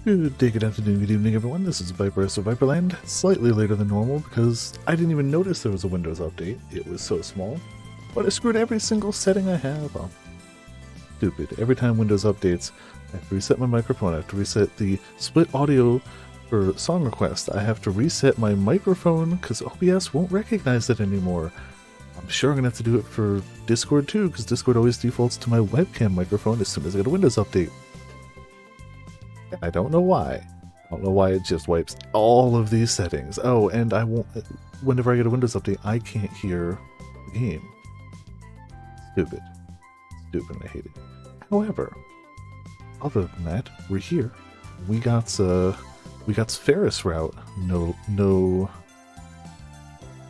Good day, good afternoon, good evening, everyone. This is Viper of Viperland. Slightly later than normal because I didn't even notice there was a Windows update. It was so small. But I screwed every single setting I have. Oh, stupid. Every time Windows updates, I have to reset my microphone. I have to reset the split audio for song request. I have to reset my microphone because OBS won't recognize it anymore. I'm sure I'm going to have to do it for Discord too because Discord always defaults to my webcam microphone as soon as I get a Windows update. I don't know why. I don't know why it just wipes all of these settings. Oh, and I won't. Whenever I get a Windows update, I can't hear the game. Stupid. Stupid, and I hate it. However, other than that, we're here. We got Ferris route. No.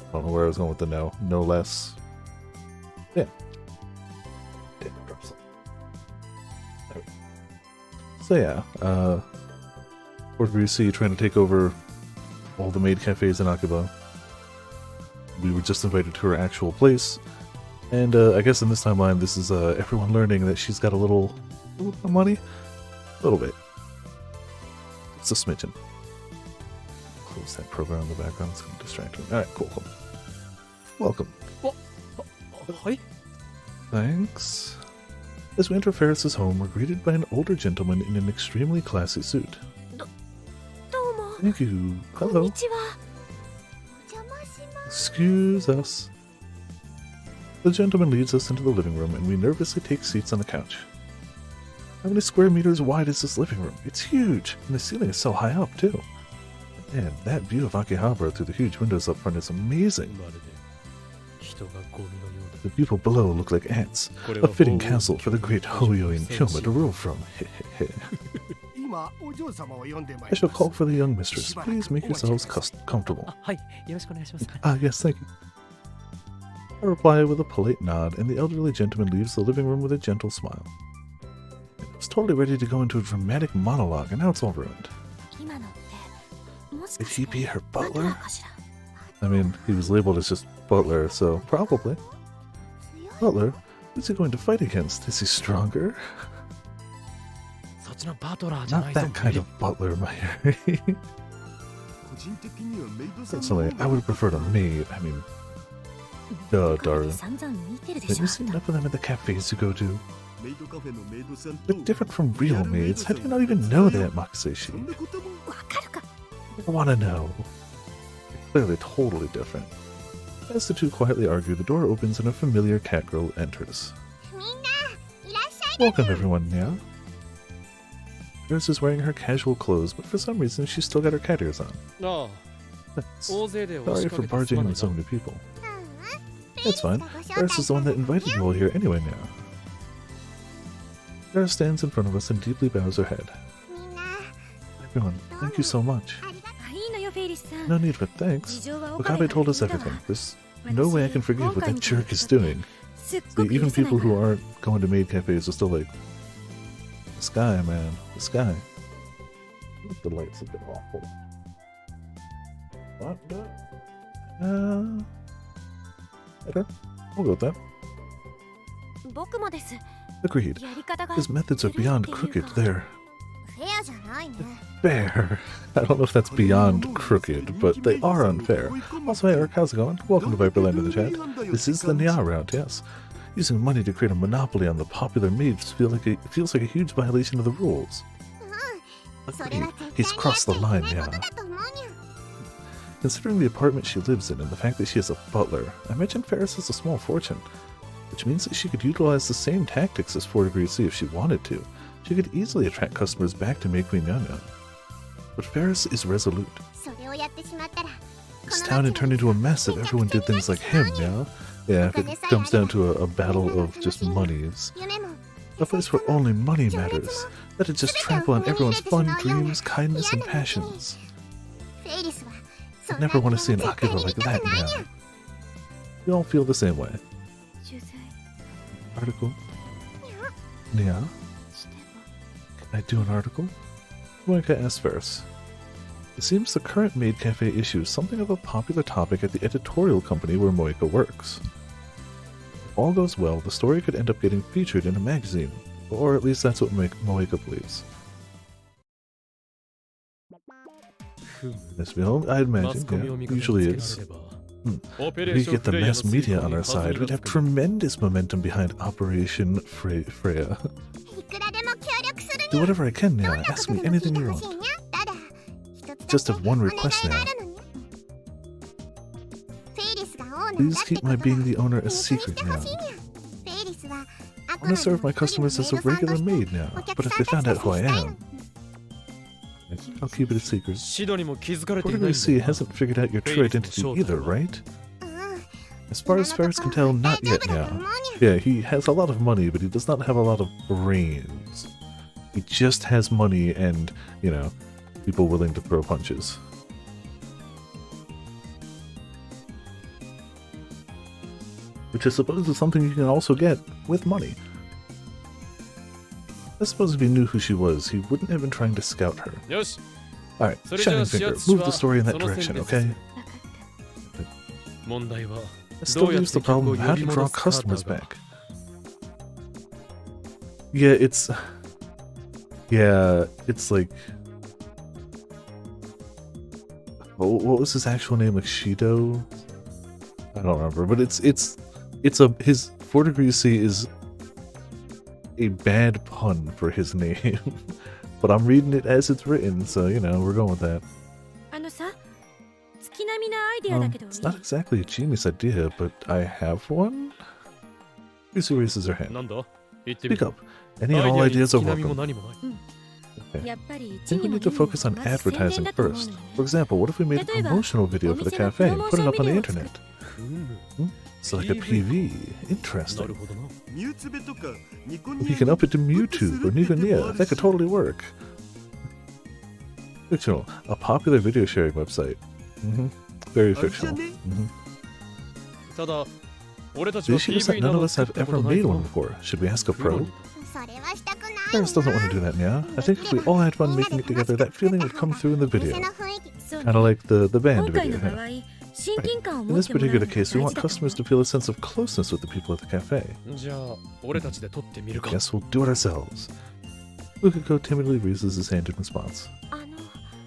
I don't know where I was going with the no. No less. Yeah. Damn, drop something. There we go. So yeah, Port Greasy trying to take over all the maid cafes in Akiba. We were just invited to her actual place, and I guess in this timeline, this is everyone learning that she's got a little money, a little bit. It's a smidgen. Close that program in the background; it's going to distract me. All right, cool. Welcome. Hi. Thanks. As we enter Ferris's home, we're greeted by an older gentleman in an extremely classy suit. Thank you. Hello. Excuse us. The gentleman leads us into the living room, and we nervously take seats on the couch. How many square meters wide is this living room? It's huge, and the ceiling is so high up, too. Man, that view of Akihabara through the huge windows up front is amazing. The people below look like ants. A fitting castle for the great Hoyo and Kyoma to rule from. I shall call for the young mistress. Please make yourselves comfortable. Yes, thank you. I reply with a polite nod, and the elderly gentleman leaves the living room with a gentle smile. I was totally ready to go into a dramatic monologue, and now it's all ruined. Did he be her butler? I mean, he was labeled as just butler, so probably. Butler? Who's he going to fight against? Is he stronger? Not that kind of butler, Meyer. Personally, I would have preferred a maid. I mean, duh, darling. Have you seen enough of them at the cafes you go to? They're different from real maids. How do you not even know that, Makuseshi? I want to know. They're clearly totally different. As the two quietly argue, the door opens and a familiar cat girl enters. Welcome everyone, Nya. Nurse is wearing her casual clothes, but for some reason she's still got her cat ears on. Sorry for barging in so many people. It's fine. Nurse is the one that invited you all here anyway now. Nurse stands in front of us and deeply bows her head. Everyone, thank you so much. No need for thanks. Okabe told us everything. There's no way I can forgive what that jerk is doing. See, even people who aren't going to maid cafes are still like, this guy, man, this guy. The light's a bit awful. What? Better? We'll go with that. Agreed. His methods are beyond crooked. They're fair. I don't know if that's beyond crooked, but they are unfair. Also, hey Eric, how's it going? Welcome to Viperland in the chat. This is the Nya round, yes. Using money to create a monopoly on the popular maids feels like a huge violation of the rules. Agreed. He's crossed the line, Nya. Considering the apartment she lives in and the fact that she is a butler, I imagine Ferris has a small fortune, which means that she could utilize the same tactics as 4 Degrees C if she wanted to. She could easily attract customers back to Maid Queen Nyan. But Ferris is resolute. This town had turned into a mess if everyone did things like him, yeah? Yeah, if it comes down to a battle of just monies. A place where only money matters. That'd just trample on everyone's fun, dreams, kindness, and passions. I'd never want to see an Akiba like that now. You all feel the same way. Article? Yeah? Can I do an article? Moika asks Ferris. It seems the current maid cafe issue is something of a popular topic at the editorial company where Moika works. If all goes well, the story could end up getting featured in a magazine, or at least that's what Moika believes. This film, I'd imagine, yeah, usually is. If we get the mass media on our side, we'd have tremendous momentum behind Operation Freya. Do whatever I can now. Ask me anything you want. Just have one request now. Please keep my being the owner a secret now. I want to serve my customers as a regular maid now, but if they found out who I am, I'll keep it a secret. Portuguese C hasn't figured out your true identity either, right? As far as Ferris can tell, not yet now. Yeah, he has a lot of money, but he does not have a lot of brains. He just has money and, you know, people willing to throw punches. Which I suppose is something you can also get with money. I suppose if he knew who she was, he wouldn't have been trying to scout her. Alright, Shining Finger, move the story in that direction, okay? That still leaves the problem of how to draw customers back. Yeah, it's like... What was his actual name? Like Shido? I don't remember, but his 4 degrees C is a bad pun for his name. But I'm reading it as it's written, so you know, we're going with that. It's not exactly a genius idea, but I have one? Lucy raises her hand. Speak up. Any and all ideas are welcome. Okay. I think we need to focus on advertising first. For example, what if we made a promotional video for the cafe and put it up on the internet? It's like a PV. Interesting. If you can up it to Mewtwo or Nigonia, that could totally work. Fictional. A popular video sharing website. Very fictional. The issue is that none of us have ever made one before. Should we ask a pro? Ferris doesn't want to do that now. I think if we all had fun making it together, that feeling would come through in the video. Kind of like the band video. Right. In this particular case, we want customers to feel a sense of closeness with the people at the cafe. Guess we'll do it ourselves. Lukiko timidly raises his hand in response.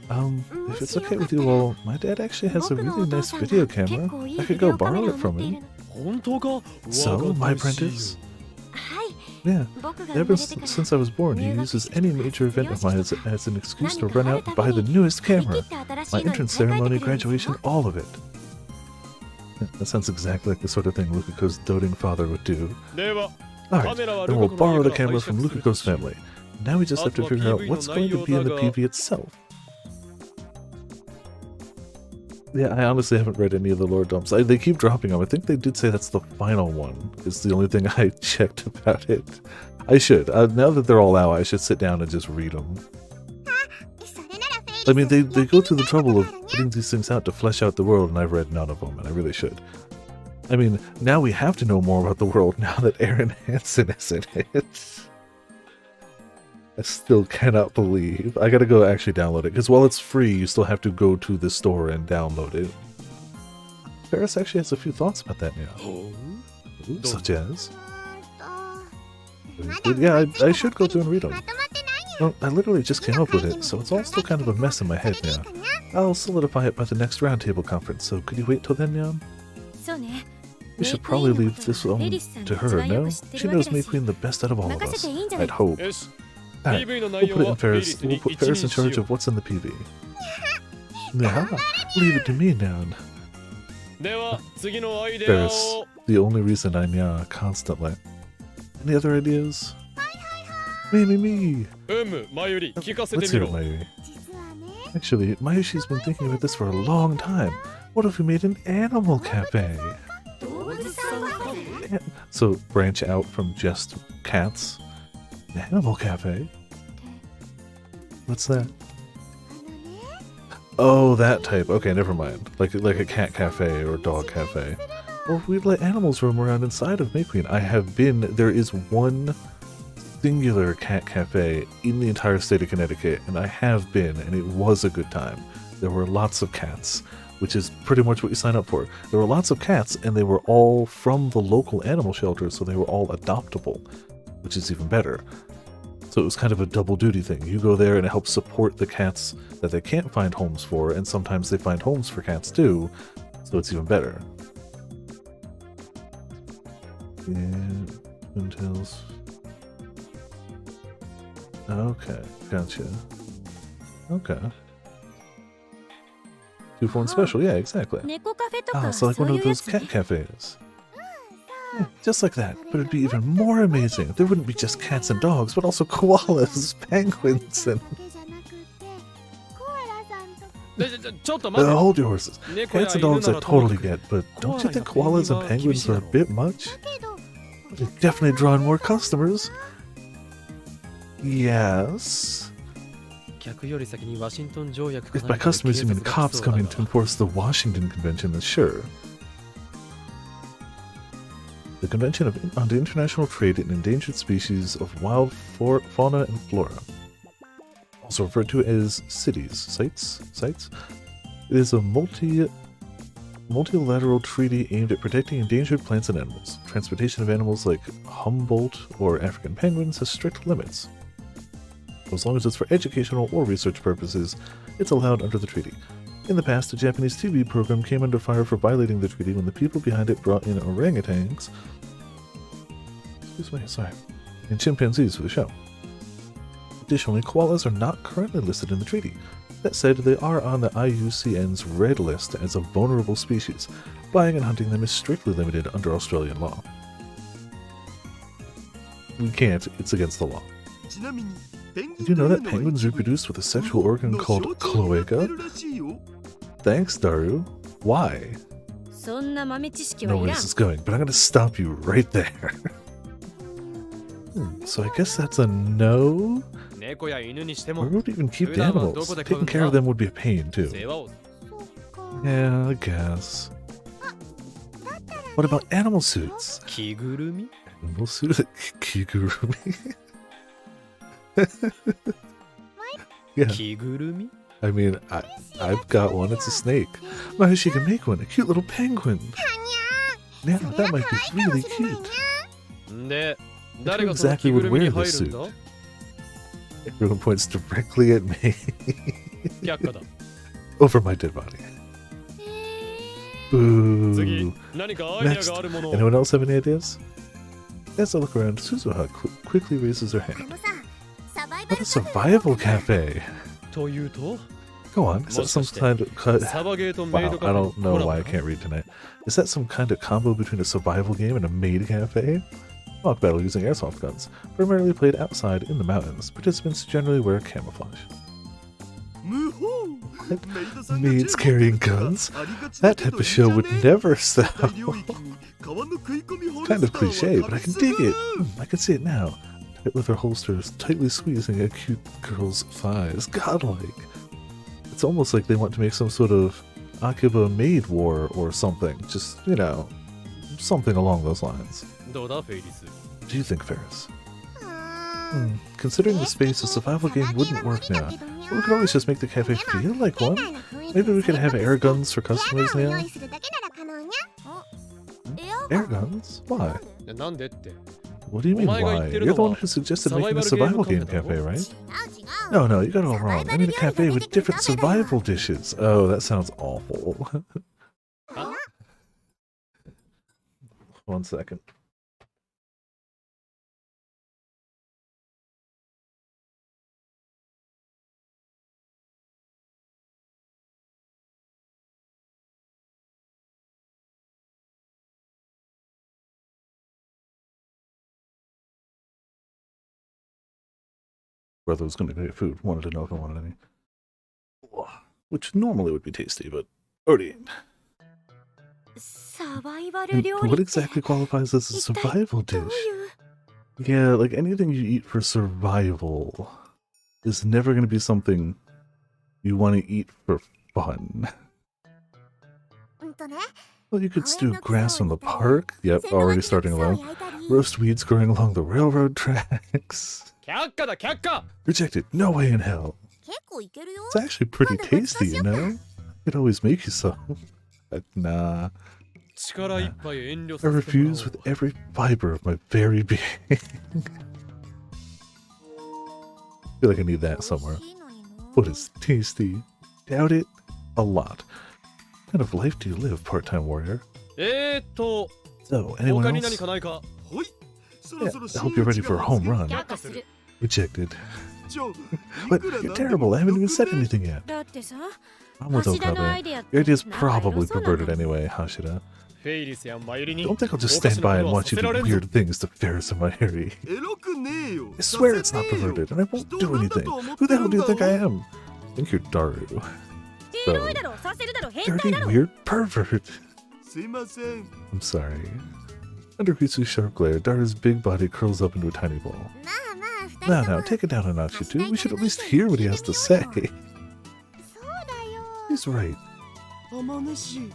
If it's okay with you, well, my dad actually has a really nice video camera. I could go borrow it from him. So, my apprentice? Yeah, ever since I was born, he uses any major event of mine as an excuse to run out and buy the newest camera. My entrance ceremony, graduation, all of it. That sounds exactly like the sort of thing Lukiko's doting father would do. Alright, then we'll borrow the camera from Lukiko's family. Now we just have to figure out what's going to be in the PV itself. Yeah, I honestly haven't read any of the lore dumps. They keep dropping them. I think they did say that's the final one. It's the only thing I checked about it. I should. Now that they're all out, I should sit down and just read them. I mean, they go through the trouble of putting these things out to flesh out the world, and I've read none of them, and I really should. I mean, now we have to know more about the world now that Aaron Hansen is in it. I still cannot believe. I gotta go actually download it, because while it's free, you still have to go to the store and download it. Ferris actually has a few thoughts about that now. Such as? Yeah, I should go through and read them. Well, I literally just came up with it, so it's all still kind of a mess in my head now. I'll solidify it by the next roundtable conference, so could you wait till then, Nyan? We should probably leave this to her, no? She knows May Queen the best out of all of us. I'd hope. Alright, we'll put it in Ferris. We'll put Ferris in charge of what's in the PV. Yeah, leave it to me, Nyan. Ferris, the only reason I nya constantly. Any other ideas? Me. Let's hear it, Mayuri. Actually, Mayushi's been thinking about this for a long time. What if we made an animal cafe? So, branch out from just cats. Animal cafe? What's that? Oh, that type. Okay, never mind. Like a cat cafe or a dog cafe. Well, we'd let animals roam around inside of May Queen. I have been. There is one singular cat cafe in the entire state of Connecticut, and I have been, and it was a good time. There were lots of cats, which is pretty much what you sign up for. There were lots of cats, and they were all from the local animal shelter, so they were all adoptable, which is even better. So it was kind of a double duty thing. You go there and it helps support the cats that they can't find homes for, and sometimes they find homes for cats too, so it's even better. Yeah, Twintails. Okay, gotcha. Okay. 2 for 1 special, yeah, exactly. Oh, so like one of those cat cafes. Yeah, just like that, but it'd be even more amazing. There wouldn't be just cats and dogs, but also koalas, penguins, and... hold your horses. Cats and dogs I totally get, but don't you think koalas and penguins are a bit much? They definitely draw in more customers. Yes. If by customers you mean cops coming to enforce the Washington Convention, then sure. The Convention on the International Trade in Endangered Species of Wild Fauna and Flora, also referred to as sites. It is a multilateral treaty aimed at protecting endangered plants and animals. Transportation of animals like Humboldt or African penguins has strict limits. As long as it's for educational or research purposes, it's allowed under the treaty. In the past, a Japanese TV program came under fire for violating the treaty when the people behind it brought in orangutans, and chimpanzees for the show. Additionally, koalas are not currently listed in the treaty. That said, they are on the IUCN's red list as a vulnerable species. Buying and hunting them is strictly limited under Australian law. We can't, it's against the law. Did you know that penguins reproduce with a sexual organ called cloaca? Thanks, Daru. Why? I know where this is going, but I'm going to stop you right there. So I guess that's a no? Where would even keep the animals? Taking care of them would be a pain, too. Yeah, I guess. What about animal suits? Animal suit? Kigurumi? Yeah. I mean, I've got one. It's a snake. Mahushi can make one. A cute little penguin. Yeah, that might be really cute. Who exactly would wear this suit? Everyone points directly at me. Over my dead body. Boo. Next. Anyone else have any ideas? As I look around, Suzuha quickly raises her hand. What a survival cafe! Go on, is that some kind of... Wow, I don't know why I can't read tonight. Is that some kind of combo between a survival game and a maid cafe? Mock battle using airsoft guns, primarily played outside in the mountains. Participants generally wear camouflage. What? Maids carrying guns? That type of show would never sell. Kind of cliche, but I can dig it. I can see it now. Tight leather holsters tightly squeezing a cute girl's thighs. Godlike. It's almost like they want to make some sort of Akiba maid war or something. Just, you know, something along those lines. What do you think, Ferris? Considering the space, a survival game wouldn't work now. But we could always just make the cafe feel like one. Maybe we could have air guns for customers now. Air guns? Why? What do you mean why? You're the one who suggested making a survival game cafe, right? No, you got it all wrong. I need a cafe with different survival dishes. Oh, that sounds awful. 1 second. Brother was going to get food, wanted to know if I wanted any. Which normally would be tasty, but already. What exactly qualifies as a survival dish? Yeah, like anything you eat for survival is never going to be something you want to eat for fun. Well, you could stew grass from the park. Yep, already starting low. Roast weeds growing along the railroad tracks. Rejected. No way in hell. It's actually pretty tasty, you know? It always make you so. But nah. I refuse with every fiber of my very being. feel like I need that somewhere. But it's tasty. Doubt it a lot. What kind of life do you live, part-time warrior? So, anyone else? Yeah, I hope you're ready for a home run. Rejected. But you're terrible. I haven't even said anything yet. I'm with Okabe. Your idea's probably perverted anyway, Hashira. Don't think I'll just stand by and watch you do weird things to Ferris and Mayuri. I swear it's not perverted, and I won't do anything. Who the hell do you think I am? I think you're Daru. So, dirty, weird pervert. I'm sorry. Under Kitsu's sharp glare, Daru's big body curls up into a tiny ball. Now, take it down a notch, you two. We should at least hear what he has to say. He's right. Amanishi,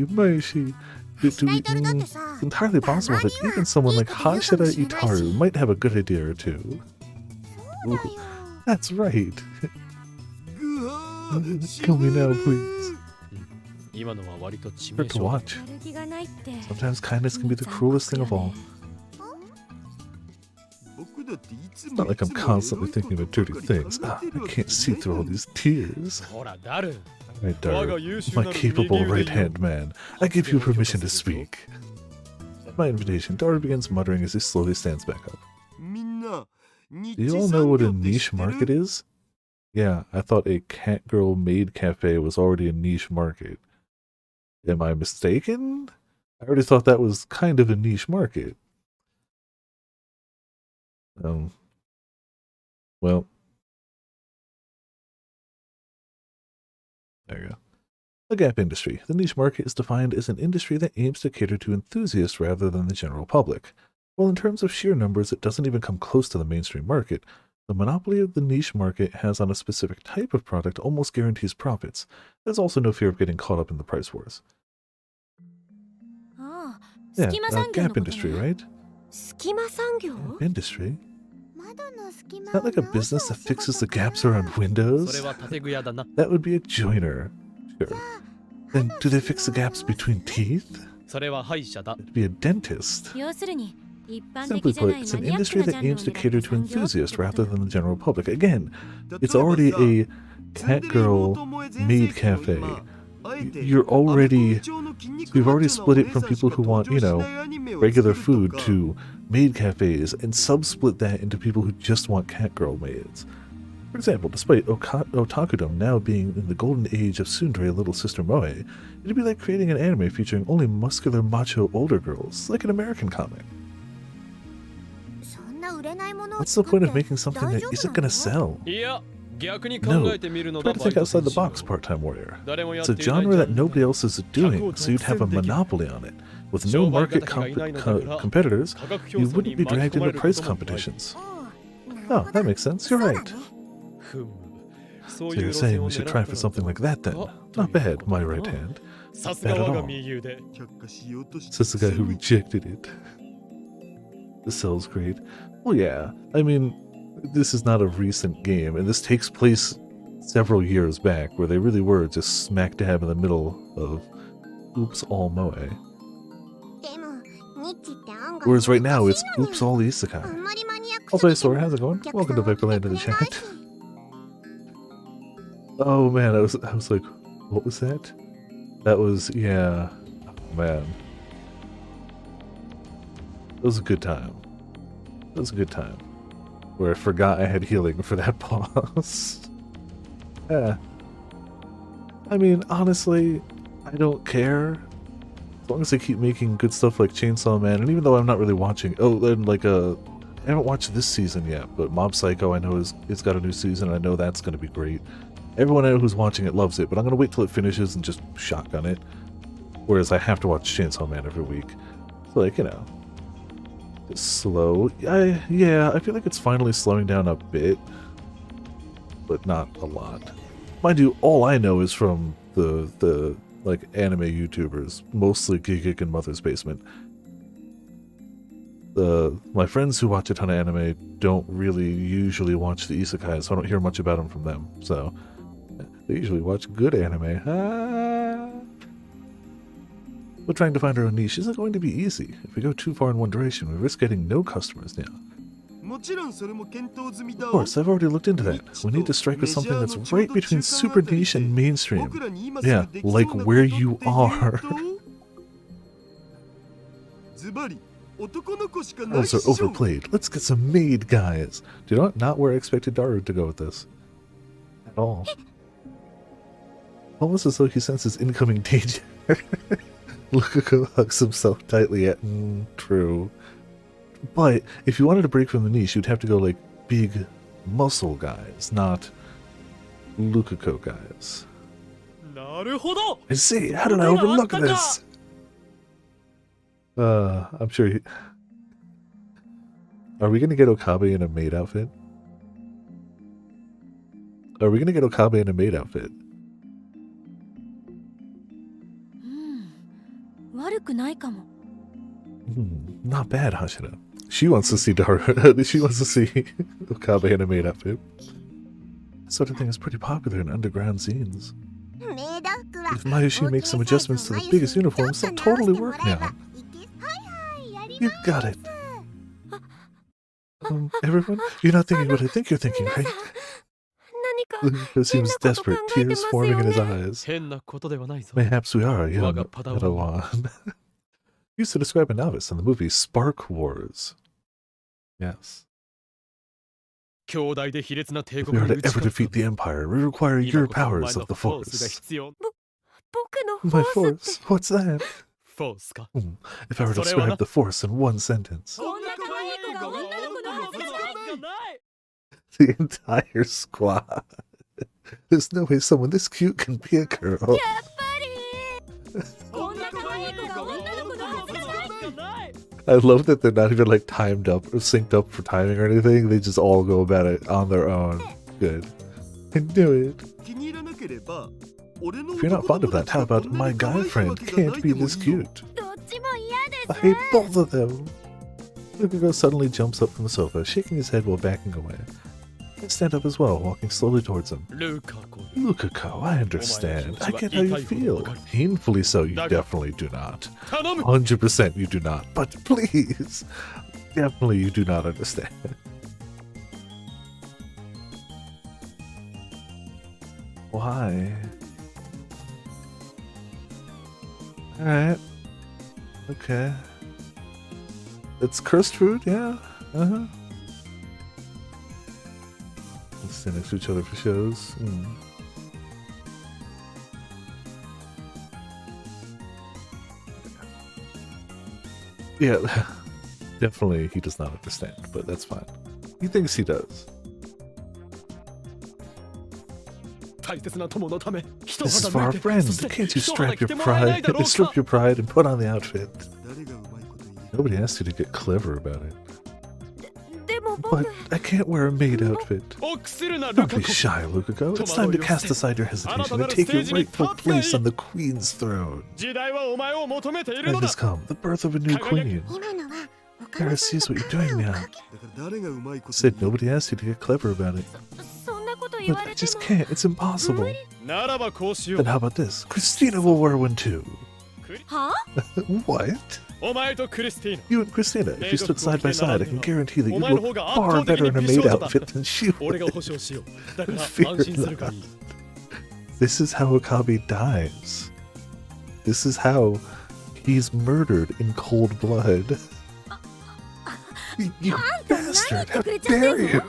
Maishi. It's entirely possible that even someone like Hashira Itaru might have a good idea or two. Ooh, that's right. Kill me now, please. Hard to watch. Sometimes kindness can be the cruelest thing of all. It's not like I'm constantly thinking about dirty things. I can't see through all these tears. Right, Daru, my capable right-hand man, I give you permission to speak. At my invitation, Daru begins muttering as he slowly stands back up. Do you all know what a niche market is? Yeah, I thought a catgirl maid cafe was already a niche market. Am I mistaken? I already thought that was kind of a niche market. Well, there you go. The gap industry. The niche market is defined as an industry that aims to cater to enthusiasts rather than the general public. While in terms of sheer numbers, it doesn't even come close to the mainstream market. The monopoly of the niche market has on a specific type of product almost guarantees profits. There's also no fear of getting caught up in the price wars. Yeah, gap industry, right? Gap industry? Is that like a business that fixes the gaps around windows? That would be a joiner. Sure. Then do they fix the gaps between teeth? It'd be a dentist. Simply put, it's an industry that aims to cater to enthusiasts rather than the general public. Again, it's already a catgirl maid cafe. We've already split it from people who want, regular food to maid cafes and sub-split that into people who just want catgirl maids. For example, despite otakudom now being in the golden age of tsundere little sister moe, it'd be like creating an anime featuring only muscular macho older girls, like an American comic. What's the point of making something that isn't gonna sell? No, try to think outside the box, part-time warrior. It's a genre that nobody else is doing, so you'd have a monopoly on it. With no market competitors, you wouldn't be dragged into price competitions. Oh, that makes sense, you're right. So you're saying we should try for something like that then? Not bad, my right hand. Not bad at all. Says the guy who rejected it. The cell's great. Well, yeah, I mean, this is not a recent game, and this takes place several years back, where they really were just smack dab in the middle of Oops All Moe. Whereas right now, it's Oops All Isekai. Also, Sora, how's it going? Welcome to Viperland in the chat. Oh man, I was like, what was that? That was, yeah, oh, man. It was a good time. It was a good time. Where I forgot I had healing for that boss. Yeah. I mean, honestly, I don't care. As long as they keep making good stuff like Chainsaw Man, and even though I'm not really watching... Oh, and like, I haven't watched this season yet, but Mob Psycho I know it's got a new season, and I know that's going to be great. Everyone I know who's watching it loves it, but I'm going to wait till it finishes and just shotgun it. Whereas I have to watch Chainsaw Man every week. So, like, it's slow. Yeah, I feel like it's finally slowing down a bit, but not a lot. Mind you, all I know is from the like anime YouTubers, mostly Gigik and Mother's Basement. My friends who watch a ton of anime don't really usually watch the isekai, so I don't hear much about them from them. So they usually watch good anime. But trying to find our own niche isn't going to be easy. If we go too far in one direction, we risk getting no customers now. Of course, I've already looked into that. We need to strike with something that's right between super niche and mainstream. Yeah, like where you are. Those are overplayed. Let's get some maid guys. Do you know what? Not where I expected Daru to go with this. At all. Almost as though he senses incoming danger. Lukaku hugs himself tightly at true. But if you wanted to break from the niche, you'd have to go like big muscle guys, not Lukaku guys. I see. How did I overlook this? I'm sure he... Are we gonna get Okabe in a maid outfit? Are we gonna get Okabe in a maid outfit? Not bad, Hashira. She wants to see Daru. She wants to see Okabe in a maid outfit. That sort of thing is pretty popular in underground zines. If Mayushi makes some adjustments to the biggest uniforms, they'll totally work now. You got it. Everyone, you're not thinking what I think you're thinking, right? Lukaku seems desperate, tears forming in his eyes. Mayhaps we are, young Padawan. Used to describe a novice in the movie Spark Wars. Yes. If we are to ever defeat the Empire, we require your powers of the Force. My Force? What's that? If I were to describe the Force in one sentence. The entire squad. There's no way someone this cute can be a girl. I love that they're not even like timed up or synced up for timing or anything. They just all go about it on their own. Good. I knew it. If you're not fond of that, how about my guy friend can't be this cute? I hate both of them. Lukaku suddenly jumps up from the sofa, shaking his head while backing away. I stand up as well, walking slowly towards him. Lukaku, I understand. I get how you feel. Painfully so, you definitely do not. 100% you do not. But please, definitely you do not understand. Why? Alright. Okay. It's cursed food, yeah. Uh-huh. Let's stand next to each other for shows. Yeah, definitely he does not understand, but that's fine. He thinks he does. This is for our friends. Can't you strip your pride and put on the outfit? Nobody asked you to get clever about it. But I can't wear a maid outfit. Don't be shy, Lukaku. It's time to cast aside your hesitation and take your rightful place on the queen's throne. Time has come, the birth of a new queen. Kara sees what you're doing now. Said nobody asked you to get clever about it. But I just can't, it's impossible. Then how about this? Christina will wear one too. Huh? What? You and Christina, if you stood side by side, I can guarantee that you look far better in a maid outfit than she would. Fear not. This is how Okabe dies. This is how he's murdered in cold blood. You bastard! How dare you!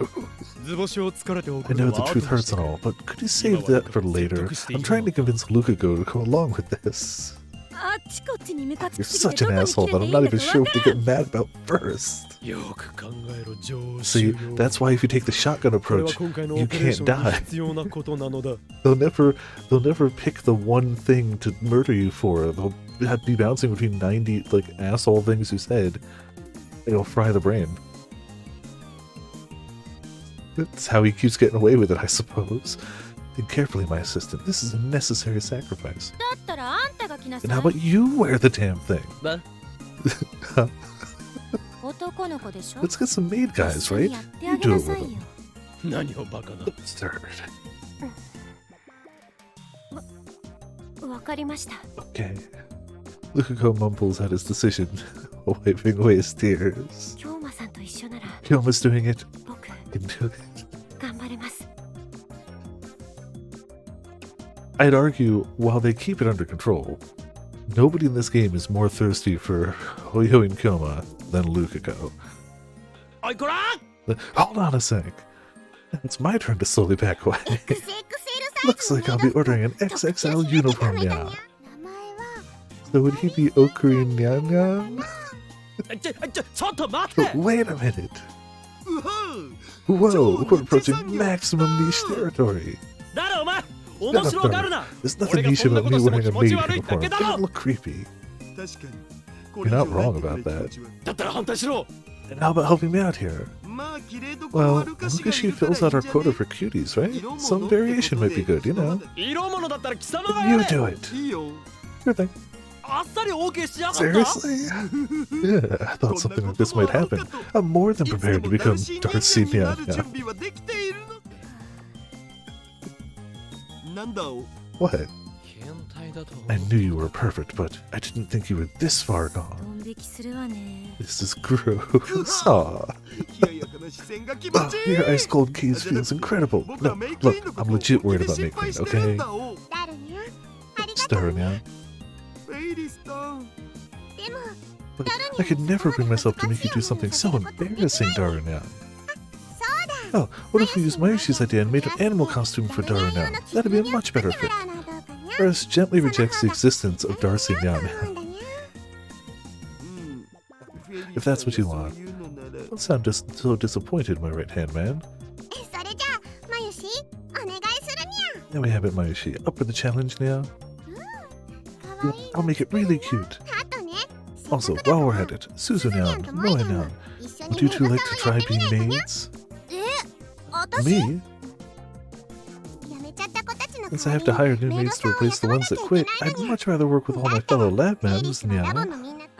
I know the truth hurts and all, but could you save that for later? I'm trying to convince Lukaku to go along with this. You're such an asshole that I'm not even sure what to get mad about first. See, that's why if you take the shotgun approach, you can't die. They'll never pick the one thing to murder you for. They'll be bouncing between 90 like asshole things you said. It'll fry the brain. That's how he keeps getting away with it, I suppose. Think carefully, my assistant. This is a necessary sacrifice. And how about you wear the damn thing? Let's get some maid guys, right? You do it with them. Absurd. Okay. Lukaku mumbles at his decision, wiping away his tears. Kyoma's doing it. 僕 You can do it. 頑張れます I'd argue, while they keep it under control, nobody in this game is more thirsty for Hoyo and Kyoma than Lukako. おいこら Hold on a sec. It's my turn to slowly back away. XXL Looks like I'll be ordering an XXL uniform now. 名前は So would he be Okuri Nyan Nyan? ちょっと待って But wait a minute. うほう Whoa, we're approaching maximum niche territory. だろお前面白がるな There's nothing niche about me wearing a maid uniform. It don't look creepy. You're not wrong about that. だったら反対しろ And how about helping me out here? Well, Mukashi fills out our quota for cuties, right? Some variation might be good, you know. 色物だったら貴様が You やれ do it. Sure thing. あっさり OK しやがった Seriously? Yeah, I thought something like this might happen. I'm more than prepared to become Darcy Nyan. What? 変態だと I knew you were perfect, but I didn't think you were this far ド gone. ン引きするわね This is gross. Aw. Oh, your ice cold gaze feels incredible. No, look, I'm legit worried about Nick Queen, okay? ダルニャありがとう Starman. でも But I could never bring myself to make you do something so embarrassing, Darunyan. Oh, what if we used Mayushi's idea and made an animal costume for Darunyan? That'd be a much better fit. First, gently rejects the existence of Darcy Nyan. If that's what you want. Don't sound just so disappointed, my right-hand man. それじゃあまゆしお願いするにゃ There we have it, Mayushi. Up for the challenge now? かわいい I'll make it really cute. あとね Also, while we're at it, Suzu-nyan, Moe-nyan, would you two like to try being maids? 私 Me? やめちゃった子たちの Since I have to hire new maids to replace the ones that quit, I'd much rather work with all my fellow lab members, ラボ Nyan. のみんなラ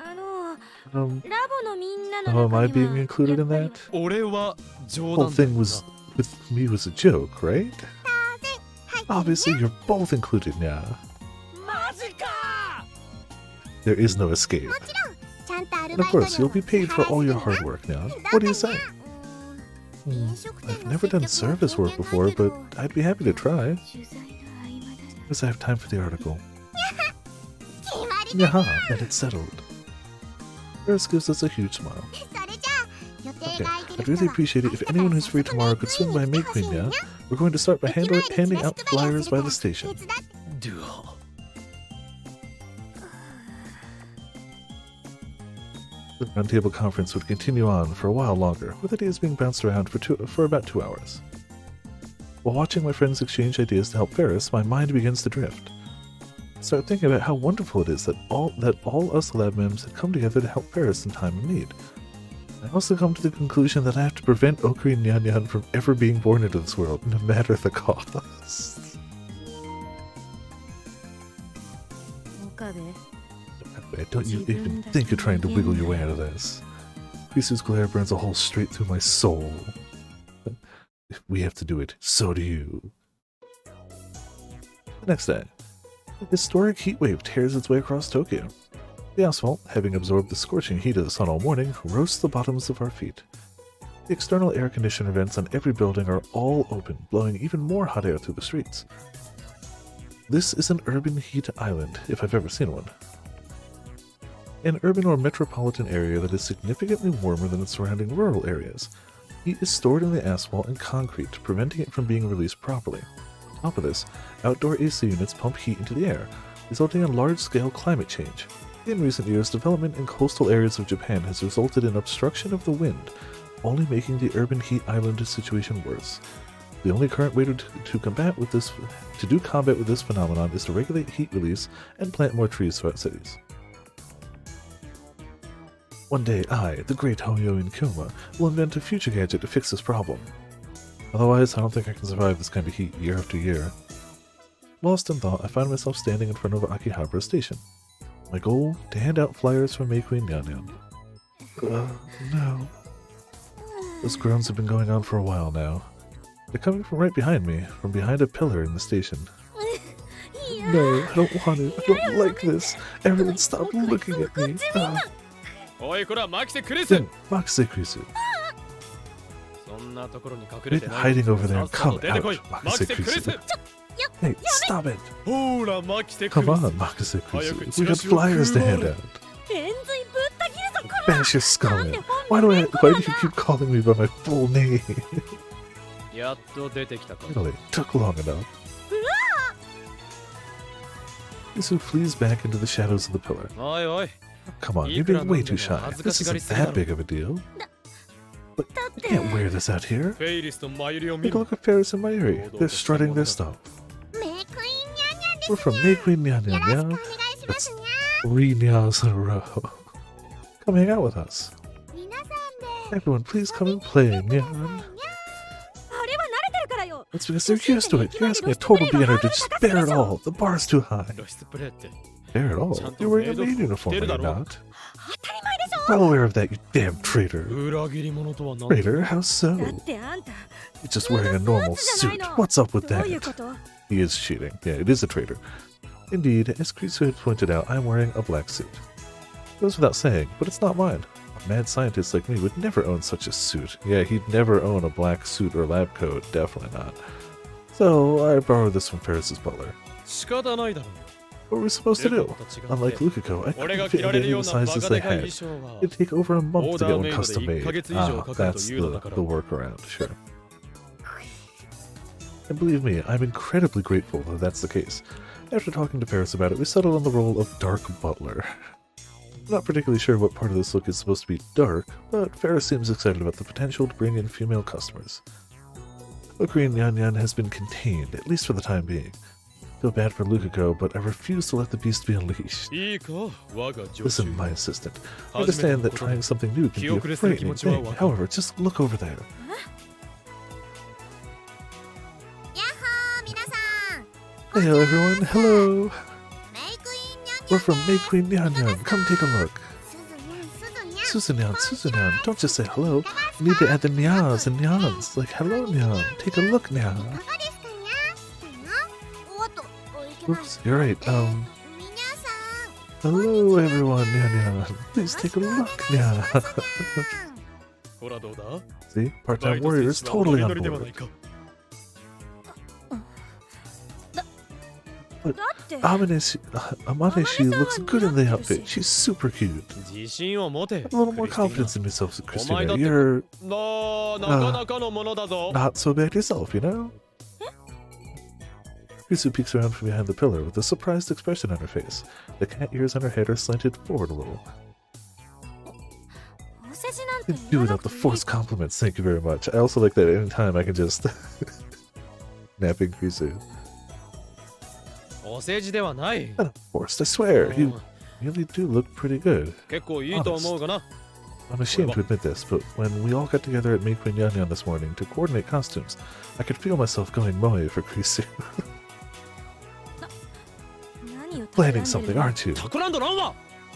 Um, ボのみんなの oh, am 中 I に being は included in that? 俺は The 冗 whole 談だ thing was, with me was a joke, right? Obviously, you're both included now. マジか There is no escape. ちゃんとアル And バ of イト料 course, you'll be paid for all your hard work now. What do you say? I've never done service work before, but I'd be happy to try. 取材の合間だ Guess I have time for the article. 決まりだ Yaha, and it's settled. Ferris gives us a huge smile. それじゃあ予定 Okay, が空いて I'd る really 人は appreciate it if anyone who's free tomorrow could swing by Make Queen, yeah? We're going to start by handing out flyers by the station. 手伝ってデュオ The roundtable conference would continue on for a while longer, with ideas being bounced around for about 2 hours. While watching my friends exchange ideas to help Ferris, my mind begins to drift. I start thinking about how wonderful it is that all us lab members had come together to help Ferris in time of need. I also come to the conclusion that I have to prevent Okuri Nyan Nyan from ever being born into this world, no matter the cost. 岡部 Don't you even think you're trying to wiggle your way out of this. Risu's glare burns a hole straight through my soul. If we have to do it, so do you. The next day, a historic heat wave tears its way across Tokyo. The asphalt, having absorbed the scorching heat of the sun all morning, roasts the bottoms of our feet. The external air conditioner vents on every building are all open, blowing even more hot air through the streets. This is an urban heat island, if I've ever seen one. An urban or metropolitan area that is significantly warmer than its surrounding rural areas. Heat is stored in the asphalt and concrete, preventing it from being released properly. On top of this, outdoor AC units pump heat into the air, resulting in large-scale climate change. In recent years, development in coastal areas of Japan has resulted in obstruction of the wind, only making the urban heat island situation worse. The only current way to do combat with this phenomenon is to regulate heat release and plant more trees throughout cities. One day I, the great Hoyo in Kyoma, will invent a future gadget to fix this problem. Otherwise, I don't think I can survive this kind of heat year after year. Lost in thought, I find myself standing in front of Akihabara Station. My goal? To hand out flyers for Mei Queen Nyan Nyan. No. Those groans have been going on for a while now. They're coming from right behind me, from behind a pillar in the station. No, I don't want it. I don't like this. Everyone stop looking at me. おいこらマキセクリス Then, Makise Krisu. んなところに隠れ Quit てない。 hiding over there さ and っさ come と出てこい。 out, マ Makise キセクリス。 Krisu. Hey, stop it! ほらマキセク Come リス。 on, Makise Ayaku Krisu. We got chirashi wo flyers to hand kumaru. out. レンズイぶった切るぞこ Bash your skull in. Why do you keep calling me by my full name? やっと出てきたか。 Really, took long enough. Krisu flees back into the shadows of the pillar. おいおい。 Come on, you're being way too shy. This isn't that big of a deal. But you can't wear this out here. フェイリスとマユリを見 Take a る。 look at Ferris and Mayuri. They're strutting their stuff. メイクインニャンニャンです We're from May Queen Nyan よろ Nyan しくお Nyan. 願いしますにゃ Three nyas in a row. Come hang out with us. 皆さんで Everyone, please come and play, ください Nyan. にゃあれは慣れてるからよ That's because they're used to it. You're asking a total beginner to just bear it all. The bar's too high. 露出プレイって。 Bear it all? You're wearing a maid uniform, are you not? 当たり前でしょ Well aware of that, you damn traitor. 裏切り者とは何だ。 Traitor? How so? だってあんた You're just wearing a normal suit. What's up with どういう that? こと He is cheating. Yeah, it is a traitor. Indeed, as Krisu had pointed out, I'm wearing a black suit. Goes without saying, but it's not mine. A mad scientist like me would never own such a suit. Yeah, he'd never own a black suit or lab coat. Definitely not. So, I borrowed this from Ferris's butler. 仕方ないだろう。 What were we supposed to do? Unlike Lukiko, I 俺 couldn't が fit 着ら into れる any よ of う the なバ sizes カ they でかい had. 衣装は It'd take over a month to get one Order custom made made. で1ヶ月以上 Ah, かかると that's いうのだから the workaround, sure. And believe me, I'm incredibly grateful that that's the case. After talking to Ferris about it, we settled on the role of Dark Butler. I'm not particularly sure what part of this look is supposed to be dark, but Ferris seems excited about the potential to bring in female customers. Queen Nyan Nyan has been contained, at least for the time being. Feel bad for Lukiko, but I refuse to let the beast be unleashed. いいか、我が助手。 Listen, my assistant. I understand that trying something new can be a frightening thing. However, just look over there. やっほー皆さん Hey everyone, hello! メイクインニャンニャン We're from May Queen Nyan Nyan. Come take a look. すずにゃん Susan Nyan, don't just say hello. You need to add the nyas and nyans. Like, hello Nyan, take a look Nyan. いかがですかにゃおっといけない Oops, you're right. 皆さん Hello everyone, Nyan Nyan. Please take a look Nyan. ほらどうだ See, バイ part-time ト warrior 選 is 手はノ totally リノ on リではない board. か。だって Amaneshi looks good in the outfit. She's super cute. 自信を持て。 Have a little more クリスティーナ confidence in yourself, お前 Christina. だって You're なかなかのものだぞ。 not so bad yourself, you know? Risu peeks around from behind the pillar with a surprised expression on her face. The cat ears on her head are slanted forward a little. お世辞なんて Could 言 do わな without く the ていい forced compliments, thank you very much. I also like that anytime I can just napping Risu. お世辞ではない。 Not forced, I swear. You really do look pretty good. 結構いいと思うがな。 I'm ashamed to admit this, but when we all got together at Meikuen Yanyan this morning to coordinate costumes, I could feel myself going moe for Krisu. 何を Planning something, aren't you? 企んどらんわ。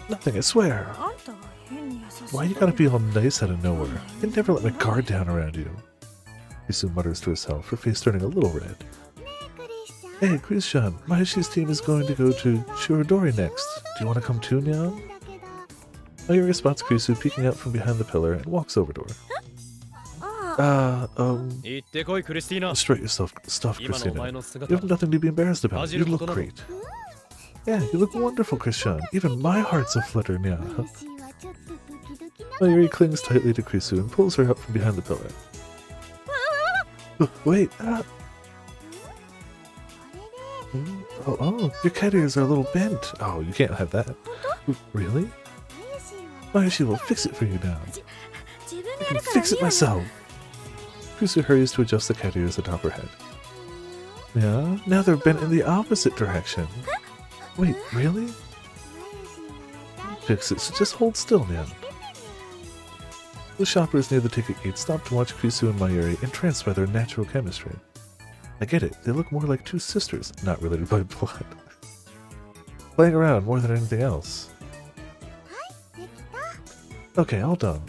Nothing, I swear. あんたが変に優しい Why you gotta be all nice out of nowhere? You never let my guard down around you. Krisu mutters to herself, her face turning a little red. クリスチャン Hey, Chris-chan, Mahashi's team is going to go to Shirodori next. Do you want to come too, Nyan? だけど Mayuri spots Krisu peeking out from behind the pillar and walks over to her. あ 行ってこいクリスティーナ。 Straight yourself, stuff, 今のお前 Christina. の You 姿 have nothing to be embarrassed about. You look great. Yeah, you look wonderful, Chris-chan. Even my heart's aflutter, Nyan. 私はちょっとドキドキな Mayuri clings tightly to Krisu and pulls her up from behind the pillar. Wait, これで oh, your cat ears are a little bent. Oh, you can't have that. Really? マユシ Mayashi は will fix it for you now. 自分で I や can るからい fix い it わ myself. Krisu hurries to adjust the cat ears atop her head. Yeah, now they're bent in the opposite direction. Wait, really? マユシはやり Fix it, so just hold still, man. The shoppers near the ticket gate stop to watch Krisu and Mayuri entranced by their natural chemistry. I get it, they look more like two sisters, not related by blood. Playing around more than anything else. できた Okay, all done.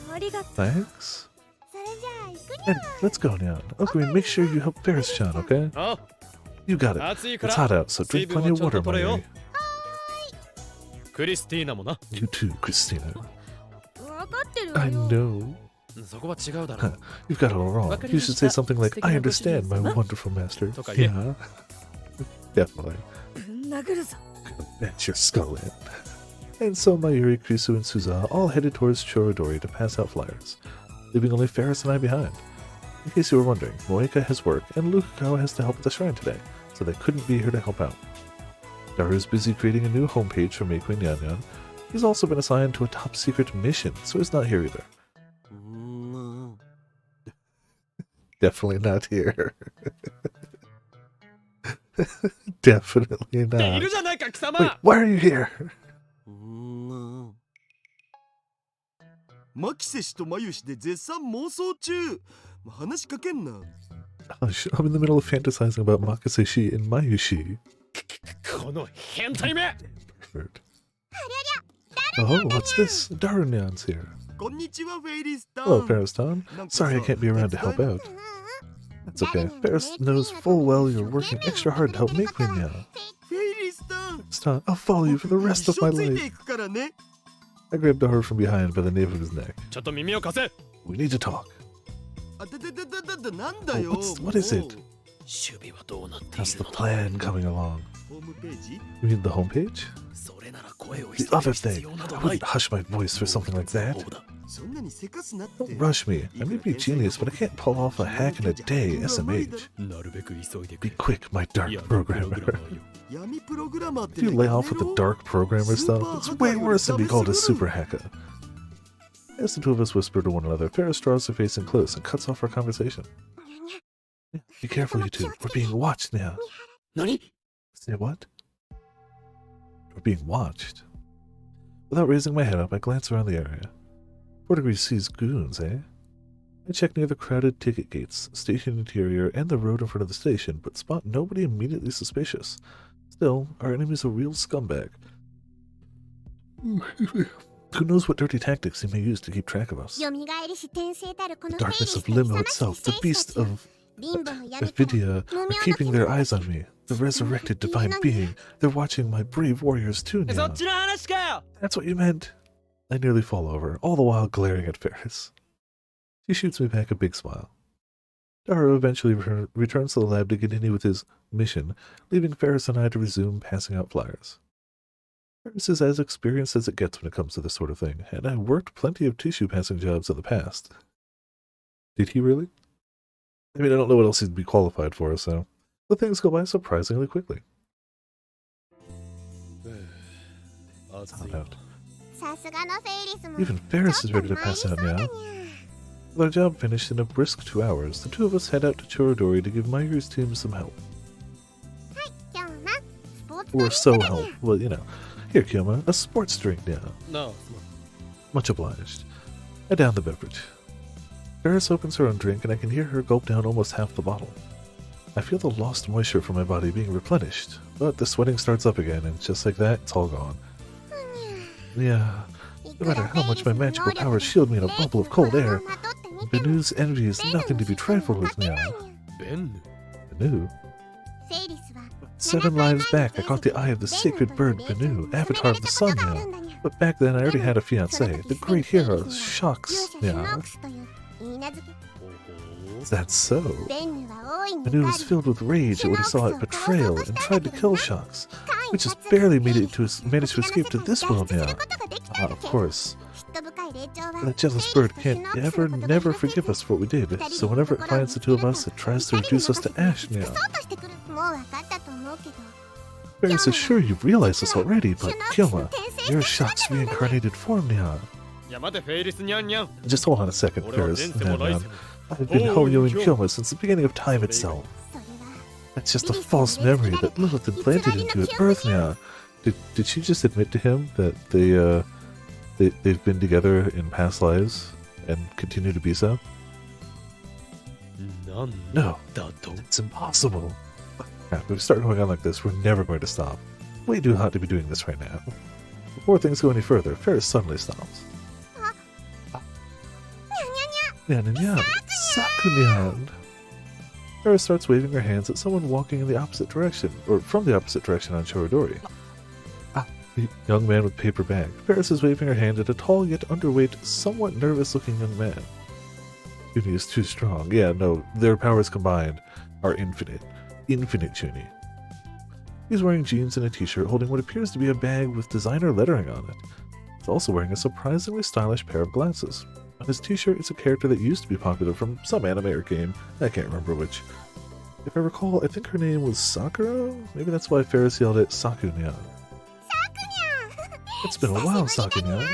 うんありがとう Thanks. それじゃあ行くに And let's go now. Okurin, make sure you help Ferris-chan, okay? あ、 You got it. 暑いか It's ら hot out, so drink plenty of water, Mayuri. クリスティーナもな。 You too, Christina. 分かってるわ I よ know. そこは違うだろう。 You've got it all wrong. You should say something like, I understand, my wonderful master. Yeah. Definitely. 殴るぞ。 That's your skull in. And so Mayuri, Krisu, and Suza all headed towards Chorodori to pass out flyers, leaving only Ferris and I behind. In case you were wondering, Moeka has work, and Lukako has to help at the shrine today, so they couldn't be here to help out. Daru is busy creating a new homepage for Meikui Nyanyan. He's also been assigned to a top-secret mission, so he's not here either. Definitely not here. Definitely ってい not. るじゃないか貴 Wait, 様。 why are you here? マキセ氏とマユシで絶賛妄想中。話しかけんな。Hush, I'm in the middle of fantasizing about Makaseshi and Mayushi. この変態め。 Oh, what's this? Darunyan's here. こんにちは、フェイリスタン。 Hello, Ferris-tan. Sorry I can't be around to help out. That's okay. Ferris knows full well you're working extra hard to help Meikui Nyan. フェイリスタン。 Stan, I'll follow you for the rest of my 一緒ついて life. いくからね。 I grabbed Daru from behind by the nape of his neck. ちょっと耳を貸せ。 We need to talk. あなんだよ。 What is it? 守備はどうなってい How's る the のだ。 plan coming along? ホームページ You mean the homepage? それなら声を The 潜め other る必 thing. 要 I などない。 wouldn't hush my voice for something like that. そうだ。そんなにせかすなって。 Don't rush me. I may be a genius, but I can't pull off a hack in a day, SMH. なるべく急いでく Be れ。 quick, my dark いやプログラマ programmer. ーよ。闇プログラマーって If you lay off with the dark programmer stuff, it's way worse than being called a super hacker. As the two of us whisper to one another, Ferris draws her face in close and cuts off our conversation. Yeah, be careful, you two. We're being watched now. 何？ Say what? We're being watched. Without raising my head up, I glance around the area. 4 degrees sees goons, eh? I check near the crowded ticket gates, station interior, and the road in front of the station, but spot nobody immediately suspicious. Still, our enemy's a real scumbag. Who knows what dirty tactics he may use to keep track of us? 蘇りし転生たるこ The のフェイリ darkness ス of と Limbo 勇まし itself, き the 戦士 beast たち of 貧乏の闇から Vidya are keeping their eyes on me. The resurrected divine being. They're watching my brave warriors too そ now. っちの話かよ。 That's what you meant. I nearly fall over, all the while glaring at Ferris. She shoots me back a big smile. Daru eventually returns to the lab to continue with his mission, leaving Ferris and I to resume passing out flyers. Ferris is as experienced as it gets when it comes to this sort of thing, and I worked plenty of tissue passing jobs in the past. Did he really? I mean, I don't know what else he'd be qualified for, so... But things go by surprisingly quickly. It's hot out. さすがのフェイリスも Even Ferris is ready to pass out now. With our job finished in a brisk 2 hours, the two of us head out to Chorodori to give Mayuri's team some help. 今日なスポーツ Or so help. Well, you know. Here, Kyoma, a sports drink now. なあ、 Much obliged. I down the beverage. Ferris opens her own drink, and I can hear her gulp down almost half the bottle. I feel the lost moisture from my body being replenished, but the sweating starts up again, and just like that, it's all gone. Yeah, no matter how much my magical powers shield me in a bubble of cold air, Benu's envy is nothing to be trifled with now. ベンヌ。 Benu? フェイリスは 7 lives back, I caught the eye of the sacred bird Benu, avatar of the sun now. But back then, I already had a fiancé, the great hero, Shocks. Yeah, that's so. Benu was filled with rage at what he saw at betrayal and tried to kill Shocks, which has barely managed to escape to this world now. Of course. That jealous bird can't never forgive us for what we did, so whenever it finds the two of us, it tries to reduce us to ash now. Ferris is sure you've realized this already, but Kyoma, you're Shock's reincarnated form now. いや待てフェイリスニャンニャン。 Just hold on a second, 俺は Ferris. 前世も来世も I've been hoyoing Kyoma since the beginning of time itself. That's just a false memory that Lilith implanted into it Earth now. Did she just admit to him that they've been together in past lives and continue to be so? なんだ No, と。 it's impossible. Crap, if we start going on like this, we're never going to stop. Way too hot to be doing this right now. Before things go any further, Ferris suddenly stops. Nyan, Sakunyan! Ferris starts waving her hands at someone walking in the opposite direction, or from the opposite direction on Chorodori. The young man with paper bag. Ferris is waving her hand at a tall yet underweight, somewhat nervous-looking young man. Chuni is too strong. Yeah, no, their powers combined are infinite. Infinite Chuni. He's wearing jeans and a t-shirt holding what appears to be a bag with designer lettering on it. He's also wearing a surprisingly stylish pair of glasses. On his t-shirt is a character that used to be popular from some anime or game. I can't remember which. If I recall, I think her name was Sakura? Maybe that's why Ferris yelled at Sakunya. It's been a while, Sakunya.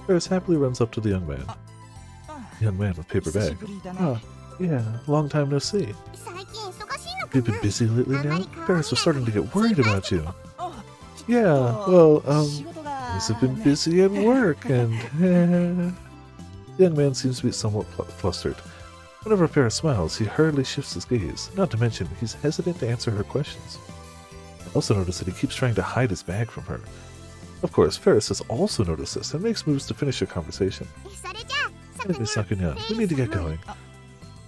Ferris happily runs up to the young man. Young man with paper bag. Ah, yeah, long time no see. You've been busy lately now? Ferris was starting to get worried about you. Yeah, well, things have been busy at work, and the young man seems to be somewhat flustered. Whenever Ferris smiles, he hurriedly shifts his gaze, not to mention he's hesitant to answer her questions. I also notice that he keeps trying to hide his bag from her. Of course, Ferris has also noticed this and makes moves to finish the conversation. Anyway, Sakunya, we need to get going.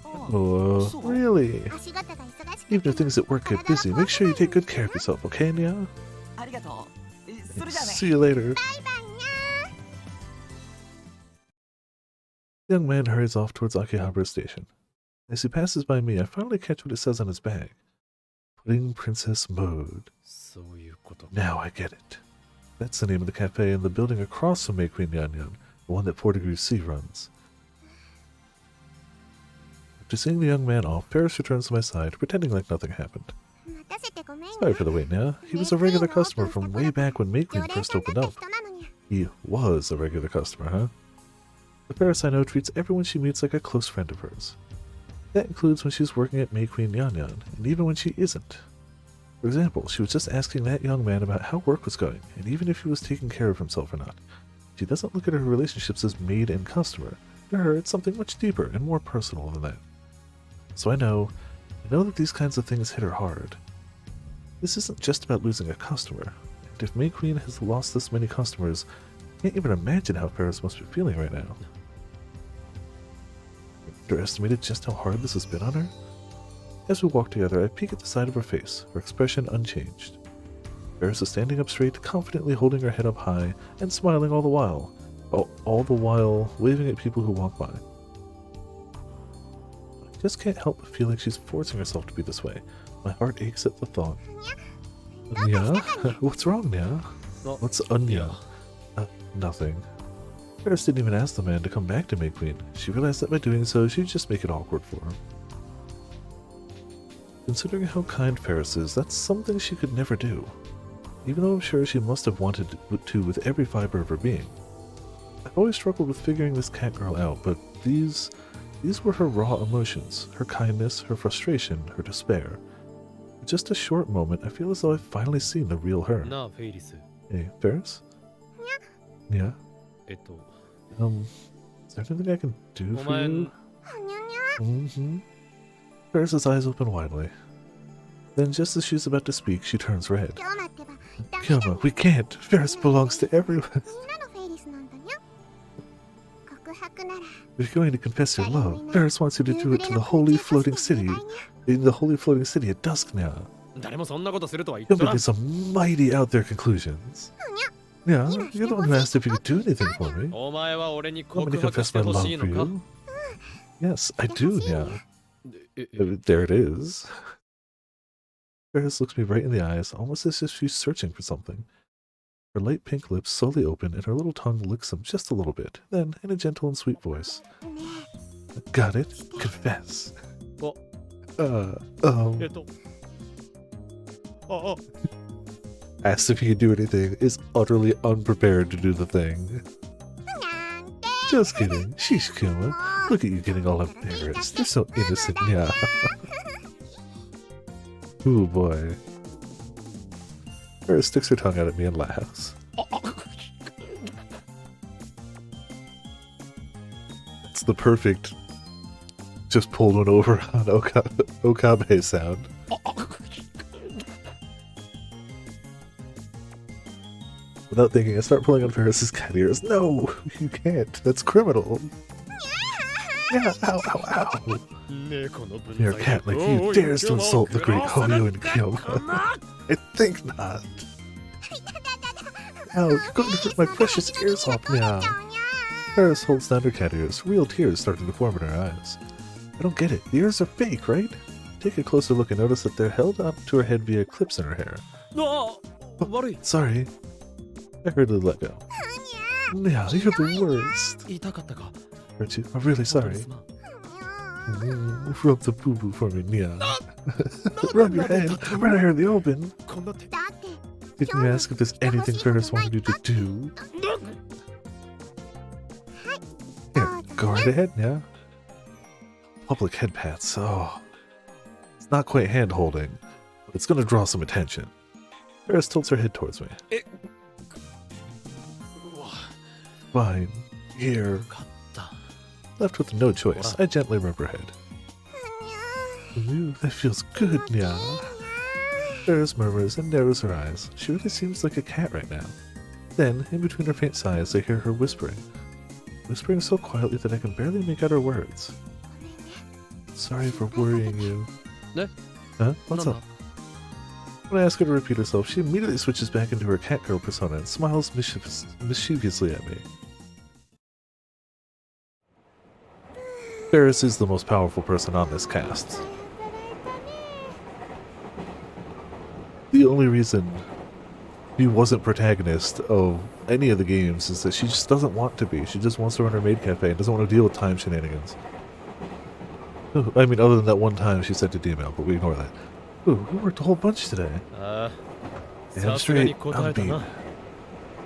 Oh, really? Even if things at work get busy, make sure you take good care of yourself, okay, Nya? See you later. The young man hurries off towards Akihabara Station. As he passes by me, I finally catch what it says on his bag. Pudding Princess Mode. Now I get it. That's the name of the cafe in the building across from May Queen Nyan, the one that 4 Degrees C runs. After seeing the young man off, Ferris returns to my side, pretending like nothing happened. Sorry for the wait, Nya. He was a regular customer from way back when May Queen first opened up. He was a regular customer, huh? The Ferris I know treats everyone she meets like a close friend of hers. That includes when she's working at May Queen Nyan, and even when she isn't. For example, she was just asking that young man about how work was going, and even if he was taking care of himself or not. She doesn't look at her relationships as maid and customer. To her, it's something much deeper and more personal than that. So I know that these kinds of things hit her hard. This isn't just about losing a customer, and if May Queen has lost this many customers, I can't even imagine how Ferris must be feeling right now. Underestimated just how hard this has been on her? As we walk together, I peek at the side of her face, her expression unchanged. Ferris is standing up straight, confidently holding her head up high, and smiling all the while waving at people who walk by. I just can't help but feel like she's forcing herself to be this way. My heart aches at the thought. Nya? What's wrong, Nya? What's Nya? Nothing. Ferris didn't even ask the man to come back to May Queen. She realized that by doing so, she'd just make it awkward for him. Considering how kind Ferris is, that's something she could never do. Even though I'm sure she must have wanted to with every fiber of her being. I've always struggled with figuring this cat girl out, but these were her raw emotions, her kindness, her frustration, her despair. For just a short moment, I feel as though I've finally seen the real her. Hey, Ferris? Yeah? Is there anything I can do for you? Ferris's eyes open widely. Then, just as she's about to speak, she turns red. Kyoma, we can't. Ferris belongs to everyone. If you're going to confess your love, Ferris wants you to do it to the holy floating city. In the holy floating city at dusk now. You're making some mighty out there conclusions. Yeah, you're the one who asked if you could do anything for me. Want me to confess my love for you? Yes, I do, yeah. There it is. Ferris looks me right in the eyes, almost as if she's searching for something. Her light pink lips slowly open and her little tongue licks them just a little bit. Then, in a gentle and sweet voice, got it? Confess. Asked if he could do anything, is utterly unprepared to do the thing. Just kidding. Sheesh, Kyoma. Look at you getting all embarrassed. You're so innocent, yeah. Ooh, boy. Ferris sticks her tongue out at me and laughs. It's the perfect just pulled one over on Okabe sound. Without thinking, I start pulling on Ferris's cat ears. No, you can't. That's criminal. Yeah, ow, ow, ow. Your cat like you dares to insult the great Hoyo and Kyoma. I think not. Ow, you're going to rip my precious ears off now. Ferris holds down her cat ears, real tears starting to form in her eyes. I don't get it. The ears are fake, right? Take a closer look and notice that they're held up to her head via clips in her hair. No, worry. Sorry. I hurriedly let go. Yeah, you're the worst. 痛かったか。 Aren't you? I'm really sorry. Rub the boo-boo for me, Nia. Rub your head right here in the open. こんな手。だって Didn't you ask if there's anything Ferris wanted you to do? Here, go right ahead, Nia. Public head pats. Oh. It's not quite hand-holding, but it's gonna draw some attention. Ferris tilts her head towards me. Fine. Here. Left with no choice, I gently rub her head. Ooh, that feels good, Nya. Ferris murmurs and narrows her eyes. She really seems like a cat right now. Then, in between her faint sighs, I hear her whispering. Whispering so quietly that I can barely make out her words. Sorry for worrying you. Ne? Huh? What's up? When I ask her to repeat herself, she immediately switches back into her cat girl persona and smiles mischievously at me. Ferris is the most powerful person on this cast. The only reason she wasn't protagonist of any of the games is that she just doesn't want to be. She just wants to run her maid cafe and doesn't want to deal with time shenanigans. Ooh, I mean, other than that one time she sent a email, but we ignore that. Ooh, we worked a whole bunch today. Damn straight, I'm beat.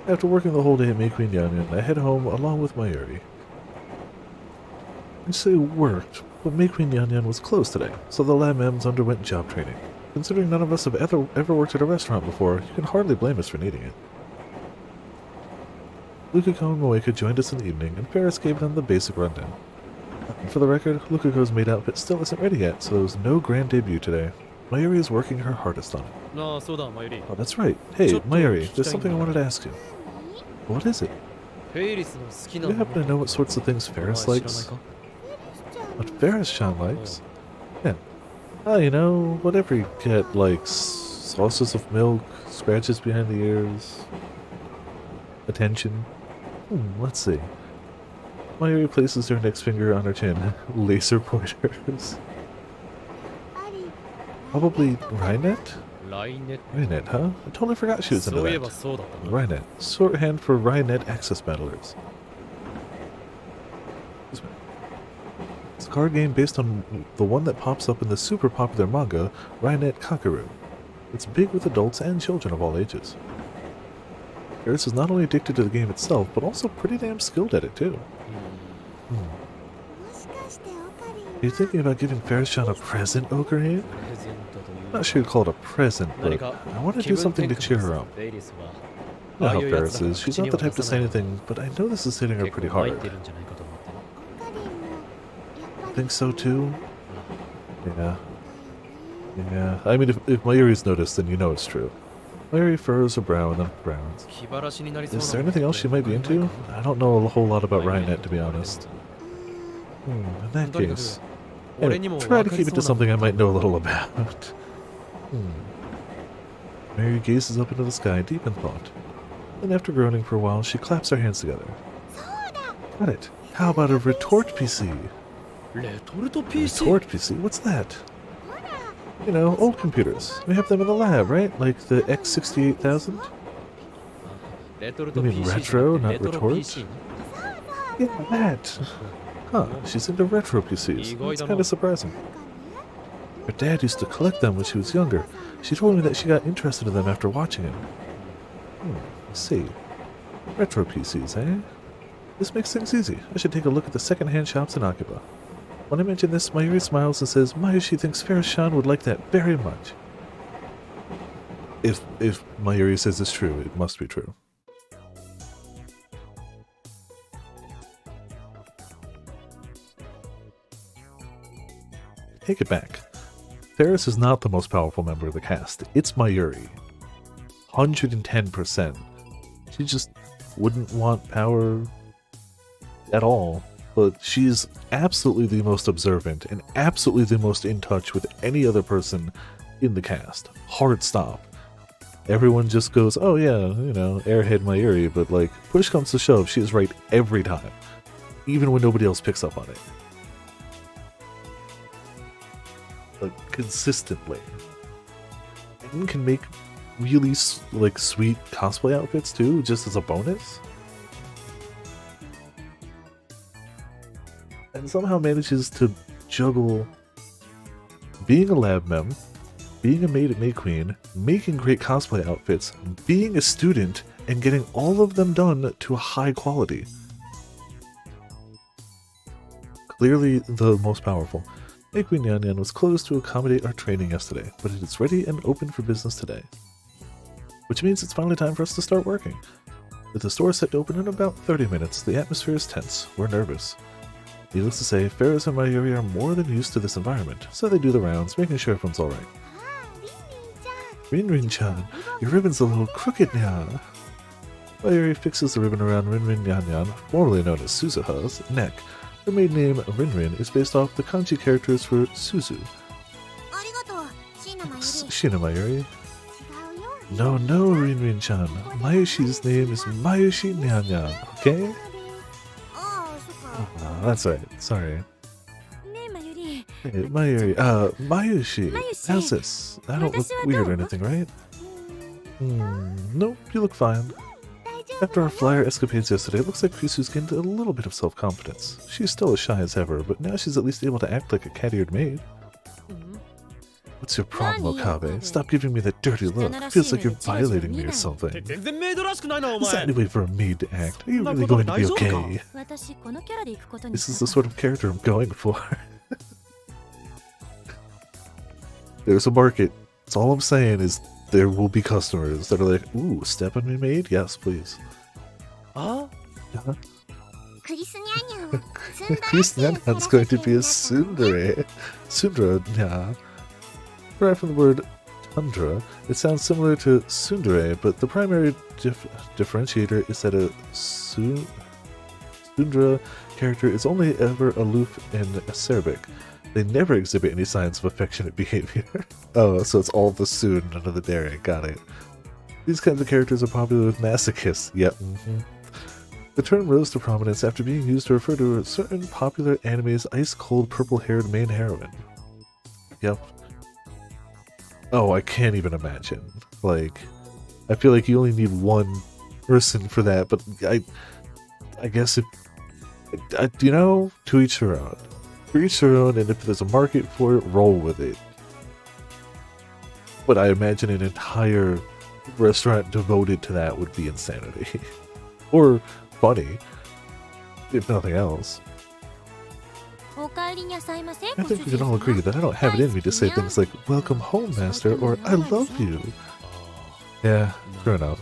After working the whole day at May Queen Yanyan, I head home along with Mayuri. I say worked, but May Queen Yanyan was closed today, so the lab mams underwent job training. Considering none of us have ever worked at a restaurant before, you can hardly blame us for needing it. Lukiko and Moeka joined us in the evening, and Ferris gave them the basic rundown. And for the record, Lukiko's maid outfit still isn't ready yet, so there was no grand debut today. Mayuri is working her hardest on it. No, so da, Mayuri. Oh, that's right. Hey, Mayuri, there's something I wanted to ask you. What is it? Do you happen to know what sorts of things Ferris likes? What Ferris-chan likes? Yeah. You know, whatever you get, like sauces of milk, scratches behind the ears, attention. Let's see. Mayuri places her index finger on her chin. Laser pointers. Probably Rainet? Rainet, huh? I totally forgot she was into that. Rainet. Shorthand for Rainet Access Battlers. It's a card game based on the one that pops up in the super popular manga, Rainet Kakaru. It's big with adults and children of all ages. Ferris is not only addicted to the game itself, but also pretty damn skilled at it too. Are you thinking about giving Ferris-chan a present, Ocarina? I'm not sure you'd call it a present, but I want to do something to cheer her up. You know how Ferris is. She's not the type to say anything, but I know this is hitting her pretty hard. Think so too? Yeah. Yeah. I mean, if Mayuri's noticed, then you know it's true. Mayuri furrows her brow and then frowns. Is there anything else she might be into? I don't know a whole lot about Rainet, to be honest. In that case, anyway, try to keep it to something I might know a little about. Mary gazes up into the sky, deep in thought. Then after groaning for a while, she claps her hands together. Got it. How about a retort PC? Retort PC? What's that? You know, old computers. We have them in the lab, right? Like the X68000? You mean retro, not retort? Yeah, that! Huh, she's into retro PCs. That's kind of surprising. Her dad used to collect them when she was younger. She told me that she got interested in them after watching him. I see. Retro PCs, eh? This makes things easy. I should take a look at the second-hand shops in Akiba. When I mention this, Mayuri smiles and says Mayushi thinks Ferris-chan would like that very much. If Mayuri says it's true, it must be true. Take it back. Ferris is not the most powerful member of the cast. It's Mayuri. 110%. She just wouldn't want power at all. But she's absolutely the most observant and absolutely the most in touch with any other person in the cast. Hard stop. Everyone just goes, oh yeah, you know, airhead Mayuri, but like, push comes to shove, she is right every time. even when nobody else picks up on it. Like, consistently. And can make really, like, sweet cosplay outfits, too, just as a bonus. And somehow manages to juggle being a lab mem, being a maid at May Queen, making great cosplay outfits, being a student, and getting all of them done to a high quality. Clearly the most powerful. May Queen Yan Yan was closed to accommodate our training yesterday, but it is ready and open for business today. Which means it's finally time for us to start working. With the store set to open in about 30 minutes, the atmosphere is tense. We're nervous. Needless to say, Ferris and Mayuri are more than used to this environment, so they do the rounds, making sure everyone's alright. Rin-Rin-chan, your ribbon's a little crooked now. Mayuri fixes the ribbon around Rin-Rin Yan-Yan, formerly known as Suzuha's, neck. Her maiden name, Rin-Rin, is based off the kanji characters for Suzu. Shina Mayuri. No, Rin-Rin-chan. Mayushi's name is Mayushi Nyan-Yan, okay? Oh, that's right. Sorry. Hey, Mayuri. Mayushi. How's this? I don't look weird or anything, right? Nope, you look fine. After our flyer escapades yesterday, it looks like Krisu's gained a little bit of self-confidence. She's still as shy as ever, but now she's at least able to act like a cat-eared maid. What's your problem, Okabe? Stop giving me that dirty look. Feels like you're violating me or something. Is that any way for a maid to act? Are you really going to be okay? This is the sort of character I'm going for. There's a market. That's all I'm saying is there will be customers that are like, ooh, step on me, maid? Yes, please. Chris Nyanyan's going to be a tsundere. Tsundere, yeah. Right from the word tundra, it sounds similar to tsundere, but the primary differentiator is that a tsundere character is only ever aloof and acerbic. They never exhibit any signs of affectionate behavior. Oh, so it's all the soon, none of the daring. Got it. These kinds of characters are popular with masochists. Yep. The term rose to prominence after being used to refer to a certain popular anime's ice-cold purple-haired main heroine. Yep. Oh, I can't even imagine. Like, I feel like you only need one person for that, but I guess if, you know, to each their own. To each their own, and if there's a market for it, roll with it. But I imagine an entire restaurant devoted to that would be insanity. Or funny, if nothing else. I think we can all agree that I don't have it in me to say things like, welcome home, master, or I love you. Yeah, fair enough.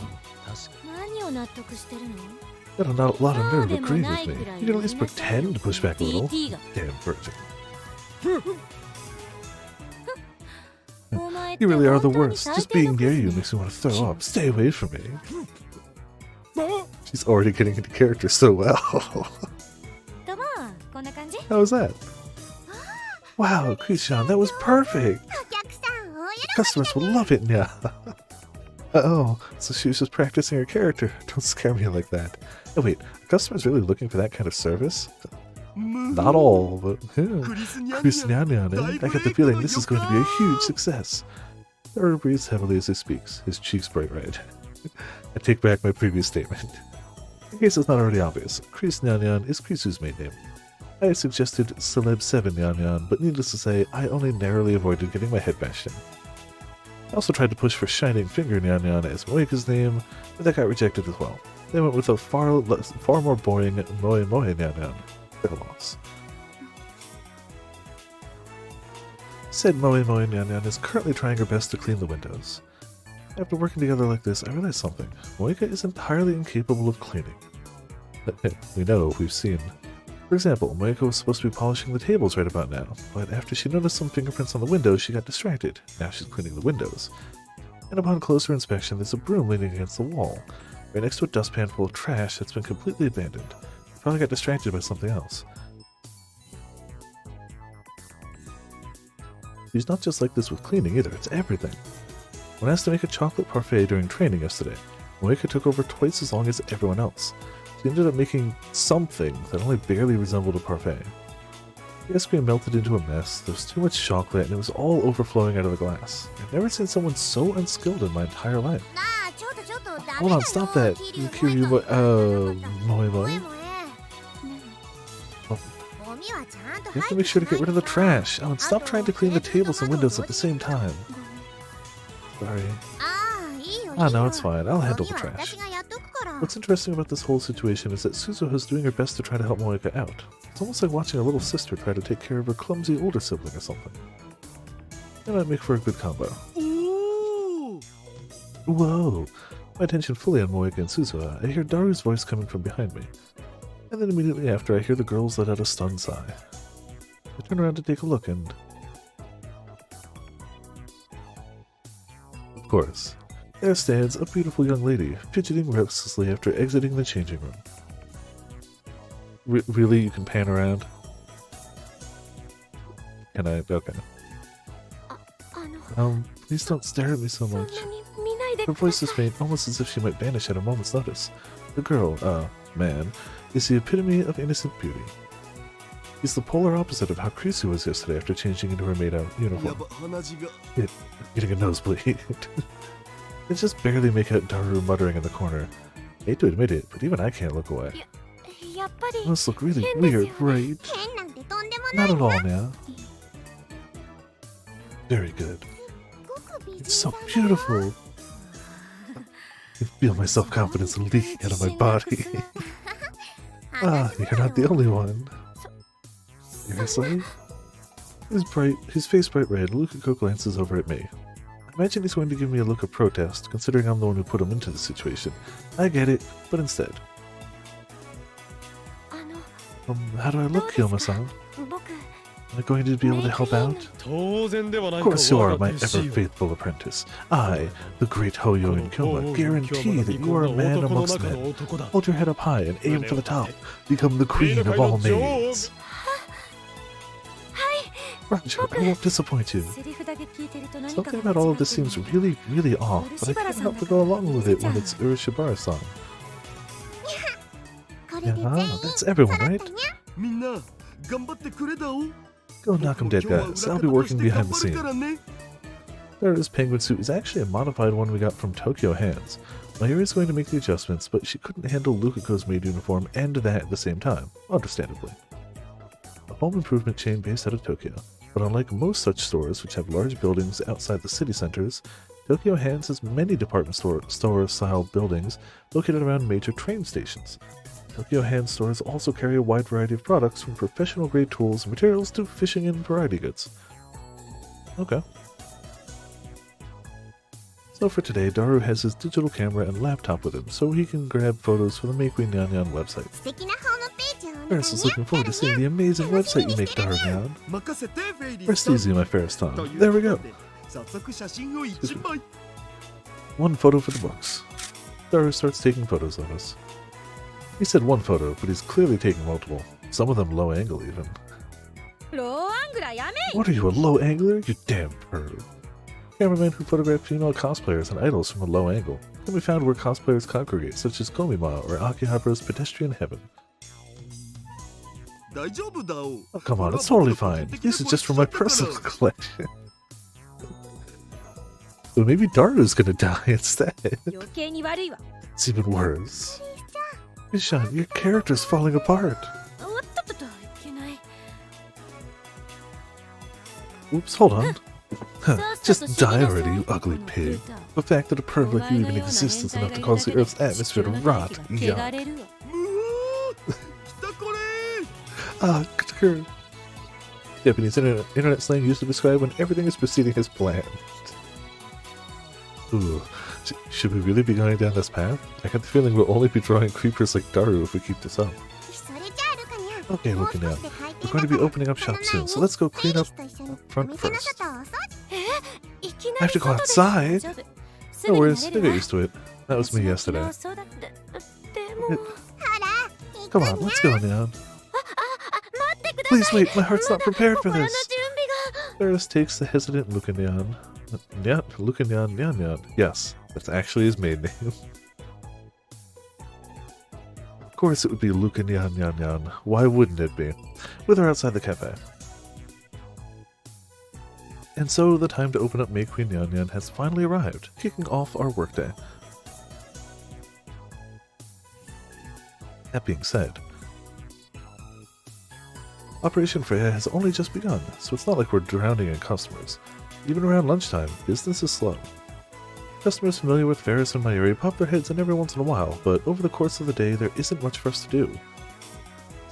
Got a lot of nerve agreeing with me. You can at least pretend to push back a little. Damn virgin. You really are the worst. Just being near you makes me want to throw up. Stay away from me. She's already getting into character so well. How was that? Wow, Krishan, that was perfect. Customers will love it now. Oh, so she was just practicing her character. Don't scare me like that. Oh wait, are customers really looking for that kind of service? Not all, but Chris Nyanyan, I get the feeling this is going to be a huge success. Haru breathes heavily as he speaks, his cheeks bright red. I take back my previous statement. In case it's not already obvious, Chris Nyanyan is Krisu's main name. I had suggested Celeb 7 Nyanyan, but needless to say, I only narrowly avoided getting my head bashed in. I also tried to push for Shining Finger Nyanyan as Moeka's name, but that got rejected as well. They went with a far more boring Moe Moe Nyanyan. Their loss. Said Moe Moe Nyanyan is currently trying her best to clean the windows. After working together like this, I realized something. Moeka is entirely incapable of cleaning. We know, we've seen. For example, Moeka was supposed to be polishing the tables right about now, but after she noticed some fingerprints on the windows, she got distracted. Now she's cleaning the windows. And upon closer inspection, there's a broom leaning against the wall, right next to a dustpan full of trash that's been completely abandoned. Probably got distracted by something else. She's not just like this with cleaning either, it's everything. When asked to make a chocolate parfait during training yesterday, Moeka took over twice as long as everyone else. She ended up making something that only barely resembled a parfait. The ice cream melted into a mess, there was too much chocolate, and it was all overflowing out of the glass. I've never seen someone so unskilled in my entire life. Hold on, stop that. Kiryu, Moe Moe? You have to make sure to get rid of the trash. Oh, and stop trying to clean the tables and windows at the same time. Sorry. Ah, no, it's fine. I'll handle the trash. What's interesting about this whole situation is that Suzuha's doing her best to try to help Moeka out. It's almost like watching a little sister try to take care of her clumsy older sibling or something. That might make for a good combo. Ooh. Whoa! My attention fully on Moeka and Suzuha, I hear Daru's voice coming from behind me. And then immediately after, I hear the girls let out a stunned sigh. I turn around to take a look and... Of course, there stands a beautiful young lady, fidgeting restlessly after exiting the changing room. Really? You can pan around? Can I? Okay. Please don't stare at me so much. Her voice is faint, almost as if she might vanish at a moment's notice. The girl, man, is the epitome of innocent beauty. He's the polar opposite of how Krisu was yesterday after changing into her maid-out uniform. Getting a nosebleed. I just barely make out Daru muttering in the corner. I hate to admit it, but even I can't look away. It must look really weird, right? Not at all now. Very good. It's so beautiful. I feel my self-confidence leaking out of my body. Ah, you're not the only one. Seriously? His face bright red, Lukako glances over at me. I imagine he's going to give me a look of protest, considering I'm the one who put him into the situation. I get it, but instead. How do I look, Kyoma-san? Am I going to be able to help out? Of course you are, my ever-faithful apprentice. I, the great Hoyo Kyoma, guarantee that you are a man amongst men. Hold your head up high and aim for the top. Become the queen of all maids. Roger, I won't disappoint you. Something about all of this seems really, really off, but I can't help but go along with it when it's Urashibara-san. Yeah, that's everyone, right? Go knock him dead, guys. I'll be working behind the scenes. Daru's penguin suit is actually a modified one we got from Tokyo Hands. Mayuri is going to make the adjustments, but she couldn't handle Lukako's maid uniform and that at the same time, understandably. A home improvement chain based out of Tokyo, but unlike most such stores which have large buildings outside the city centers, Tokyo Hands has many department store-style buildings located around major train stations. Tokyo Hands stores also carry a wide variety of products from professional-grade tools and materials to fishing and variety goods. Okay. So for today, Daru has his digital camera and laptop with him, so he can grab photos for the Make We Nyan Nyan website. Ferris is looking forward to seeing the amazing website you make, Daru Nyan. Rest easy, my fairest tongue. There we go. One photo for the books. Daru starts taking photos of us. He said one photo, but he's clearly taking multiple. Some of them low angle even. What are you, a low angler? You damn perv. Cameraman who photographed female cosplayers and idols from a low angle can be found where cosplayers congregate, such as Komima or Akihabara's Pedestrian Heaven. Oh, come on, it's totally fine. This is just for my personal collection. So maybe Daru's gonna die instead. It's even worse. Ishan, your character's falling apart. Oops, hold on. Just die already, you ugly pig. The fact that a perv like you even exists is enough to cause the Earth's atmosphere to rot. Yuck. Japanese internet slang used to describe when everything is proceeding as planned. Ooh. Should we really be going down this path? I get the feeling we'll only be drawing creepers like Daru if we keep this up. Okay, looking out. We're going to be opening up shop soon, so let's go clean up front first. I have to go outside? No worries, I got used to it. That was me yesterday. Come on, let's go now. Please wait, my heart's not prepared for this. Ferris takes the hesitant Lukanyan. Lukanyan Nyan. Yes, that's actually his maiden name. course it would be Luca Nyan Nyan Nyan. Why wouldn't it be? With her outside the cafe. And so the time to open up May Queen Nyan Nyan has finally arrived, kicking off our workday. That being said, Operation Freya has only just begun, so it's not like we're drowning in customers. Even around lunchtime, business is slow. Customers familiar with Ferris and Mayuri pop their heads in every once in a while, but over the course of the day there isn't much for us to do.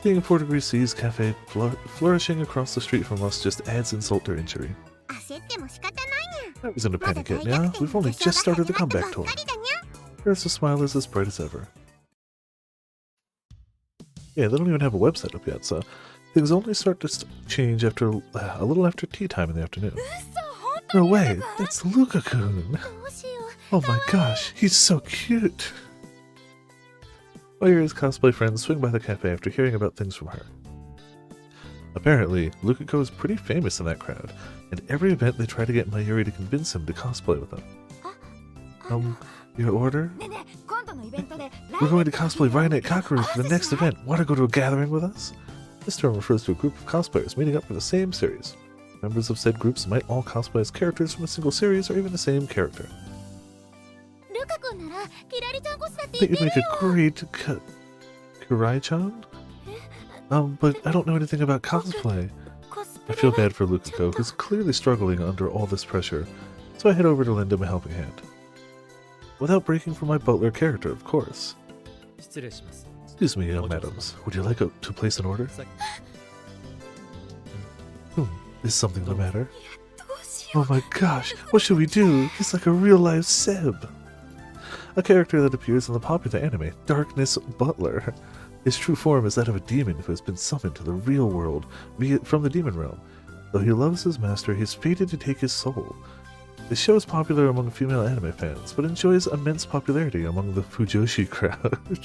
Seeing 4 Degrees C's cafe flourishing across the street from us just adds insult to injury. No reason to panic yet, yeah? We've only just started the comeback tour. Ferris' smile is as bright as ever. Yeah, they don't even have a website up yet, so things only start to change after a little after tea time in the afternoon. No way, that's Luka-kun! Oh my gosh, he's so cute! Mayuri's cosplay friends swing by the cafe after hearing about things from her. Apparently, Luka-ko is pretty famous in that crowd, and every event they try to get Mayuri to convince him to cosplay with them. Your order? We're going to cosplay Rainet Kakeru for the next event. Want to go to a gathering with us? This term refers to a group of cosplayers meeting up for the same series. Members of said groups might all cosplay as characters from a single series or even the same character. I think you'd make a great Kirai-chan? But I don't know anything about cosplay. I feel bad for Luka-ko, who's clearly struggling under all this pressure, so I head over to lend him a helping hand. Without breaking from my butler character, of course. Excuse me, madams. Would you like to place an order? Is something the matter? Oh my gosh, what should we do? He's like a real-life Seb. A character that appears in the popular anime, Darkness Butler. His true form is that of a demon who has been summoned to the real world from the demon realm. Though he loves his master, he is fated to take his soul. This show is popular among female anime fans, but enjoys immense popularity among the Fujoshi crowd.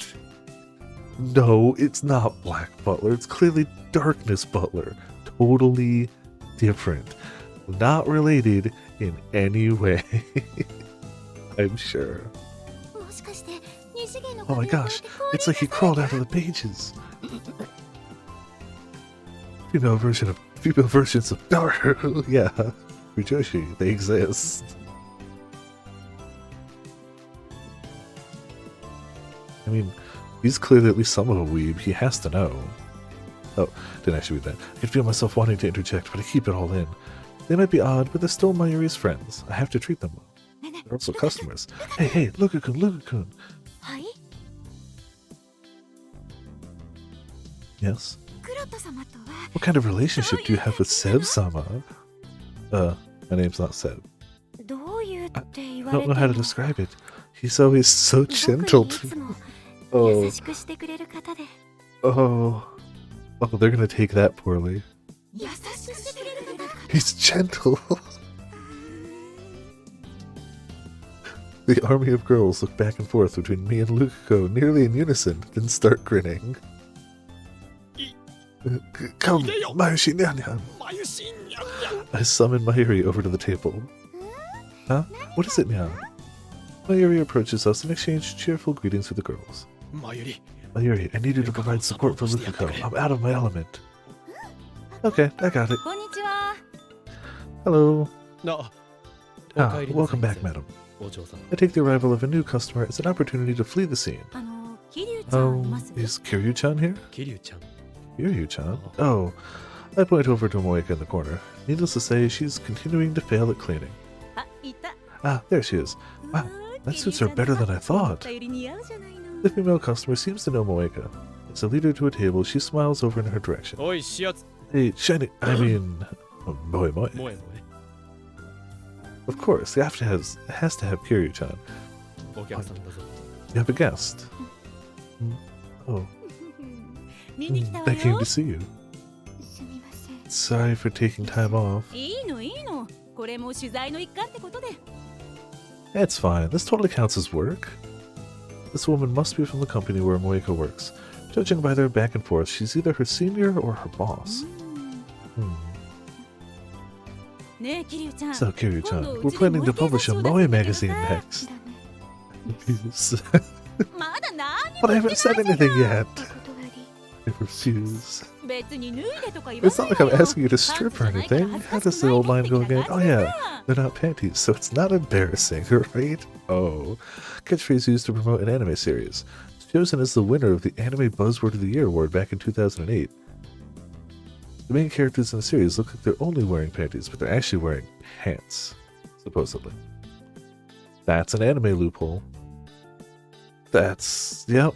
No, it's not Black Butler, it's clearly Darkness Butler. Totally different. Not related in any way. I'm sure. Oh my gosh, it's like he crawled out of the pages. Female versions of Naruto, yeah. Fujoshi, they exist. I mean, he's clearly at least some of a weeb. He has to know. Oh, didn't actually read that. I can feel myself wanting to interject, but I keep it all in. They might be odd, but they're still Mayuri's friends. I have to treat them well. They're also customers. Hey, Luka-kun, Luka-kun. Yes? What kind of relationship do you have with Seb-sama? My name's not Seb. I don't know how to describe it. He's always so gentle to me. Oh, they're gonna take that poorly. He's gentle. The army of girls look back and forth between me and Luka-ko nearly in unison, then start grinning. Come, Mayushi Nyan-nyan. I summon Mayuri over to the table. Huh? What is it, Nyan? Mayuri approaches us and exchanges cheerful greetings with the girls. Mayuri, I need you to provide support for Luka-ko. I'm out of my element. Okay, I got it. Hello. Welcome back, madam. I take the arrival of a new customer as an opportunity to flee the scene. Is Kiryu-chan here? Kiryu-chan? Oh, I point over to Moeka in the corner. Needless to say, she's continuing to fail at cleaning. There she is. Wow, that suits her better than I thought. The female customer seems to know Moeka. As I lead her to a table, she smiles over in her direction. Hey, shiny, Moe. Of course, the after has to have Kiryu-chan. You have a guest. Oh. I came to see you. Sorry for taking time off. It's fine. This totally counts as work. This woman must be from the company where Moeka works. Judging by their back and forth, she's either her senior or her boss. So, Kiryu-chan, we're planning to publish a Moe magazine next. But I haven't said anything yet. I refuse. It's not like I'm asking you to strip or anything. How does the old line go again? Oh yeah, they're not panties, so it's not embarrassing, right? Oh. Catchphrase used to promote an anime series. Chosen as the winner of the Anime Buzzword of the Year award back in 2008. The main characters in the series look like they're only wearing panties, but they're actually wearing pants, supposedly. That's an anime loophole. That's... yep.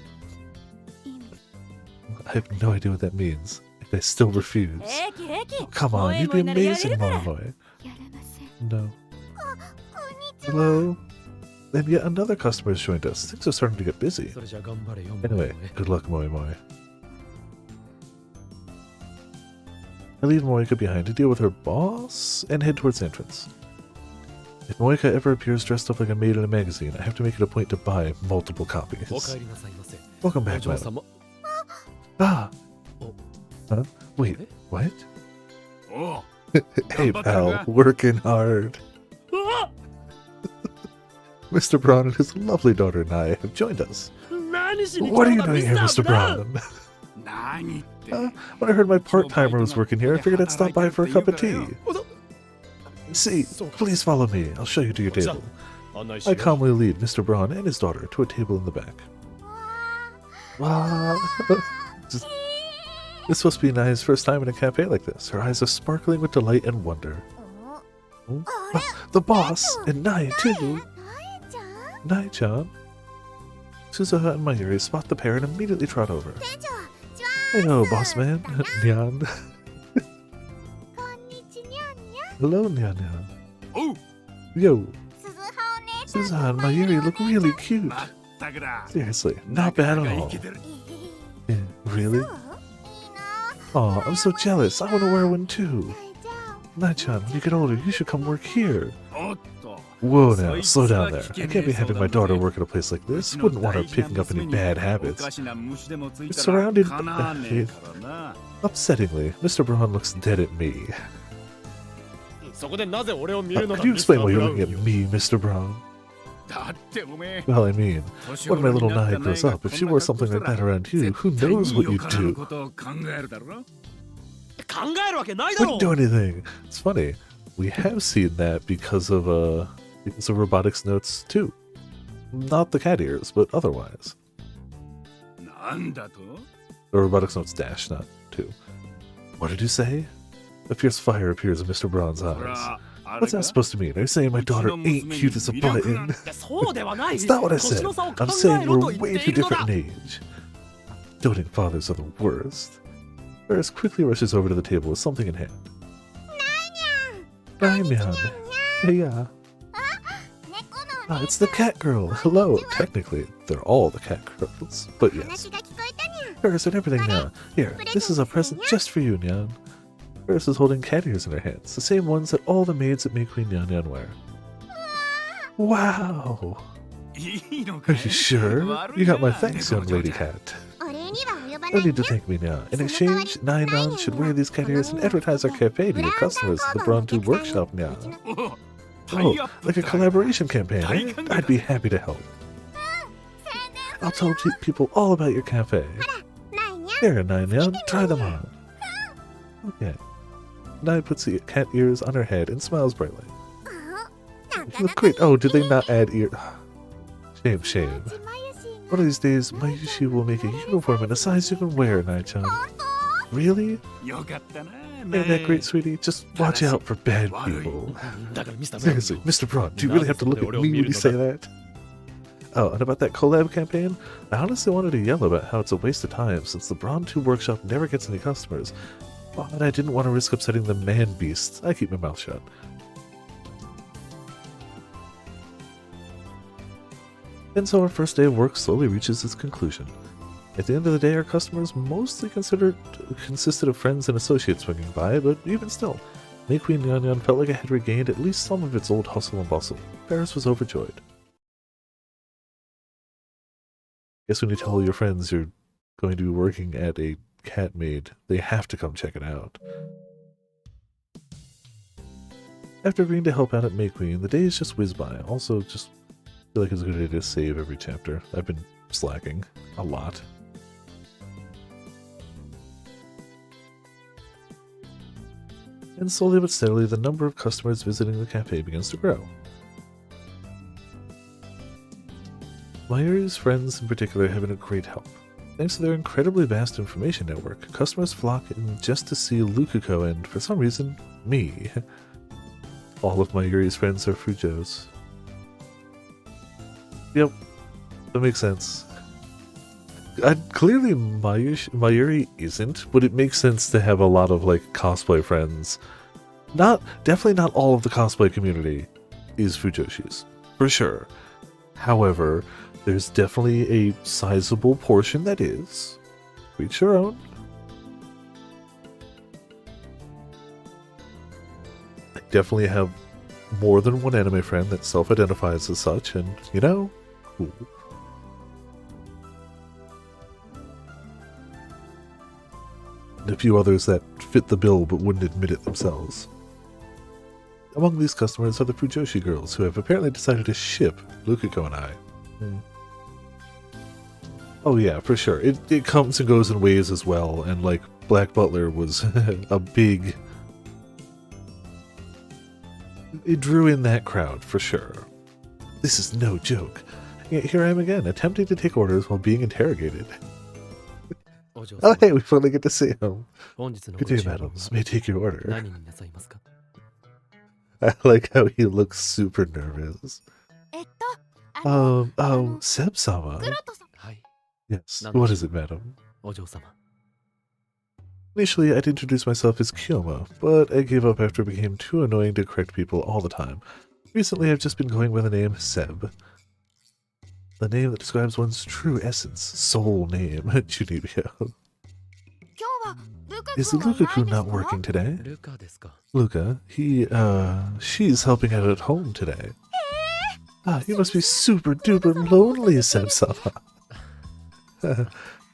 I have no idea what that means. I still refuse. Oh, come on, you'd be amazing, Momoe. No. Hello? And yet another customer has joined us. Things are starting to get busy. Anyway, good luck, Momoe. I leave Moika behind to deal with her boss and head towards the entrance. If Moika ever appears dressed up like a maid in a magazine, I have to make it a point to buy multiple copies. Welcome back, madam. Ah! Huh? Wait, what? Hey, pal, working hard. Mr. Braun and his lovely daughter and I have joined us. What are you doing here, Mr. Braun? When I heard my part-timer was working here, I figured I'd stop by for a cup of tea. See, please follow me. I'll show you to your table. I calmly lead Mr. Braun and his daughter to a table in the back. Wow. This must be Nai's first time in a cafe like this. Her eyes are sparkling with delight and wonder. The boss! And Nai, too! Nai-chan. Suzuha and Mayuri spot the pair and immediately trot over. Hello, boss man. Nyan. Hello, Nyan Nyan. Oh! Yo. Suzuha and Mayuri look really cute. Seriously, not bad at all. Yeah, really? Aw, I'm so jealous. I want to wear one too. Nai-chan, when you get older, you should come work here. Whoa now, slow down there. I can't be having my daughter work at a place like this. Wouldn't want her picking up any bad habits. It's surrounded... upsettingly, Mr. Braun looks dead at me. Could you explain why you're looking at me, Mr. Braun? Well, I mean, when my little Nai grows up, if she wore something like that around you, who knows what you'd do? Wouldn't do anything. It's funny. We have seen that because of robotics notes too. Not the cat ears, but otherwise. The robotics notes dash, not 2. What did you say? A fierce fire appears in Mr. Braun's eyes. What's that supposed to mean? Are you saying my daughter ain't cute as a button? It's not what I said. I'm saying we're way too different in age. Doting fathers are the worst. Ferris quickly rushes over to the table with something in hand. Nai-nyan. Hey, yeah. Ah, it's the cat girl. Hello. Technically, they're all the cat girls. But yes. Ferris and everything now. Here, this is a present just for you, Nyan. Ferris is holding cat ears in her hands, the same ones that all the maids at May Queen Nyan Nyan wear. Wow! Are you sure? You got my thanks, young lady cat. No need to thank me now. In exchange, Nai Nan should wear these cat ears and advertise our cafe to your customers at the Brontu Workshop now. Oh, like a collaboration campaign, eh? I'd be happy to help. I'll tell people all about your cafe. Here, Nai Nan, try them on. Okay. Nai puts the cat ears on her head and smiles brightly. Look great. Oh, did they not add ear? Shame, shame. One of these days, Mayushi will make a uniform in a size you can wear, Nai-chan. Really? Ain't that great, sweetie? Just watch out for bad people. Seriously, Mr. Braun, do you really have to look at me when you say that? Oh, and about that collab campaign, I honestly wanted to yell about how it's a waste of time since the Braun 2 Workshop never gets any customers. But I didn't want to risk upsetting the man-beasts. I keep my mouth shut. And so our first day of work slowly reaches its conclusion. At the end of the day, our customers mostly consisted of friends and associates swinging by, but even still, May Queen Nyan Nyan felt like it had regained at least some of its old hustle and bustle. Ferris was overjoyed. Guess when you tell your friends you're going to be working at a cat maid, they have to come check it out. After agreeing to help out at May Queen, the days just whiz by. Also, just feel like it's a good idea to save every chapter. I've been slacking a lot. And slowly but steadily, the number of customers visiting the cafe begins to grow. Mayuri's friends in particular have been a great help. Thanks to their incredibly vast information network, customers flock in just to see Lukuko and, for some reason, me. All of Mayuri's friends are Fujos. Yep, that makes sense. Clearly Mayuri isn't, but it makes sense to have a lot of like cosplay friends. Definitely not all of the cosplay community is Fujoshis, for sure. However, there's definitely a sizable portion that is. Each your own. I definitely have more than one anime friend that self-identifies as such, and, you know, cool. And a few others that fit the bill but wouldn't admit it themselves. Among these customers are the Fujoshi girls, who have apparently decided to ship Lukuko and I. Oh yeah, for sure. It comes and goes in waves as well, and like Black Butler was a big... It drew in that crowd, for sure. This is no joke. Yet here I am again, attempting to take orders while being interrogated. Oh hey, we finally get to see him. Good day, madams. May I take your order? I like how he looks super nervous. Seb-sama? Yes, what is it, madam? Initially, I'd introduce myself as Kyoma, but I gave up after it became too annoying to correct people all the time. Recently, I've just been going by the name Seb. The name that describes one's true essence, soul name, Junibyo. Is Lukaku not working today? Luka, she's helping out at home today. You must be super duper lonely, Seb-sama.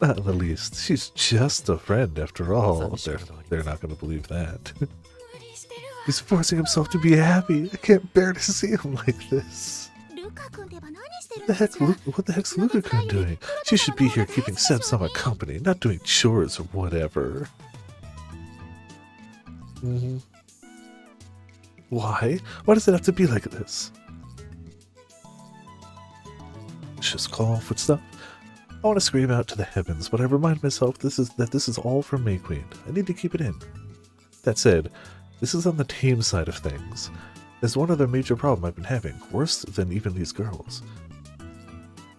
Not in the least. She's just a friend after all. They're not going to believe that. He's forcing himself to be happy. I can't bear to see him like this. What the heck's Luka-kun doing? She should be here keeping Seb-sama company, not doing chores or whatever. Why? Why does it have to be like this? Let's just call for stuff. I want to scream out to the heavens, but I remind myself that this is all for May Queen. I need to keep it in. That said, this is on the tame side of things. There's one other major problem I've been having, worse than even these girls.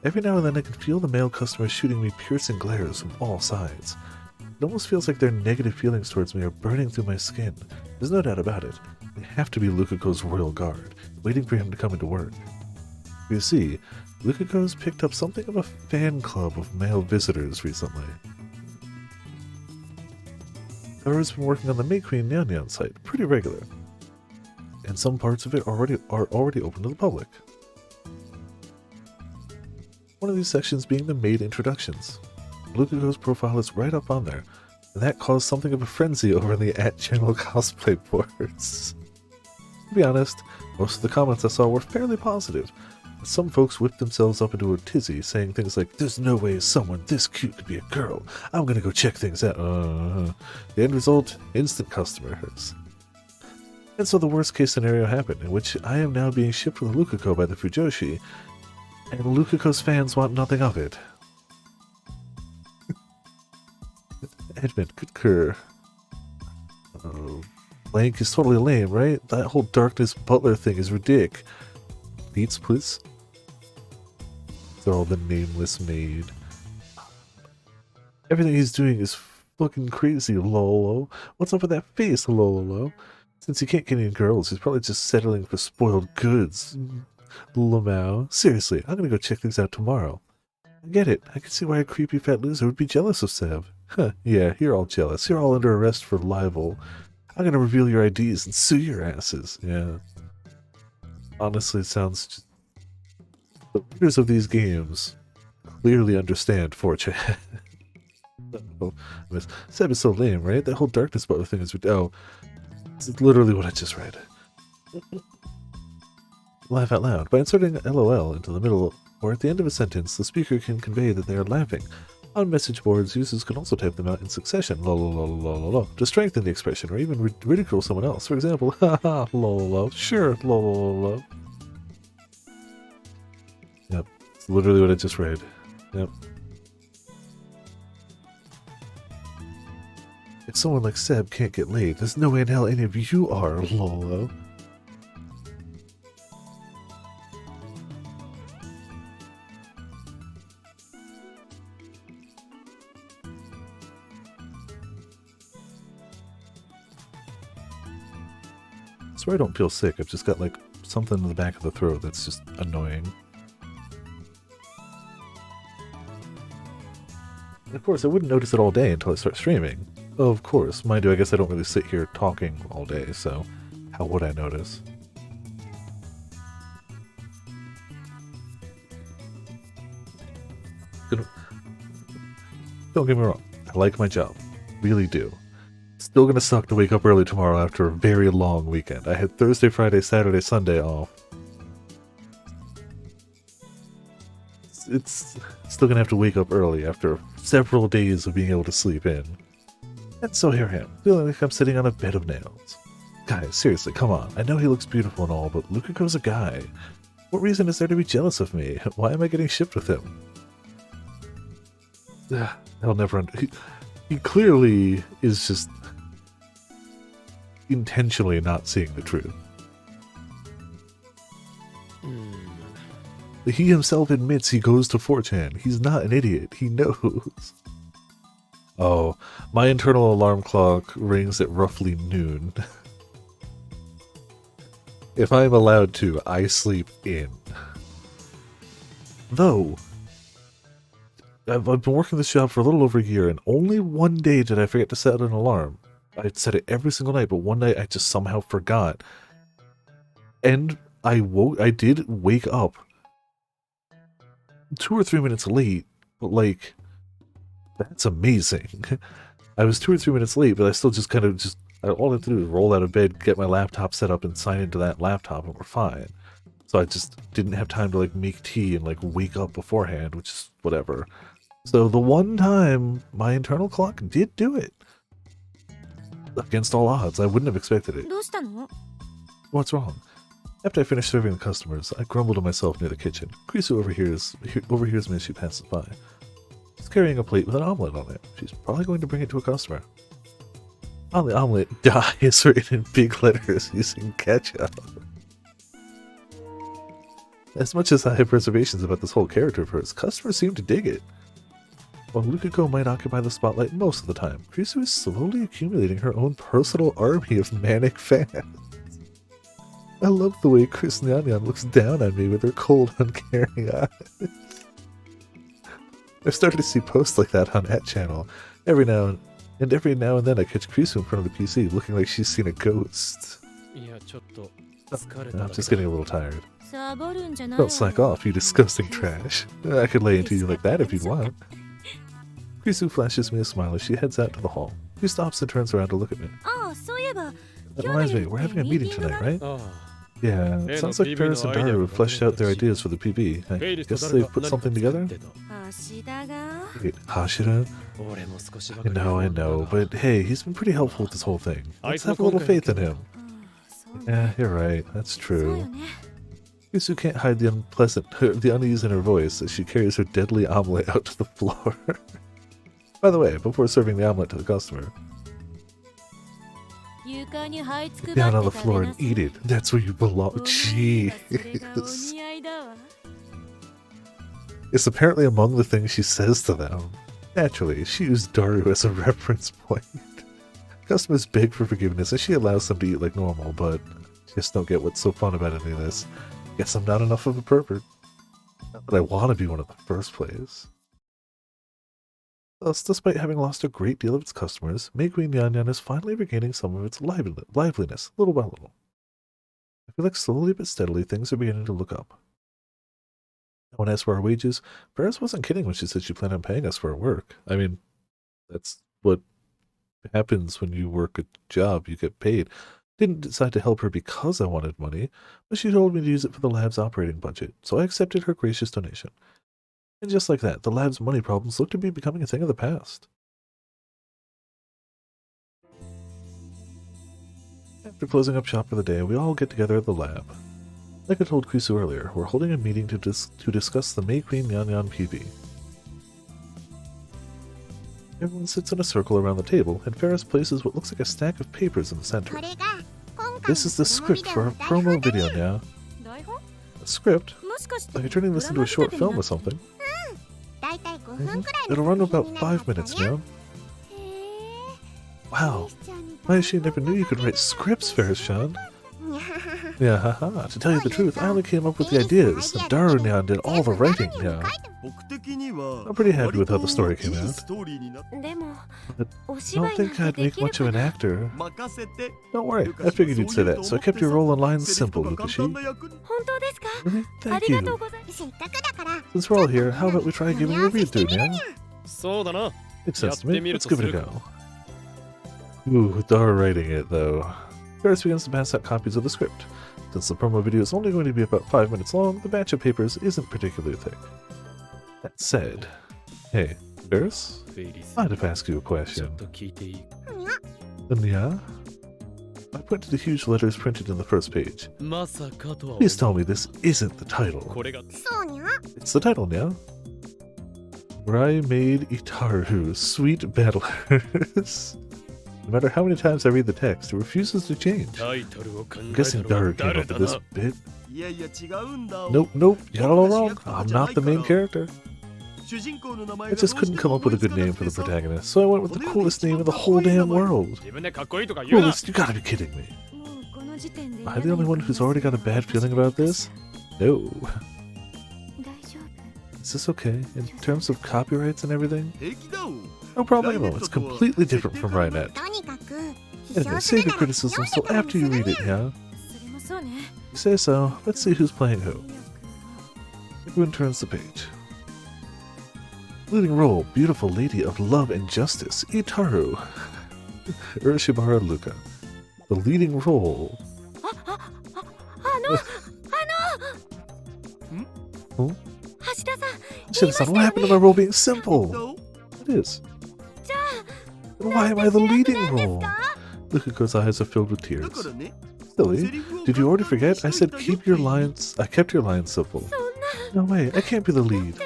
Every now and then I can feel the male customers shooting me piercing glares from all sides. It almost feels like their negative feelings towards me are burning through my skin. There's no doubt about it. They have to be Lukako's royal guard, waiting for him to come into work. You see, Lukako's picked up something of a fan club of male visitors recently. Laura's been working on the May Queen Nyan site pretty regular, and some parts of it are already open to the public. One of these sections being the maid introductions. Lukako's profile is right up on there, and that caused something of a frenzy over in the @channel cosplay boards. To be honest, most of the comments I saw were fairly positive. Some folks whipped themselves up into a tizzy, saying things like, "There's no way someone this cute could be a girl. I'm gonna go check things out." The end result, instant customers. And so the worst case scenario happened, in which I am now being shipped with Lukaku by the Fujoshi, and Lukaku's fans want nothing of it. Edmund, concur. Blank is totally lame, right? That whole Darkness Butler thing is ridiculous. Beats, please. They're all the nameless maid. Everything he's doing is fucking crazy, lolo. What's up with that face, lolo? Since he can't get any girls, he's probably just settling for spoiled goods. Lamau. Seriously, I'm gonna go check things out tomorrow. I get it. I can see why a creepy fat loser would be jealous of Sev. Huh, yeah, you're all jealous. You're all under arrest for libel. I'm gonna reveal your IDs and sue your asses. Yeah. Honestly, it sounds just... The readers of these games clearly understand 4chan. Oh, Seb is so lame, right? That whole Darkness Butler thing is... Oh, it's literally what I just read. Laugh out loud. By inserting LOL into the middle or at the end of a sentence, the speaker can convey that they are laughing. On message boards, users can also type them out in succession, lol, to strengthen the expression or even ridicule someone else. For example, haha, lol, sure, lol. Yep, it's literally what I just read. Yep. If someone like Seb can't get laid, there's no way in hell any of you are, lol. I swear I don't feel sick. I've just got like something in the back of the throat that's just annoying. And of course, I wouldn't notice it all day until I start streaming. Of course, mind you, I guess I don't really sit here talking all day, so how would I notice? Don't get me wrong, I like my job. Really do. Still gonna suck to wake up early tomorrow after a very long weekend. I had Thursday, Friday, Saturday, Sunday off. It's still gonna have to wake up early after several days of being able to sleep in. And so here I am, feeling like I'm sitting on a bed of nails. Guys, seriously, come on. I know he looks beautiful and all, but Lukiko's a guy. What reason is there to be jealous of me? Why am I getting shipped with him? I'll never... He clearly is just intentionally not seeing the truth. He himself admits he goes to 4chan. He's not an idiot. He knows. Oh, my internal alarm clock rings at roughly noon. If I'm allowed to, I sleep in. Though, I've been working this job for a little over a year, and only one day did I forget to set an alarm. I'd set it every single night, but one night I just somehow forgot. And I did wake up 2 or 3 minutes late, but like, that's amazing. I was 2 or 3 minutes late, but I still just kind of all I have to do is roll out of bed, get my laptop set up, and sign into that laptop, and we're fine. So I just didn't have time to like make tea and like wake up beforehand, which is whatever. So the one time my internal clock did do it. Against all odds, I wouldn't have expected it. What's wrong? After I finish serving the customers, I grumble to myself near the kitchen. Krisu overhears me as she passes by. She's carrying a plate with an omelet on it. She's probably going to bring it to a customer. On the omelet, "Die" is written in big letters using ketchup. As much as I have reservations about this whole character of hers, customers seem to dig it. While Lukiko might occupy the spotlight most of the time, Krisu is slowly accumulating her own personal army of manic fans. I love the way Chris Nyan looks down on me with her cold, uncaring eyes. I've started to see posts like that on that channel. Every now and then I catch Krisu in front of the PC looking like she's seen a ghost. I'm just getting a little tired. Don't slack off, you disgusting trash. I could lay into you like that if you'd want. Krisu flashes me a smile as she heads out to the hall. She stops and turns around to look at me. That reminds me, we're having a meeting tonight, right? Yeah, it sounds like Paris and Daru have fleshed out their ideas for the PB. I guess they've put something together? Wait, Hashira? I know, but hey, he's been pretty helpful with this whole thing. Let's have a little faith in him. Yeah, you're right, that's true. Krisu can't hide the unease in her voice as she carries her deadly omelet out to the floor. By the way, before serving the omelet to the customer, get down on the floor and eat it. That's where you belong. Jeez. It's apparently among the things she says to them. Naturally, she used Daru as a reference point. Customers beg for forgiveness and she allows them to eat like normal, but I just don't get what's so fun about any of this. Guess I'm not enough of a pervert. Not that I want to be one in the first place. Thus, despite having lost a great deal of its customers, Meigui Nyan is finally regaining some of its liveliness, little by little. I feel like slowly but steadily things are beginning to look up. When asked for our wages, Paris wasn't kidding when she said she planned on paying us for our work. I mean, that's what happens when you work a job, you get paid. Didn't decide to help her because I wanted money, but she told me to use it for the lab's operating budget, so I accepted her gracious donation. And just like that, the lab's money problems look to be becoming a thing of the past. After closing up shop for the day, we all get together at the lab. Like I told Krisu earlier, we're holding a meeting to discuss the May Queen Yan Yan PV. Everyone sits in a circle around the table, and Ferris places what looks like a stack of papers in the center. This is the script for our promo video now. A script? Like you're turning this into a short film or something. It'll run about 5 minutes now. Wow. Mayashi never knew you could write scripts, Ferris-chan. Yeah, haha. To tell you the truth, I only came up with the ideas, and Daru-nyan did all the writing, yeah. I'm pretty happy with how the story came out. But I don't think I'd make much of an actor. Don't worry, I figured you'd say that, so I kept your role and lines simple, Lukashi. Really? Thank you. Since we're all here, how about we try giving you a read-through, yeah? Makes sense to me. Let's give it a go. Ooh, Daru writing it, though. Ferris begins to pass out copies of the script. Since the promo video is only going to be about 5 minutes long, the batch of papers isn't particularly thick. That said, hey, Ferris? I'd have asked you a question. Yeah? I pointed to the huge letters printed in the first page. Please tell me this isn't the title. It's the title, yeah? Where I made Itaru sweet battlers. No matter how many times I read the text, it refuses to change. I'm guessing Daru came up with this bit. Nope, you got it all wrong. I'm not the main character. I just couldn't come up with a good name for the protagonist, so I went with the coolest name in the whole damn world. Coolest? You gotta be kidding me. Am I the only one who's already got a bad feeling about this? No. Is this okay, in terms of copyrights and everything? No problemo, it's completely different from Rainet. Anyway, save your criticisms till after you read it, yeah? You say so. Let's see who's playing who. Everyone turns the page. Leading role, beautiful lady of love and justice, Itaru. Urashibara Luka. The leading role... Shida-san, what happened to my role being simple? It is. Then why am I the leading role? Lukako's eyes are filled with tears. Silly, did you already forget? I said keep your lines. I kept your lines simple. No way, I can't be the lead.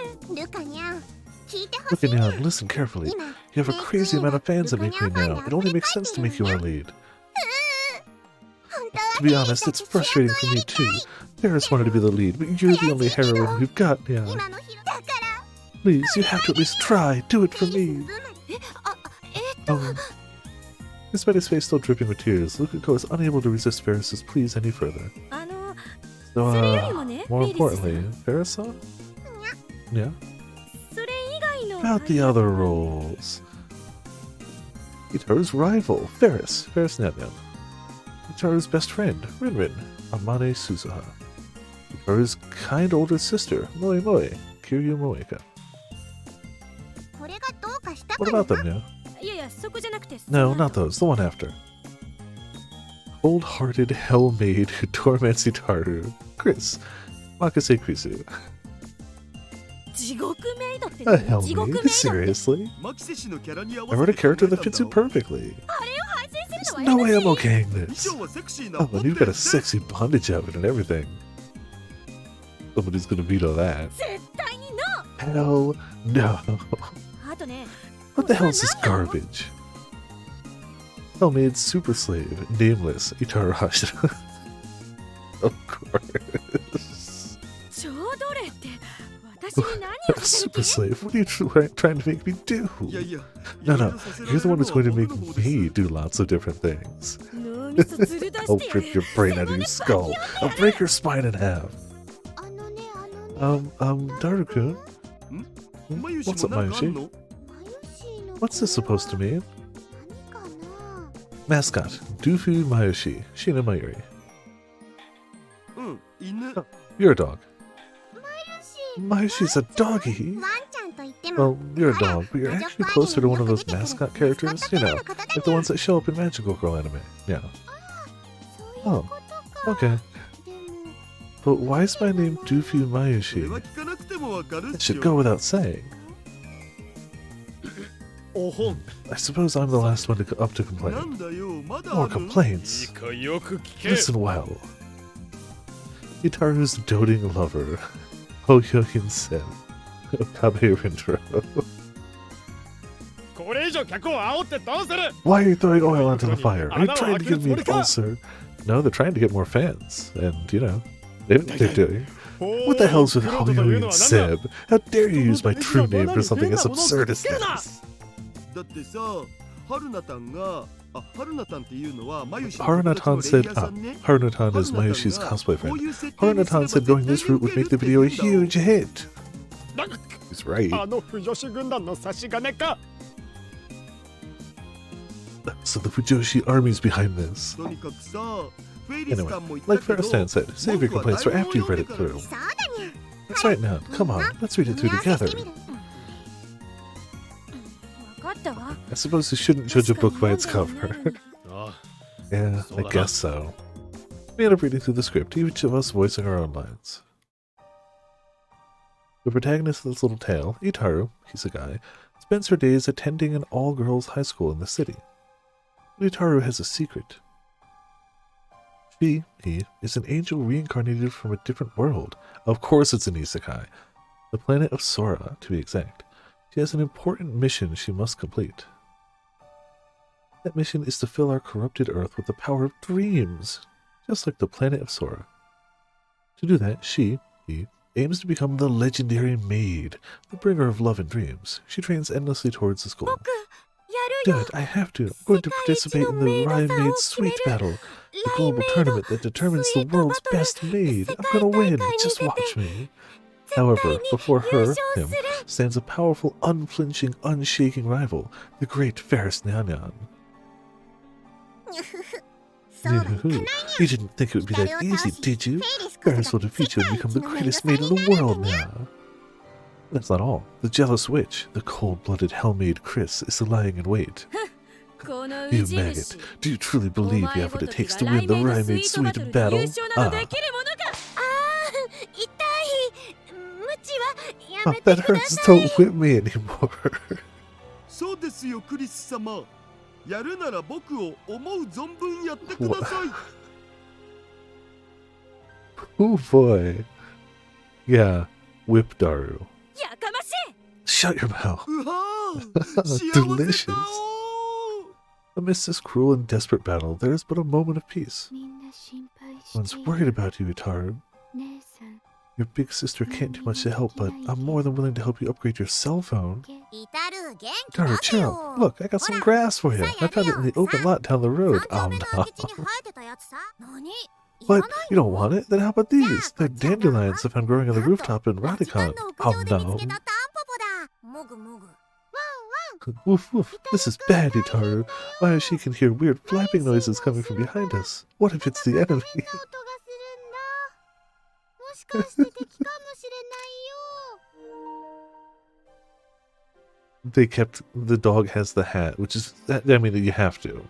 Luka-nyan, listen carefully. You have a crazy amount of fans at Make Me now. It only makes sense to make you our lead. To be honest, it's frustrating for me too. Ferris wanted to be the lead, but you're the only heroine we've got now. Please, you have to at least try. Do it for me. Despite his face still dripping with tears, Lukako is unable to resist Ferris's pleas any further. So, more importantly, Ferris-san? Yeah? About the other roles. Itaru's rival, Ferris Nyan-nyan. Itaru's best friend, Rin-rin, Amane Suzuha. Itaru's kind older sister, Moe, Kiryu Moeka. What about them, yeah? No, not those. The one after. Cold-hearted hell maid who torments Itaru. Chris. Makase Krisu. A hell maid? Seriously? I wrote a character that fits you perfectly. There's no way I'm okaying this. Oh, and you've got a sexy bondage outfit and everything. Somebody's gonna veto that. Hell no. What the hell is this garbage? Hellmaid super slave, nameless, Itaru Hashira. Of course. Super slave, what are you trying to make me do? No, you're the one who's going to make me do lots of different things. I'll rip your brain out of your skull. I'll break your spine in half. Daru-kun? What's up, Mayashi? What's this supposed to mean? Mascot, Doofy Mayashi, Shina Mayuri. Oh, you're a dog. Mayashi's a doggy. Well, you're a dog, but you're actually closer to one of those mascot characters, you know, like the ones that show up in Magical Girl anime. Yeah. Oh, okay. But why is my name Doofy それ Mayushi? は聞かなくてもわかるっ It し should ょ go without saying. おほん I suppose I'm the last one up to な complain. んだよまだ More ある complaints. いいかよく聞け Listen well. Itaru's doting lover, Hoyokin Sen, Okabe Rintaro. これ以上客を煽ってどうする Why are you throwing oil onto the fire? Are you trying to give me an ulcer? No, they're trying to get more fans. And, you know, they know what they're doing. What the hell's with Hoyokin Seb? How dare you use my true name for something as absurd as this? だってさ春菜たんが春菜たんっていうのはまゆし Harunatan said, Harunatan is Mayushi's cosplay friend. Harunatan said going this route would make the video a huge hit. He's right. あの不女子軍団の差し金か So the Fujoshi army's behind this. とにかくさフェイリス Anyway, さんも言った like けど Ferristan said, save your complaints for after you've read it through. そうだにゃ That's right now. Come on, let's read it through 見合わせ together. してみる分かったわ I suppose you shouldn't judge a book by its cover. あ Yeah, I guess so. We end up reading through the script, each of us voicing our own lines. The protagonist of this little tale, Itaru, he's a guy, spends her days attending an all-girls high school in the city. But Itaru has a secret. He is an angel reincarnated from a different world. Of course it's an isekai. The planet of Sora, to be exact. She has an important mission she must complete. That mission is to fill our corrupted Earth with the power of dreams, just like the planet of Sora. To do that, he, aims to become the legendary maid, the bringer of love and dreams. She trains endlessly towards this goal. や Do るよ it, I have to. I'm going to participate in the Rhyme Maid Sweet Battle, the global tournament that determines the world's best maid. I'm gonna win, just watch me. However, before her, him, stands a powerful, unflinching, unshaking rival, the great Ferris Nyanyan. そうはいかないにゃ You didn't think it would be that easy, did you? フェイリスこそ Ferris が will defeat you and 世界 become 一 the の greatest メイ maid ド in さ the んになる world にゃ now. That's not all. The jealous witch, the cold-blooded hell-maid Chris, is lying in wait. この You ウジ maggot, 虫 do you truly お believe 前 the ご effort と it き takes が to 来 win the 年の Rhyme スイ Maid ートバ Sweet トルで Battle? 優勝など Ah, できるものかあー痛い無知はや oh, めて that くだ hurts. さい Don't whip me anymore. そうですよクリス様やるなら僕を思う存分やってください Oh boy. Yeah, whip Daru. やかましい Shut your mouth. うわー幸せだ Delicious. お Amidst this cruel and desperate battle, there is but a moment of peace. みんな心配し One's てい worried る about you, Itaru. 姉さん Your big sister can't do much to help, but I'm more than willing to help you upgrade your cell phone. イタル元気 Itaru, 出せ chill. よ Look, I got some grass for you. I found it in the open lot down the road. 三 Oh 丁目の no. 空き地に生えてたやつさ何 But you don't want it? Then how about these? They're dandelions I found growing on the rooftop in Radicon. 屋 Oh 上で見 no. つけたタンポポだもぐもぐ Woof woof. This is bad, Itaru. Mayoshi can hear weird flapping noises coming from behind us. What if it's the enemy? 音がするんだもしかして敵かもしれないよ They kept the dog has the hat, which is I mean you have to.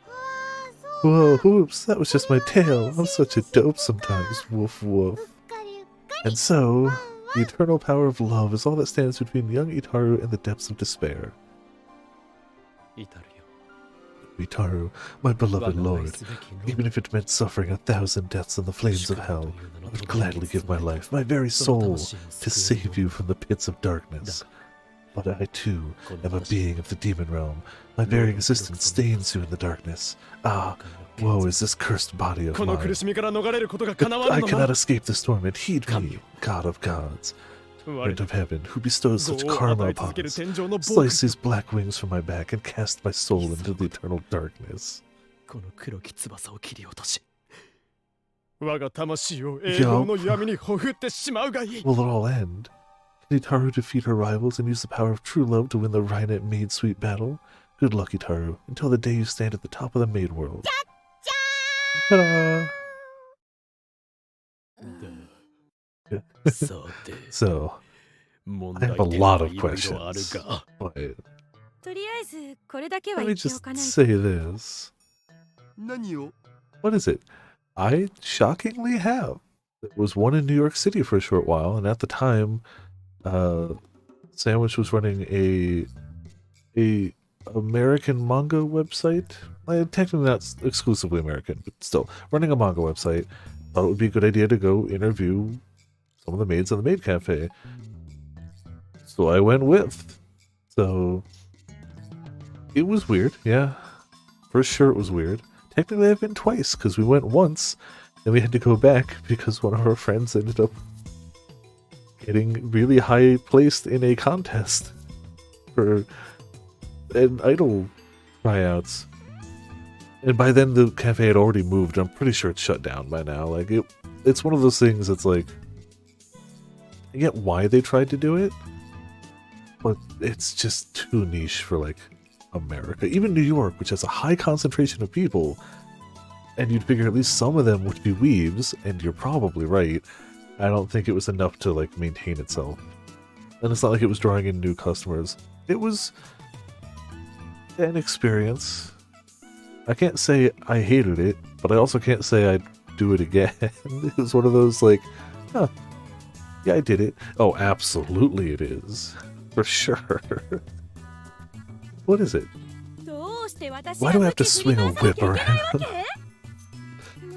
ああそう Whoa, oops, that was just my tail. I'm such a dope sometimes. Woof woof. うっかりうっかり And so, the eternal power of love is all that stands between young Itaru and the depths of despair. 至るよ Itaru, my 我 beloved が愛 lord, すべき even if it meant suffering 1,000 deaths in the flames of hell, I would gladly give my life, my very soul, to save you from the pits of darkness. But I too am a being of the demon realm. My very existence stains you in the darkness. Ah, woe is this cursed body of この mine. 苦しみから逃れることが叶わ I ぬの cannot な escape this torment. Heed me, God of gods, 我 Prince of heaven, who bestows 業 such を karma 与え upon 続ける us. 天井の暴 Slice 君 these black wings from my back and cast my soul into the eternal darkness. この黒き翼を切り落とし我が魂を永遠の闇にほふってしまうがいい Will it all end? Can Itaru defeat her rivals and use the power of true love to win the Rhinet Maid Sweet battle? Good luck, Itaru, until the day you stand at the top of the Maid World. Ta-da! さて So, 問 I 題 have a 点 lot は of いろいろある questions. が But とりあえずこれだけは let 言 me ってお just かないと say this. 何を What is it? I shockingly have. There was one in New York City for a short while, and at the time, Sandwich was running a American manga website. Technically not exclusively American, but still running a manga website. Thought it would be a good idea to go interview some of the maids in the maid cafe. So I went with. So it was weird, yeah. For sure it was weird. Technically I've been twice, because we went once, and we had to go back because one of our friends ended up getting really high placed in a contest for an idol tryouts. And by then the cafe had already moved. I'm pretty sure it's shut down by now. Like it's one of those things that's like, I get why they tried to do it, but it's just too niche for like America. Even New York, which has a high concentration of people, and you'd figure at least some of them would be weebs, and you're probably right. I don't think it was enough to like maintain itself. And it's not like it was drawing in new customers. It was an experience. I can't say I hated it, but I also can't say I'd do it again. It was one of those like, huh, yeah, I did it. Oh, absolutely it is. For sure. What is it? Why do I have to swing a whip around?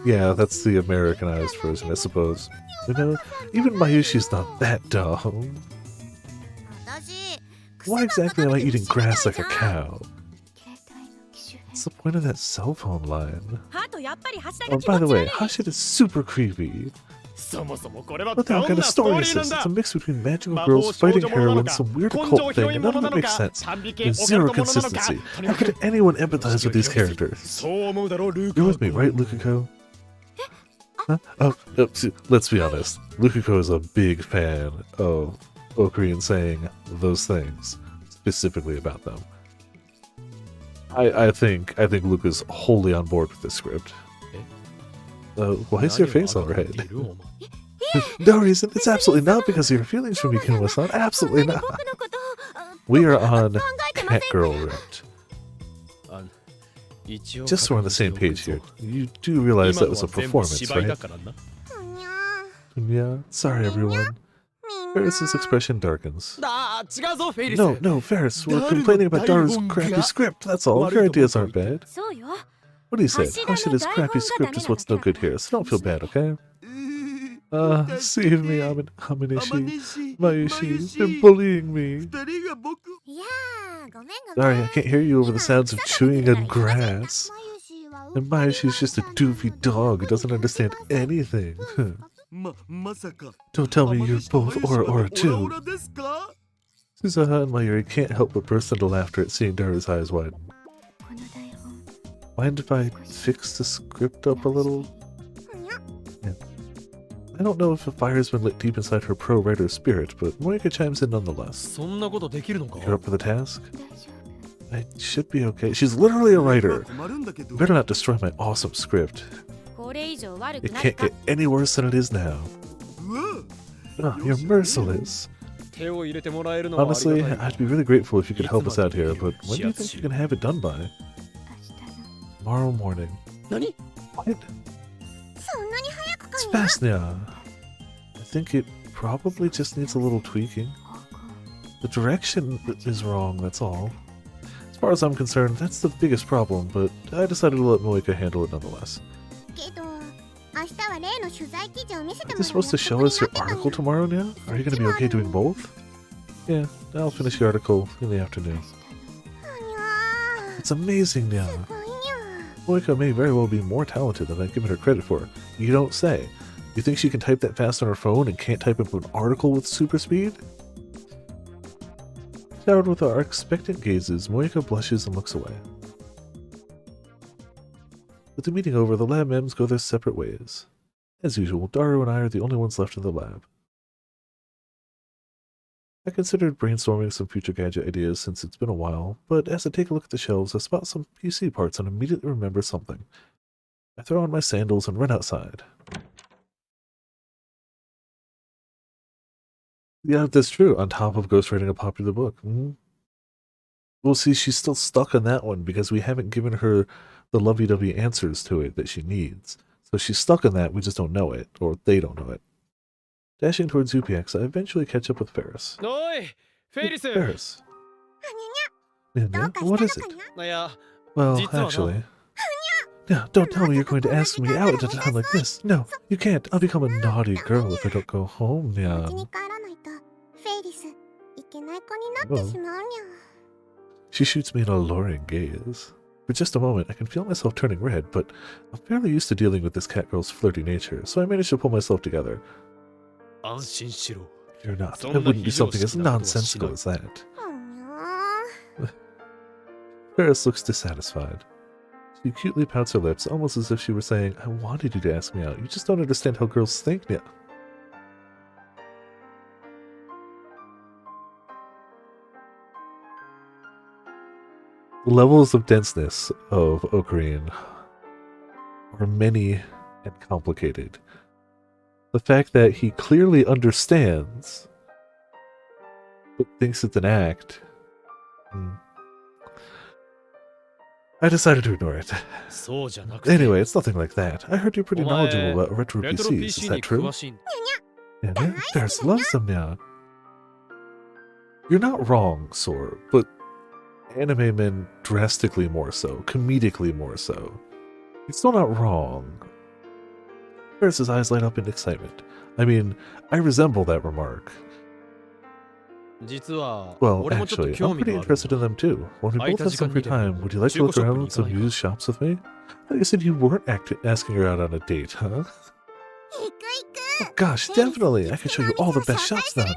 Yeah, that's the Americanized version, I suppose. You know, even Mayushi's not that dumb. Why exactly am I eating grass like a cow? What's the point of that cell phone line? Oh, by the way, Hashira is super creepy. What the hell kind of story is this? It's a mix between magical girls fighting heroines, some weird occult thing, and none of it makes sense. There's zero consistency. How could anyone empathize with these characters? You're with me, right, Lukiko? Huh? Oh, let's be honest. Lukiko is a big fan of Okrian saying those things, specifically about them. I think Luca's wholly on board with this script. Why is your face all red? No reason. It's absolutely not because of your feelings for me, Kinuma-san. Absolutely not. We are on Cat Girl Ripped. Just so we're on the same page here, you do realize that was a performance, right? Yeah. Sorry, everyone. Ferris's expression darkens. No, Ferris, we're complaining about Daru's crappy script, that's all. Your ideas aren't bad. What do you say? Hashira's crappy script is what's no good here, so don't feel bad, okay? Save me, Amanishi. Mayushi, they're bullying me. Sorry, I can't hear you over the sounds of chewing on grass. And Mayushi's just a doofy dog who doesn't understand anything. Don't tell me you're both Ora too. Suzaha and Mayuri can't help but burst into laughter at seeing Daru's eyes widen. Mind if I fix the script up a little? Yeah. I don't know if a fire has been lit deep inside her pro-writer spirit, but Moika chimes in nonetheless. You're up for the task? I should be okay. She's literally a writer. You better not destroy my awesome script. It can't get any worse than it is now. Oh, you're merciless. Honestly, I'd be really grateful if you could help us out here, but when do you think you can have it done by? Tomorrow morning. What? It's fast now. I think it probably just needs a little tweaking. The direction is wrong, that's all. As far as I'm concerned, that's the biggest problem, but I decided to let Moika handle it nonetheless. Are you supposed to show us your article tomorrow now? Are you going to be okay doing both? Yeah, I'll finish the article in the afternoon. It's amazing now. Moika may very well be more talented than I've given her credit for. You don't say. You think she can type that fast on her phone and can't type up an article with super speed? Showered with our expectant gazes, Moika blushes and looks away. With the meeting over, the lab mems go their separate ways. As usual, Daru and I are the only ones left in the lab. I considered brainstorming some future gadget ideas since it's been a while, but as I take a look at the shelves, I spot some PC parts and immediately remember something. I throw on my sandals and run outside. Yeah, that's true, on top of ghostwriting a popular book. Well, see, she's still stuck on that one because we haven't given her the lovey-dovey answers to it that she needs. So she's stuck in that, we just don't know it, or they don't know it. Dashing towards UPX, I eventually catch up with Ferris. おいフェリス Ferris. どう Nya, か what し is たの it? かにゃ いや Well, Jitsu wa actually... Yeah, don't tell me you're going to ask me out at a time like this. No, you can't. I'll become a naughty girl if I don't go home, お家 Nya. に帰らないとフェイリスいけない子になってしまうにゃ She shoots me an alluring gaze. For just a moment, I can feel myself turning red, but I'm fairly used to dealing with this cat girl's flirty nature, so I managed to pull myself together. 安心しろ You're not. So I wouldn't do something as 非常識なことは nonsensical しない as that. ほにゃ Ferris looks dissatisfied. She cutely pouts her lips, almost as if she were saying, I wanted you to ask me out. You just don't understand how girls think, Nya. The levels of denseness of Ocarine are many and complicated. The fact that he clearly understands, but thinks it's an act. I decided to ignore it. そうじゃなくて Anyway, it's nothing like that. I heard you're pretty お前 knowledgeable about retro レトロ PCs. Is PC that に true? 詳しいん Yeah, Ferris loves them now. You're not wrong, Sora, but anime men drastically more so, comedically more so. You're still not wrong. Ferris's eyes light up in excitement. I mean, I resemble that remark. 実は Well, 俺もちょっと actually, 興 I'm 味 pretty がある interested in them too. When we 空い both た have 時 some 間 free にでも time, would you like to 中古 look ショップ around に some 行かないか used shops with me? You said you weren't asking her out on a date, huh? 行く行 Oh, gosh, definitely. I can show you all the best shops down here.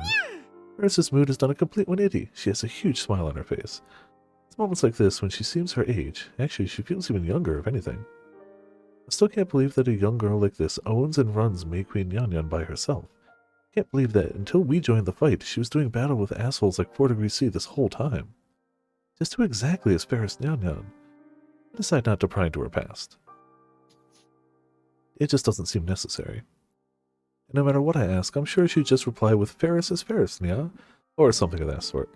Ferris's mood has done a complete 180. She has a huge smile on her face. It's moments like this when she seems her age. Actually, she feels even younger, if anything. I still can't believe that a young girl like this owns and runs May Queen Yanyan by herself. Can't believe that until we joined the fight, she was doing battle with assholes like 4 Degrees C this whole time. Just who exactly is Ferris Yanyan? I decide not to pry into her past. It just doesn't seem necessary. And no matter what I ask, I'm sure she'd just reply with Ferris is Ferris, Nya? Or something of that sort.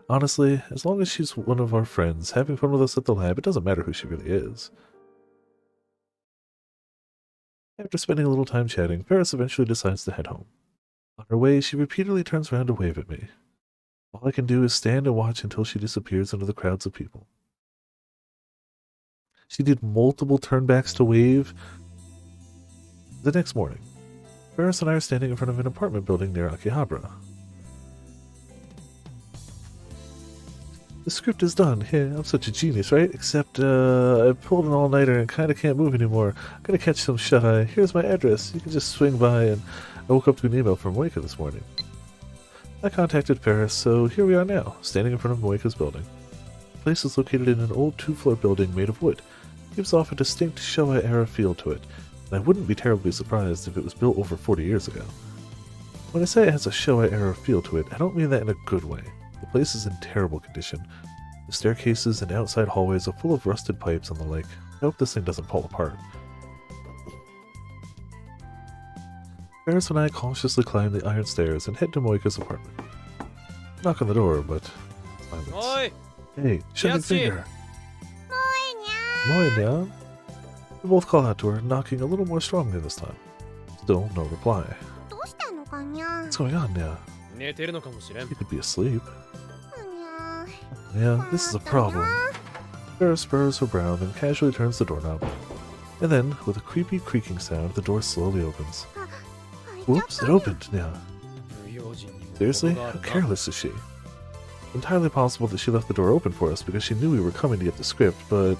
Honestly, as long as she's one of our friends, having fun with us at the lab, it doesn't matter who she really is. After spending a little time chatting, Ferris eventually decides to head home. On her way, she repeatedly turns around to wave at me. All I can do is stand and watch until she disappears into the crowds of people. She did multiple turnbacks to wave. The next morning, Ferris and I are standing in front of an apartment building near Akihabara. The script is done. Yeah, I'm such a genius, right? Except, I pulled an all-nighter and kinda can't move anymore. I'm gonna catch some shut-eye. Here's my address. You can just swing by, and I woke up to an email from Moika this morning. I contacted Ferris, so here we are now, standing in front of Moika's building. The place is located in an old 2-floor building made of wood. It gives off a distinct Showa-era feel to it, and I wouldn't be terribly surprised if it was built over 40 years ago. When I say it has a Showa-era feel to it, I don't mean that in a good way. The place is in terrible condition. The staircases and outside hallways are full of rusted pipes and the like. I hope this thing doesn't fall apart. Ferris and I cautiously climb the iron stairs and head to Moika's apartment. Knock on the door, but silence. おい Hey, shining finger! もういにゃ Moya! We both call out to her, knocking a little more strongly this time. Still no reply. どうしたのかにゃ What's going on now? 寝てるのかもしれん You could be asleep. にゃ Yeah, this is a problem. Ferris furrows her brow, then casually turns the doorknob. And then, with a creepy creaking sound, the door slowly opens. 開いちゃっ Whoops, た it opened now. 不用心にも Seriously? 程があ How るな careless is she? Entirely possible that she left the door open for us because she knew we were coming to get the script, but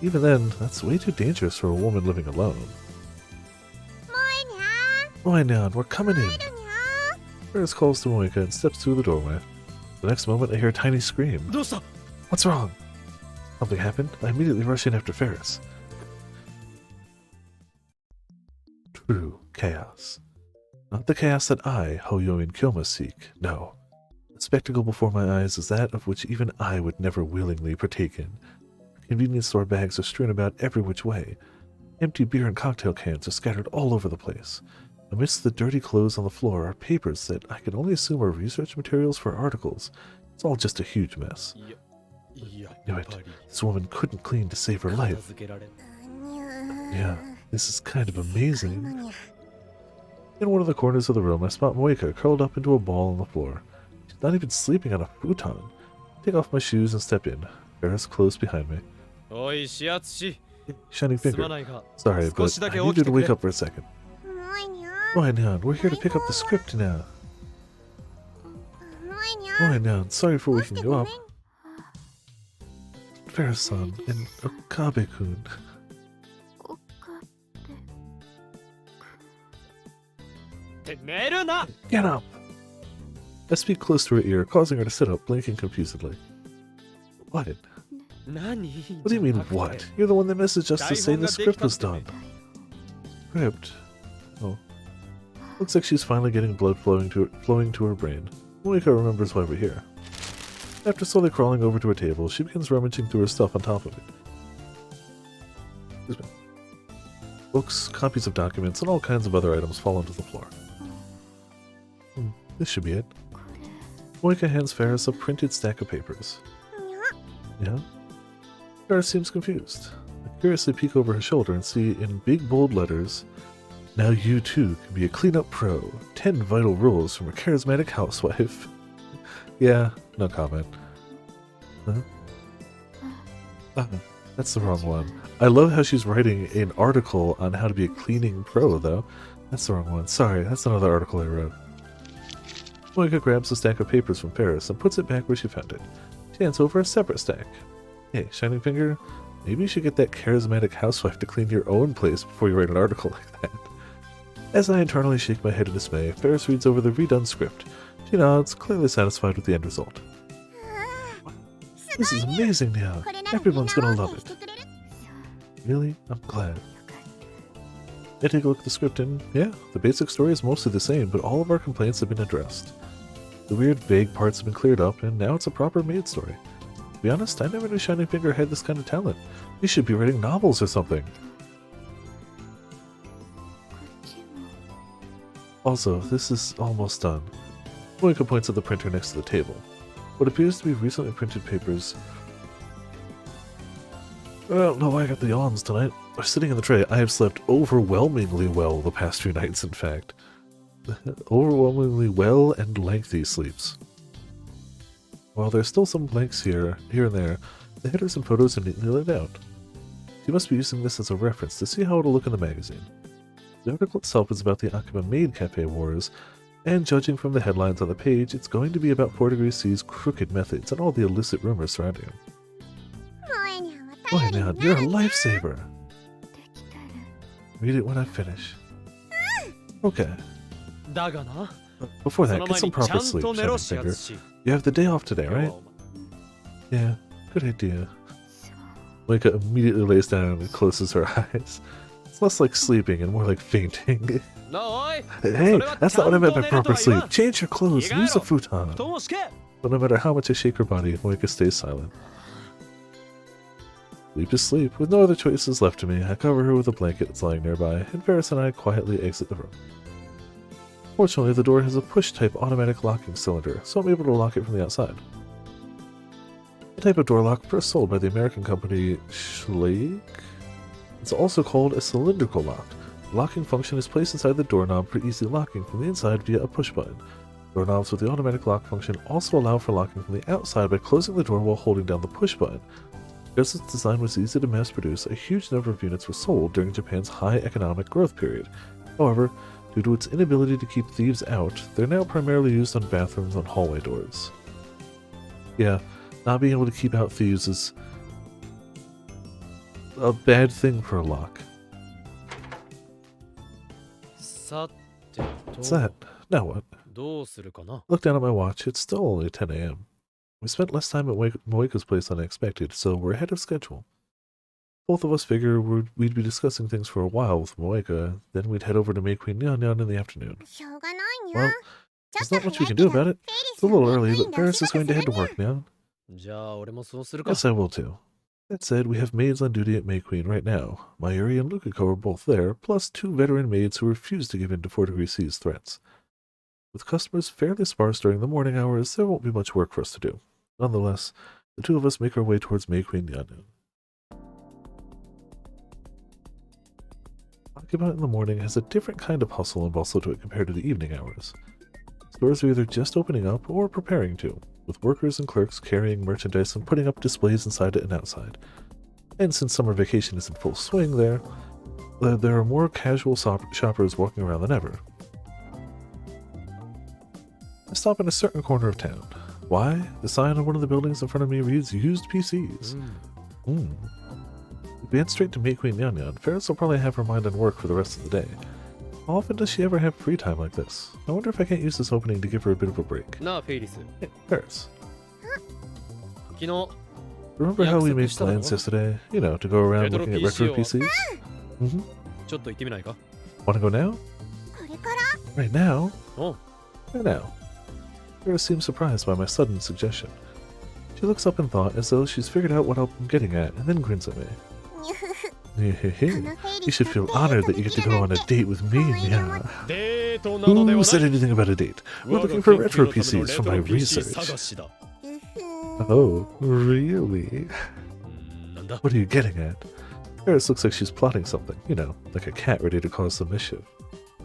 even then, that's way too dangerous for a woman living alone. もういにゃ Moya Nyan, we're coming in. 入るにゃ Ferris calls to Moika and steps through the doorway. The next moment, I hear a tiny scream. どうした What's wrong? Something happened. I immediately rush in after Ferris. True chaos. Not the chaos that I, Hoyo and Kyoma, seek. No. The spectacle before my eyes is that of which even I would never willingly partake in. Convenience store bags are strewn about every which way. Empty beer and cocktail cans are scattered all over the place. Amidst the dirty clothes on the floor are papers that I can only assume are research materials for articles. It's all just a huge mess. いややっ Knew ぱ it. り This woman couldn't clean to save her 片 life. 付けられん にゃ Yeah, This is kind of amazing. In one of the corners of the room, I spot Moika curled up into a ball on the floor. She's not even sleeping on a futon. I take off my shoes and step in. Ferris close behind me. Shining finger. Sorry, but I need you to wake up for a second. Why now? We're here to pick up the script now. Why now? Sorry for waking you up. Ferris-san and Okabe-kun. Get up! I speak close to her ear, causing her to sit up, blinking confusedly. What? What do you mean, what? You're the one that messaged us to say the script was done. Script? Oh. Looks like she's finally getting blood flowing to her brain. Moika remembers why we're here. After slowly crawling over to her table, she begins rummaging through her stuff on top of it. Excuse me. Books, copies of documents, and all kinds of other items fall onto the floor. This should be it. Moika hands Ferris a printed stack of papers. Yeah? Ferris seems confused. I curiously peek over her shoulder and see in big bold letters, "Now you too can be a cleanup pro. 10 vital rules from a charismatic housewife." Yeah, no comment. Huh? That's the wrong one. I love how she's writing an article on how to be a cleaning pro, though. That's the wrong one. Sorry, that's another article I wrote. Moika grabs a stack of papers from Ferris and puts it back where she found it. She hands over a separate stack. Hey, Shining Finger, maybe you should get that charismatic housewife to clean your own place before you write an article like that. As I internally shake my head in dismay, Ferris reads over the redone script. She nods, clearly satisfied with the end result. This is amazing now. Everyone's gonna love it. Really? I'm glad. I take a look at the script and, yeah, the basic story is mostly the same, but all of our complaints have been addressed. The weird, vague parts have been cleared up, and now it's a proper maid story. To be honest, I never knew Shining Finger had this kind of talent. He should be writing novels or something. Also, this is almost done. Moika points at the printer next to the table. What appears to be recently printed papers. I don't know why I got the yawns tonight. They're sitting in the tray. I have slept overwhelmingly well the past few nights, in fact. Overwhelmingly well and lengthy sleeps. While there's still some blanks here and there, the headers and photos are neatly laid out. You must be using this as a reference to see how it'll look in the magazine. The article itself is about the Akiba Maid Cafe Wars, and judging from the headlines on the page, it's going to be about 4 Degrees C's crooked methods and all the illicit rumors surrounding him. Why now, you're a lifesaver! Read it when I finish. Okay. Before that, get some proper sleep, Shining Finger. You have the day off today, right? Yeah, good idea. Moika immediately lays down and closes her eyes. It's less like sleeping and more like fainting. Hey, that's not what I meant by proper sleep. Change your clothes and use a futon. But no matter how much I shake her body, Moika stays silent. Sleep is sleep. With no other choices left to me, I cover her with a blanket that's lying nearby, and Ferris and I quietly exit the room. Fortunately, the door has a push-type automatic locking cylinder, so I'm able to lock it from the outside. The type of door lock first sold by the American company Schlage. It's also called a cylindrical lock. The locking function is placed inside the doorknob for easy locking from the inside via a push button. Doorknobs with the automatic lock function also allow for locking from the outside by closing the door while holding down the push button. Because its design was easy to mass produce, a huge number of units were sold during Japan's high economic growth period. However, due to its inability to keep thieves out, they're now primarily used on bathrooms and hallway doors. Yeah, not being able to keep out thieves is a bad thing for a lock. What's that? Now what? Look down at my watch, it's still only 10 AM. We spent less time at Moika's place than I expected, so we're ahead of schedule. Both of us figure we'd be discussing things for a while with Moika, then we'd head over to May Queen Nyan Nyan in the afternoon. Well, there's not much we can do about it. It's a little early, but Ferris is going to head to work now. Yes, I will too. That said, we have maids on duty at May Queen right now. Mayuri and Lukiko are both there, plus 2 veteran maids who refuse to give in to 4 Degrees C's threats. With customers fairly sparse during the morning hours, there won't be much work for us to do. Nonetheless, the 2 of us make our way towards May Queen Nyan Nyan. Come out in the morning has a different kind of hustle and bustle to it compared to the evening hours. Stores are either just opening up or preparing to, with workers and clerks carrying merchandise and putting up displays inside it and outside. And since summer vacation is in full swing there are more casual shoppers walking around than ever. I stop in a certain corner of town. Why? The sign on one of the buildings in front of me reads used PCs. If we head straight to meet Queen Nyan Nyan, Ferris will probably have her mind on work for the rest of the day. How often does she ever have free time like this? I wonder if I can't use this opening to give her a bit of a break. Na, Ferris. Hey, Ferris. Kino, Remember how we made plans yesterday? You know, to go around looking at retro PCs? Mm-hmm. ちょっと行ってみないか? Wanna go now? これから Right now? Oh. Right now. Ferris seems surprised by my sudden suggestion. She looks up in thought as though she's figured out what I'm getting at, and then grins at me. You should feel honored that you get to go on a date with me, yeah. Who said anything about a date? We're looking for retro PCs for my research. Oh, really? What are you getting at? Ferris looks like she's plotting something, you know, like a cat ready to cause some mischief.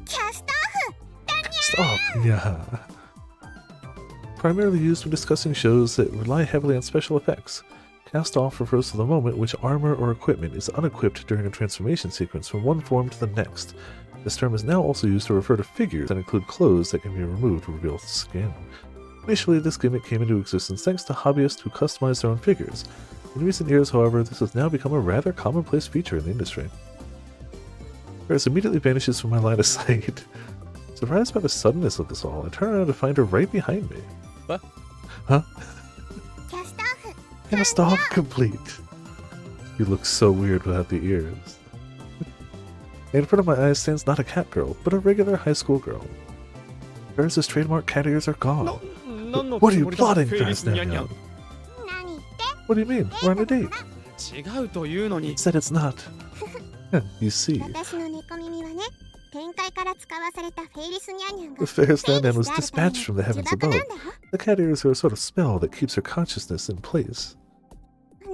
Cast Stop, yeah. Primarily used when discussing shows that rely heavily on special effects. Cast off refers to the moment which armor or equipment is unequipped during a transformation sequence from one form to the next. This term is now also used to refer to figures that include clothes that can be removed to reveal skin. Initially, this gimmick came into existence thanks to hobbyists who customize their own figures. In recent years, however, this has now become a rather commonplace feature in the industry. Ferris immediately vanishes from my line of sight. Surprised by the suddenness of this all, I turn around to find her right behind me. What? Huh? キャスターフ Cast off complete. You look so weird without the ears. In front of my eyes stands not a cat girl, but a regular high school girl. Ferris's trademark cat ears are gone. What are you plotting, Ferris Nyan Nyan? 何言って What do you mean? We're on a date. 違うというのに. Said it's not. You see, 私の猫耳はね天界から使わされたフェイリスニャンニャン the が Ferris Nyan Nyan was フェイリスである dispatched from the ため heavens に呪縛 above. なんだよ The cat ears are a sort of spell that keeps her consciousness in place.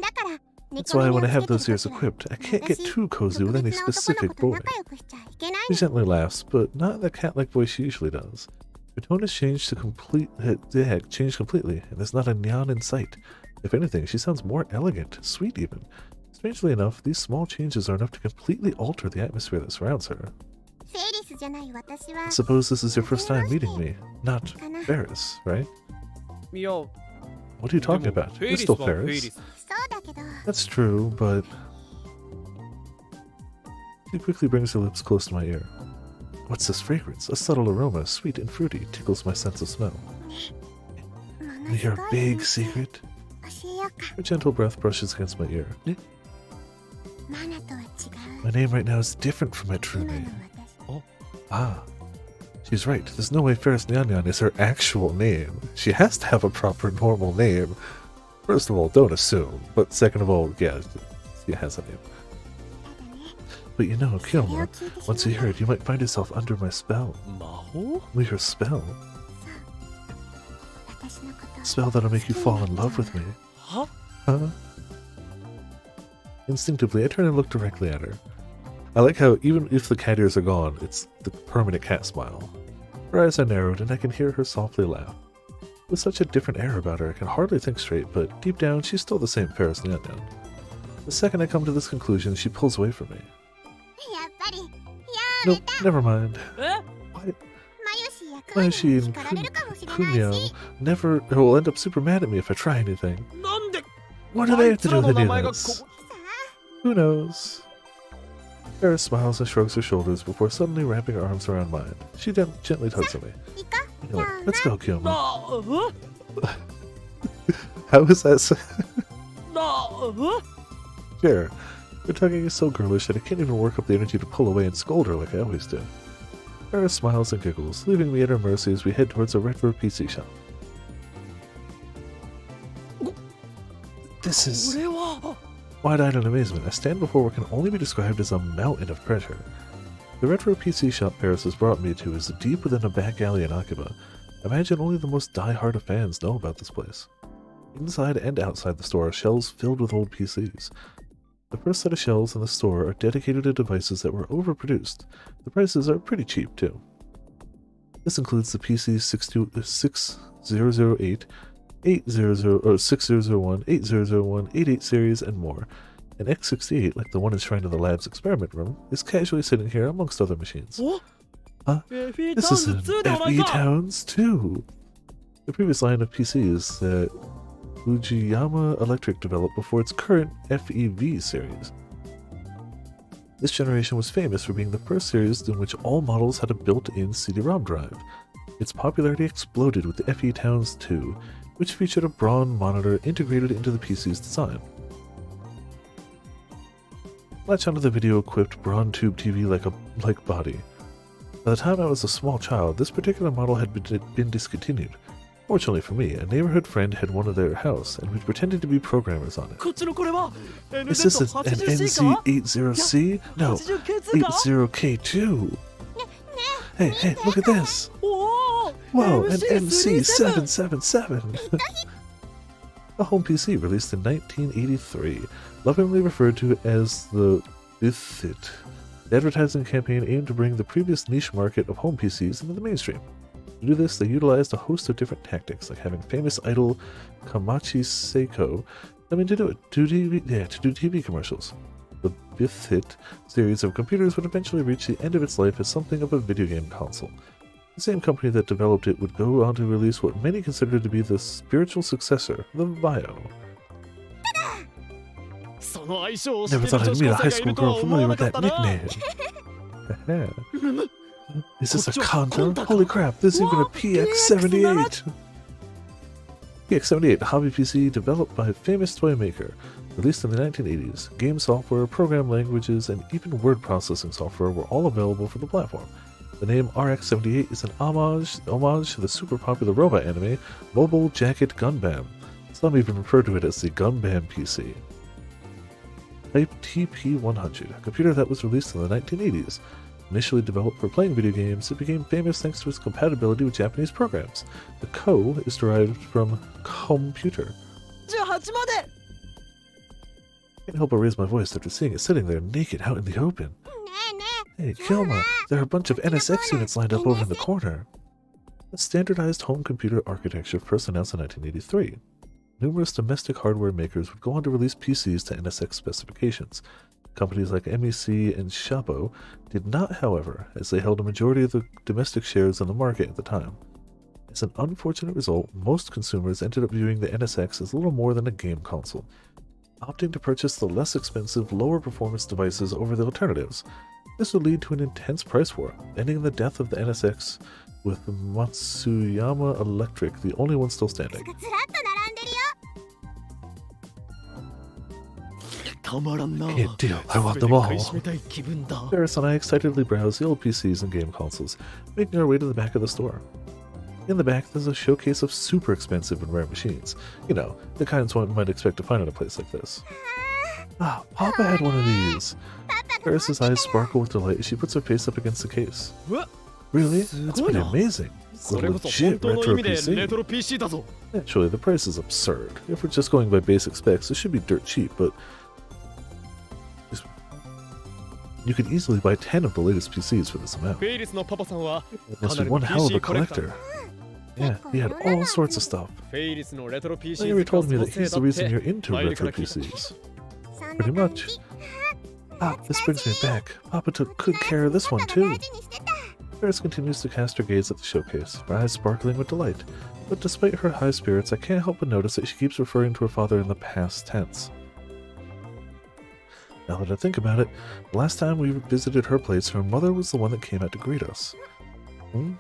だから That's why when I have those ears equipped, I can't get too cozy with any specific boy. 仲良くしちゃいけない She gently laughs, but not in the cat-like voice she usually does. Her tone has changed changed completely, and there's not a nyan in sight. If anything, she sounds more elegant, sweet even. Strangely enough, these small changes are enough to completely alter the atmosphere that surrounds her. フェイリスじゃない私は I suppose this is your first time meeting me, not Ferris, right? いや、 What are you talking about? You're still Ferris. そうだけど That's true, but... She quickly brings her lips close to my ear. What's this fragrance? A subtle aroma, sweet and fruity, tickles my sense of smell. も You の hear す a ごい big ね secret? 教えようか Her gentle breath brushes against my ear. マナとは違 My name right now is different from my う true 今の name. 私 Ah. She's right. There's no way Ferris Nyan Nyan is her actual name. She has to have a proper normal name. First of all, don't assume. But second of all, yeah, she has a name. ただね But you know, それを Kyoma, 聞いてし once ま you う hear it, you might find yourself under my spell. 魔法? Only her spell. 私のこと Spell that'll make you fall in love with me. は? Huh? Instinctively, I turn and look directly at her. I like how, even if the cat ears are gone, it's the permanent cat smile. Her eyes are narrowed, and I can hear her softly laugh. With such a different air about her, I can hardly think straight, but deep down, she's still the same Ferris Nyan Nyan. The second I come to this conclusion, she pulls away from me. やっぱり Nope, never mind. え? Why, マヨシやクー Mayoshi に and 叱られるかもしれない Kunio し never will end up super mad at me if I try anything. なんで What do they have to do with あいつらの名 any 前 of が this? こ Who knows? Ferris smiles and shrugs her shoulders before suddenly wrapping her arms around mine. She gently tugs at me. いいか Anyway, let's go, Kyoma. な How is that so? な Sure. Her tugging is so girlish that I can't even work up the energy to pull away and scold her like I always do. Ferris smiles and giggles, leaving me at her mercy as we head towards a retro PC shop. This こ is... れは Wide-eyed in amazement, I stand before what can only be described as a mountain of treasure. The retro PC shop Paris has brought me to is deep within a back alley in Akiba. Imagine only the most die-hard of fans know about this place. Inside and outside the store are shelves filled with old PCs. The first set of shelves in the store are dedicated to devices that were overproduced. The prices are pretty cheap, too. This includes the PC 6008, 6001, 8001, 88 series, and more. An X68, like the one enshrined in the lab's experiment room, is casually sitting here amongst other machines. Huh? This is an FE Towns 2! The previous line of PCs that Fujiyama Electric developed before its current FEV series. This generation was famous for being the first series in which all models had a built-in CD-ROM drive. Its popularity exploded with the FE Towns 2, which featured a Braun monitor integrated into the PC's design. Latch onto the video-equipped Braun tube TV like body. By the time I was a small child, this particular model had been discontinued. Fortunately for me, a neighborhood friend had one at their house, and we pretended to be programmers on it. Is this an NC80C? No, 80K2! Hey, look at this! Whoa, an MC777! A home PC released in 1983, lovingly referred to as the Bithit. The advertising campaign aimed to bring the previous niche market of home PCs into the mainstream. To do this, they utilized a host of different tactics, like having famous idol Kamachi Seiko come in to do TV commercials. The Bithit series of computers would eventually reach the end of its life as something of a video game console. The same company that developed it would go on to release what many consider to be the spiritual successor, the Vio. Never thought I'd meet a high school girl familiar with that nickname. Is this a Conto? Holy crap, there's even a PX78! PX78, a hobby PC developed by a famous toy maker, released in the 1980s. Game software, program languages, and even word processing software were all available for the platform. The name RX78 is an homage to the super popular robot anime, Mobile Jacket Gunbam. Some even refer to it as the Gunbam PC. Type TP100, a computer that was released in the 1980s. Initially developed for playing video games, it became famous thanks to its compatibility with Japanese programs. The ko is derived from computer. Can't help but raise my voice after seeing it sitting there naked out in the open. Hey, Kilma, there are a bunch of NSX units lined up over in the corner. A standardized home computer architecture first announced in 1983. Numerous domestic hardware makers would go on to release PCs to NSX specifications. Companies like MEC and Shabo did not, however, as they held a majority of the domestic shares in the market at the time. As an unfortunate result, most consumers ended up viewing the NSX as little more than a game console, opting to purchase the less expensive, lower performance devices over the alternatives. This would lead to an intense price war, ending in the death of the NSX, with Matsuyama Electric the only one still standing. Can't deal, I want them all. Paris and I excitedly browse the old PCs and game consoles, making our way to the back of the store. In the back, there's a showcase of super expensive and rare machines. You know, the kinds one might expect to find in a place like this. Ah, Papa had one of these. Paris's eyes sparkle with delight as she puts her face up against the case. Really? That's pretty amazing. It's a legit retro PC. Naturally, the price is absurd. If we're just going by basic specs, it should be dirt cheap, but you could easily buy 10 of the latest PCs for this amount. Must be one hell of a collector. Yeah, he had all sorts of stuff. Larry told me that he's the reason you're into retro PCs. Pretty much. Ah, this brings me back. Papa took good care of this one too. Paris continues to cast her gaze at the showcase, her eyes sparkling with delight. But despite her high spirits, I can't help but notice that she keeps referring to her father in the past tense. Now that I think about it, the last time we visited her place, her mother was the one that came out to greet us.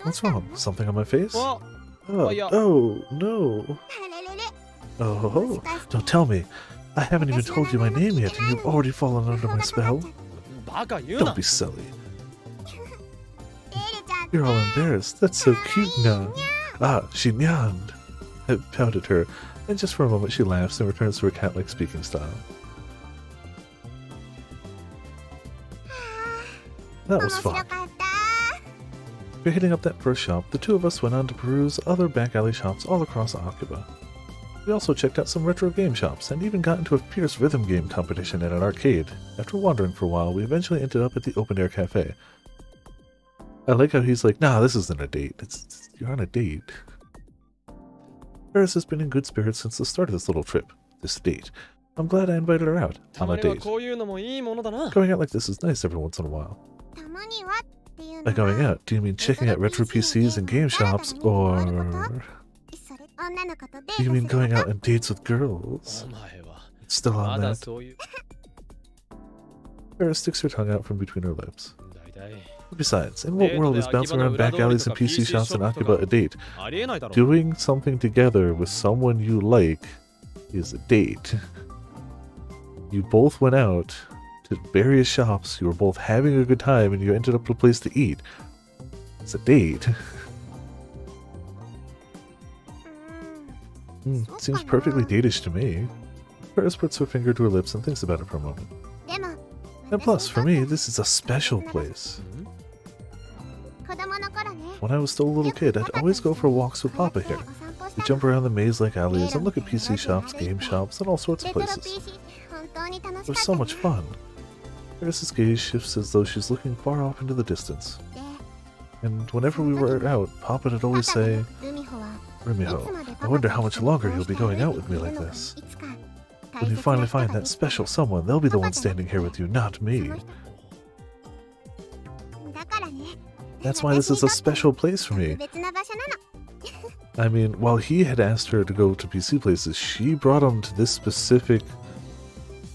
What's wrong? Something on my face? Oh, no. Oh, don't tell me. I haven't even told you my name yet, and you've already fallen under my spell. Don't be silly. You're all embarrassed. That's so cute, Nyan. Ah, she nyanned. I pouted her, and just for a moment she laughs and returns to her cat-like speaking style. That was fun. After hitting up that first shop, the two of us went on to peruse other back alley shops all across Akiba. We also checked out some retro game shops and even got into a fierce rhythm game competition at an arcade. After wandering for a while, we eventually ended up at the open air cafe. I like how he's like, nah, this isn't a date. You're on a date. Paris has been in good spirits since the start of this little trip. This date. I'm glad I invited her out on a date. Going out like this is nice every once in a while. By going out, do you mean checking out retro PCs and game shops, or do you mean going out on dates with girls? It's still on that. Paris sticks her tongue out from between her lips. Besides, in what world is bouncing around back alleys and PC shops and Akiba a date? Doing something together with someone you like is a date. You both went out to various shops, you were both having a good time, and you ended up with a place to eat. It's a date. Seems perfectly datish to me. Paris puts her finger to her lips and thinks about it for a moment. And plus, for me, this is a special place. When I was still a little kid, I'd always go for walks with Papa here. We'd jump around the maze-like alleys and look at PC shops, game shops, and all sorts of places. It was so much fun. Paris's gaze shifts as though she's looking far off into the distance. And whenever we were out, Papa would always say, Rumiho, I wonder how much longer you'll be going out with me like this. When you finally find that special someone, they'll be the one standing here with you, not me. That's why this is a special place for me. I mean, while he had asked her to go to PC places, she brought him to this specific...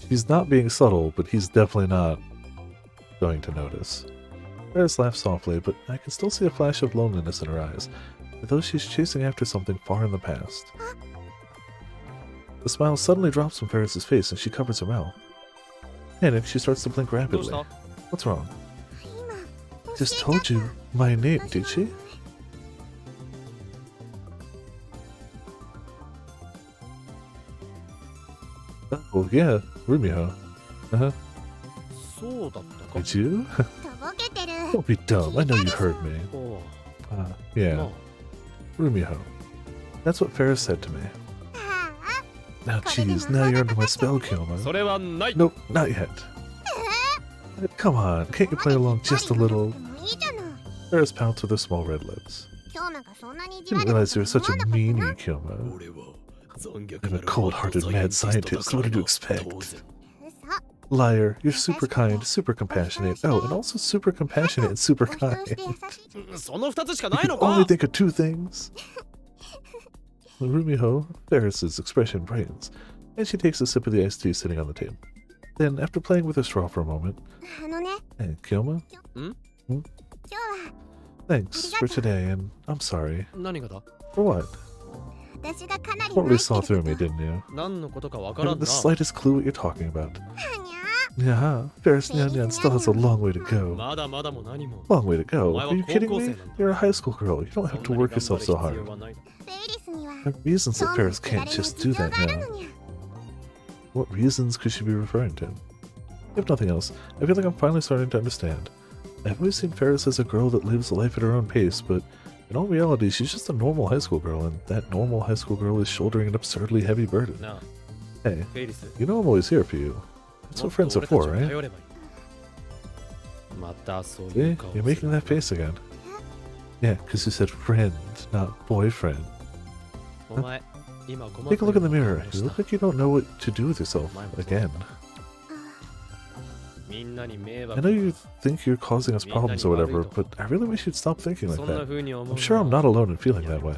She's not being subtle, but he's definitely not going to notice. Paris laughs softly, but I can still see a flash of loneliness in her eyes, as though she's chasing after something far in the past. The smile suddenly drops from Ferris's face and she covers her mouth. Panicked, she starts to blink rapidly. What's wrong? Just told you my name, did she? Oh, yeah, Rumiho. Uh-huh. Did you? Don't be dumb, I know you heard me. Yeah. Rumiho. That's what Ferris said to me. Now, jeez, now you're under my spell, Kyoma. Nope, not yet. Come on, can't you play along just a little? Ferris pouts with her small red lips. Didn't realize you were such a meanie, Kyoma. I'm a cold-hearted mad scientist, what did you expect? Liar, you're super kind, super compassionate. Oh, and also super compassionate and super kind. You can only think of two things. Rumiho, Ferris's expression brightens, and she takes a sip of the iced tea sitting on the table. Then, after playing with her straw for a moment, hey, Kyoma? Thanks for today, and I'm sorry. For what? Totally saw through me, didn't you? I haven't the slightest clue what you're talking about. Yeah, Ferris Nyan still has a long way to go. Long way to go? Are you kidding me? You're a high school girl. You don't have to work yourself so hard. There are reasons that Ferris can't just do that now. What reasons could she be referring to? If nothing else, I feel like I'm finally starting to understand. I've always seen Ferris as a girl that lives life at her own pace, but in all reality, she's just a normal high school girl, and that normal high school girl is shouldering an absurdly heavy burden. Hey, you know I'm always here for you. That's what friends are for, right? See, you're making that face again. Yeah, because you said friend, not boyfriend. Huh? Take a look in the mirror. You look like you don't know what to do with yourself again. I know you think you're causing us problems or whatever, but I really wish you'd stop thinking like that. I'm sure I'm not alone in feeling that way.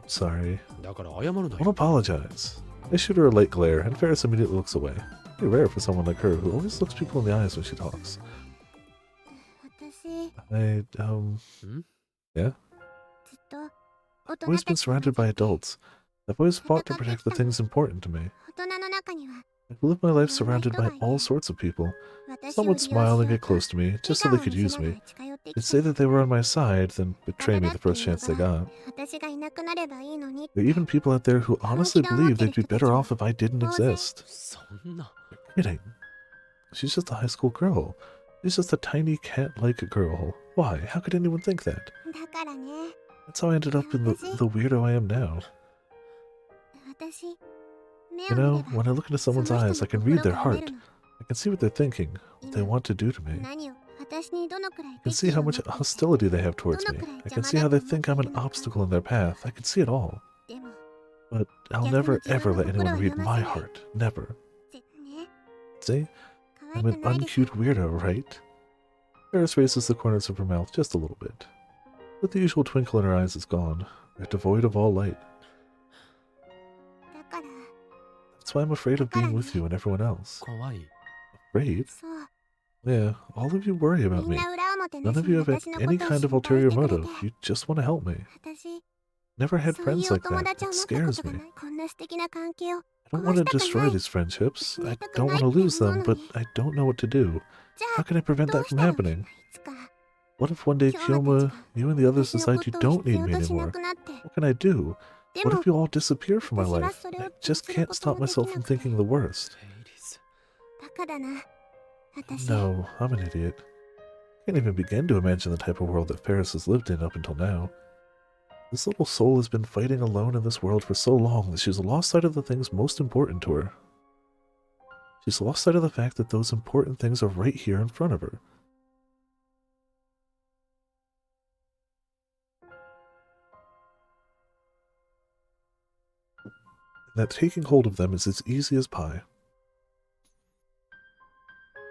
Sorry. Don't apologize. I shoot her a light glare, and Ferris immediately looks away. Pretty rare for someone like her, who always looks people in the eyes when she talks. Yeah? I've always been surrounded by adults. I've always fought to protect the things important to me. I've lived my life surrounded by all sorts of people. Some would smile and get close to me, just so they could use me. They'd say that they were on my side, then betray me the first chance they got. There are even people out there who honestly believe they'd be better off if I didn't exist. You're kidding. She's just a high school girl. She's just a tiny cat-like girl. Why? How could anyone think that? That's how I ended up in the weirdo I am now. 私目 You を見 know, れば when I look into その someone's 人の eyes, I can read 心 their が読め heart. るの I can see what they're thinking, what they want to do to me. 何を私にどのくらい I can see how much hostility they have towards me. I can see how they think I'm an obstacle in their path. I can see it all. でも But I'll never ever let anyone read my heart. Never. ね See? 可愛 I'm く an ないです uncute weirdo, right? Paris raises the corners of her mouth just a little bit. But the usual twinkle in her eyes is gone. They're devoid of all light. だから That's why I'm afraid of being with you and everyone else. 怖い。 Afraid? そう Yeah, all of you worry み about ん me. な裏表な None し of に you have 私の any ことを kind of 心配し ulterior てくれて motive. You just want to help me. 私 Never had そうい friends うお like 友 that. 達を It 持ったこ scares とが me. ないこんな素敵な関係を I don't want to 壊したく destroy ない these friendships. I 失いたく don't ない want to って lose 思う them, の but に I don't know what to do. じゃ How あ can I prevent どう that し from たらい happening? いつか What if one day, Kyoma, you and the others 私の decide こ you とを don't 必 need 要 me としな anymore? くなって What can I do? で What も if you all disappear from my 私は life? それを I どう just する can't こと stop もでき myself な from くて thinking the worst. フェイリス。バカだな私 No, I'm an idiot. Can't even begin to imagine the type of world that Ferris has lived in up until now. This little soul has been fighting alone in this world for so long that she's lost sight of the things most important to her. She's lost sight of the fact that those important things are right here in front of her. And that taking hold of them is as easy as pie.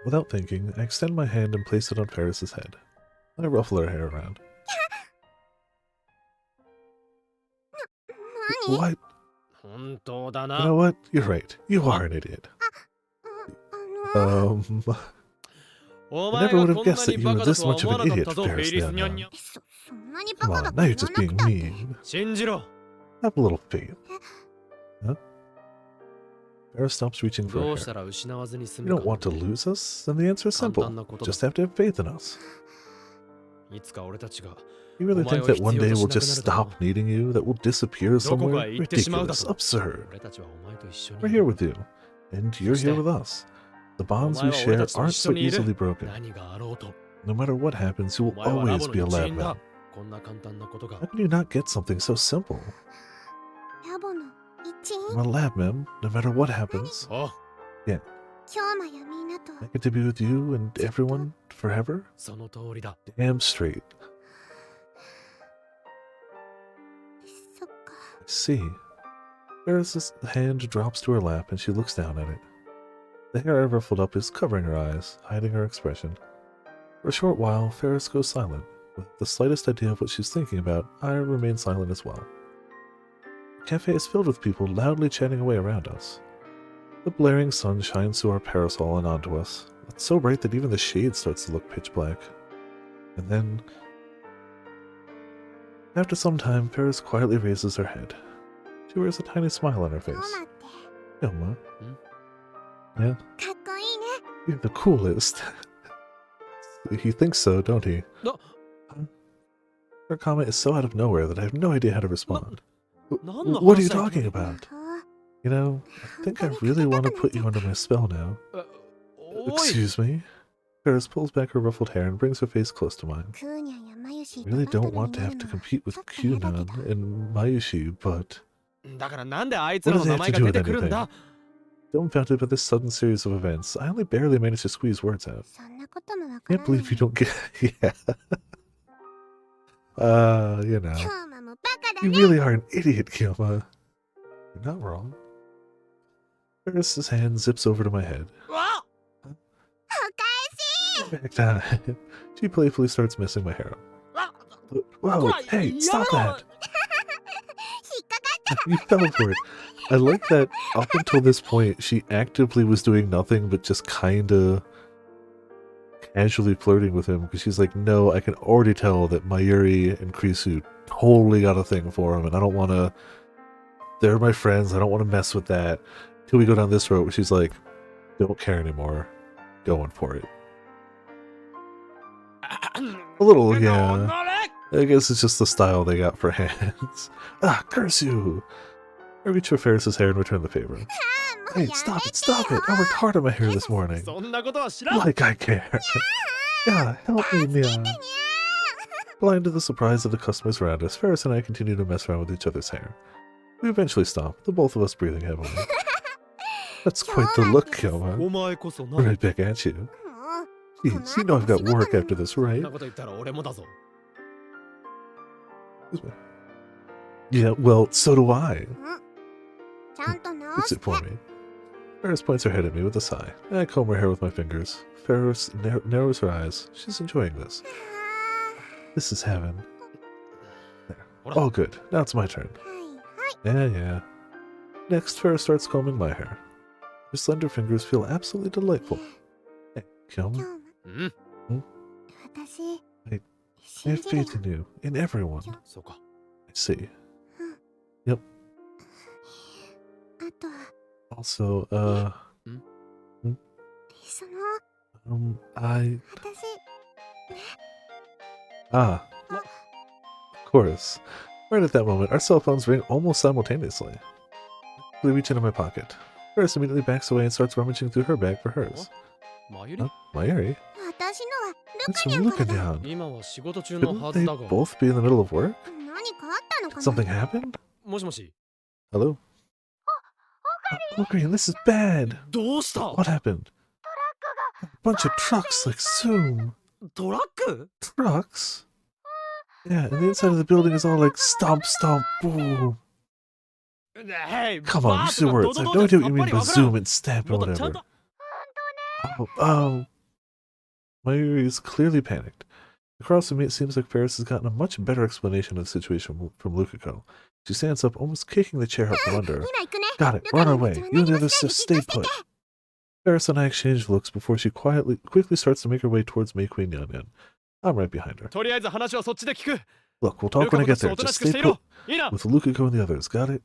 Without thinking, I extend my hand and place it on Ferris's head. I ruffle her hair around. 何 What? 本当だ You な。 know what? You're right. You are an idiot. あの お I 前 never が would こ have んな guessed that に you バ were カだ this とは much 思 of わ an なかっ idiot, たぞ、フェ Ferris イリスニャン Nian. ニャ。そんなに Come バカだ on, と now 言 you're わ just なく being たって mean. 信じろ。 Have a little faith. Huh? Ferris stops reaching for ど her うした hair. ら失わずに済 You む don't か。 want to lose us? Then the answer is 簡 simple. 単なことだ。 Just have to have faith in us. いつか俺たちが You really think that one day we'll just stop needing you? That we'll disappear どこか somewhere? へ行ってしまうだ Ridiculous. と。 Absurd. 俺たちはお前と一緒に We're here with you. And you're here with us. The bonds we share aren't so easily broken. 何があろうと。 No matter what happens, you お will 前はラボ always の be a 一 lab 員だ man. こんな簡単なことが How can you not get something so simple? ラボの一 I'm 員 a lab man, no matter what happens. お 今日まやみんなと I get to be with you and everyone forever? その通りだ Damn straight. そっか I see. Ferris's hand drops to her lap and she looks down at it. The hair I ruffled up is covering her eyes, hiding her expression. For a short while, Ferris goes silent. With the slightest idea of what she's thinking about, I remain silent as well. The cafe is filled with people loudly chatting away around us. The blaring sun shines through our parasol and onto us. It's so bright that even the shade starts to look pitch black. And then... After some time, Ferris quietly raises her head. She wears a tiny smile on her 今日 face. まって Yoma. Yeah, かっこいいね you're the coolest. He thinks so, don't he? No. Her comment is so out of nowhere that I have no idea how to respond. No, What are you no, talking about? あ You know, I think I really want to put you under my spell now. おい Excuse me? Ferris pulls back her ruffled hair and brings her face close to mine. クーニャンやマユシ I ー really とバ don't トル want に to な have る to の compete with ちょっと嫌だけ Kyunan ど and Mayushi, but だからなんであいつら what の does 名 that 前 have が to do 出 with てくるん anything? だ Dumbfounded by this sudden series of events, I only barely managed to squeeze words out. そんなこともわから Can't ない believe you don't get. Yeah. You know. 今日ももバカだ You ね really are an idiot, Kyoma. You're not wrong. Ferris's hand zips over to my head. わお返し Back time. She playfully starts messing my hair up. わ Whoa, Why? hey, Yeah, stop no. that! 引っかか You fell for it. I like that up until this point, she actively was doing nothing but just kinda casually flirting with him because she's like, no, I can already tell that Mayuri and Krisu totally got a thing for him, and I don't want to. They're my friends, I don't want to mess with that. Till we go down this road where she's like, don't care anymore. Going for it. A little, yeah. I guess it's just the style they got for hands. Ah, curse you! I reach for Ferris's hair and return the favor. もう Hey, や stop め it, て stop よ it! I worked hard on my hair this morning. そんなことは知らん Like I care. Yeah, help me, Mia. Blind to the surprise of the customers around us, Ferris and I continue to mess around with each other's hair. We eventually stop, the both of us breathing heavily. That's quite the look, Kyoma. お前こそな。 Right back at you. もう Jeez, you know I've got work after this, そん right? なこと言ったら俺もだぞ。 Excuse me. Yeah, well, so do I. ちゃんと Fix 直し it て for me. Ferris points her head at me with a sigh. I comb her hair with my fingers. Ferris narrows her eyes. She's enjoying this. This is heaven. There. All good. Now it's my turn. はいはい Yeah. Next, Ferris starts combing my hair. Her slender fingers feel absolutely delightful. Hey, 今 Kyoma, 日もうん。私 I 信 have じるよ faith in you, in everyone. そうか。 I see. あと Also, その I... 私 Ah. Of course. Right at that moment, our cell phones ring almost simultaneously. They reach into my pocket. Ferris immediately backs away and starts rummaging through her bag for hers. マユリ Huh? Mayuri? 私のは It's ルカニャンからだ Lukanyan. 今は仕事中の Couldn't は they ずだが。 both be in the middle of work? 何かあったのか Did な something happen? もしもし。 Hello? Oh, Green, this is bad. どうした What happened? A bunch of trucks like Zoom. トラック Trucks? Yeah, and the inside of the building is all like stomp, stomp, boom. Hey, Come on, use your words. I have no idea what you mean by zoom and stamp and whatever. Oh, Mayuri is clearly panicked. Across from me, it seems like Ferris has gotten a much better explanation of the situation from Lukako. She stands up, almost kicking the chair out from under her. 今行くね Got it, ル we're カ on ニャ our ンた way. ちは You and 何 the も others しない just で stay じっとして put. て Ferris and I exchange looks before she quickly starts to make her way towards Mei Queen Yan. I'm right behind her. とりあえず話はそっちで聞く。 Look, we'll talk when I get there. おとな Just しくし stay ていろ put いいな with Lukako and the others. Got it?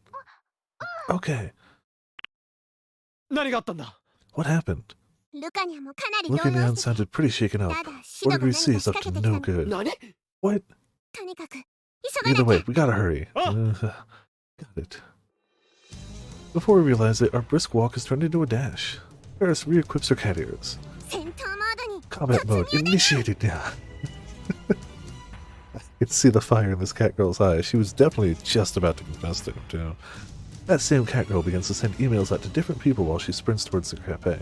Okay. 何があったんだ What happened? ルカニャンもかなり動 Looking 揺 Yan して sounded pretty shaken up. ただシド What が degree 何 C か is 仕 up 掛 to けてき no たの good. 何 What? とにかく急がな Either き way, ゃ we gotta hurry. Oh. Got it. Before we realize it, our brisk walk has turned into a dash. Ferris re-equips her cat ears. 戦闘モードに Combat mode initiated now. I could see the fire in this cat girl's eyes. She was definitely just about to confess to him, too. That same cat girl begins to send emails out to different people while she sprints towards the cafe.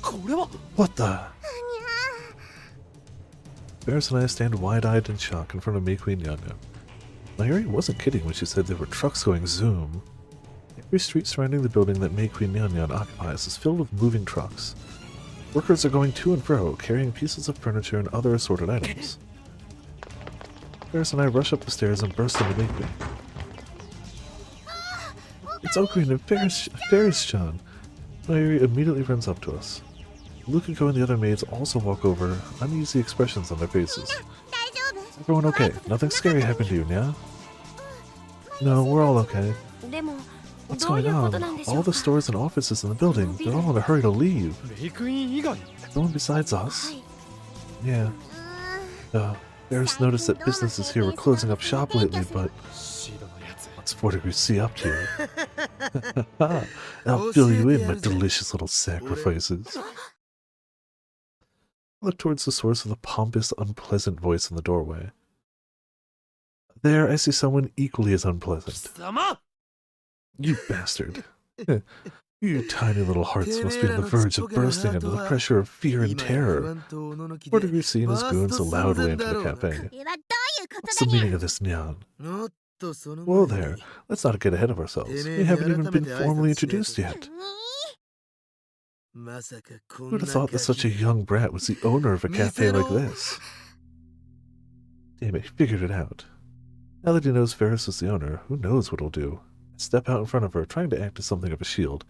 これは What the? Ferris and I stand wide-eyed in shock in front of Mei Queen Yanya. Mayuri wasn't kidding when she said there were trucks going zoom. Every street surrounding the building that Mei Queen Nyanyan occupies is filled with moving trucks. Workers are going to and fro, carrying pieces of furniture and other assorted items. Ferris and I rush up the stairs and burst into Mei Queen. It's Okarine and Ferris-chan. Mayuri immediately runs up to us. Lukako and the other maids also walk over, uneasy expressions on their faces. 大丈夫 Everyone okay? Nothing scary happened to you, yeah? No, we're all okay. でも What's どう going いうこと on? なんでしょう All か the stores and offices in the building, they're all in a hurry to leave. メイクイン以外 No one besides us? はい Yeah. Ferris noticed that businesses here were closing up shop lately, but シードのやつ what's 4 degrees C up to? I'll fill you in, my delicious little sacrifices. I look towards the source of the pompous, unpleasant voice in the doorway. There, I see someone equally as unpleasant. 貴様 You bastard. Your tiny little hearts must be on the verge of bursting under the pressure of fear and terror. 4 degrees C and his goons so loudly into the cafe. これはどういうこ What's と the だにゃ meaning of this, Nyan? おっとその Whoa there. Let's not get ahead of ourselves. We haven't even been formally introduced yet. まさかこん Who'd な have thought that such a young brat was the owner of a cafe like this? Damn it, he figured it out. Now that he knows Ferris is the owner, who knows what he'll do? I step out in front of her, trying to act as something of a shield.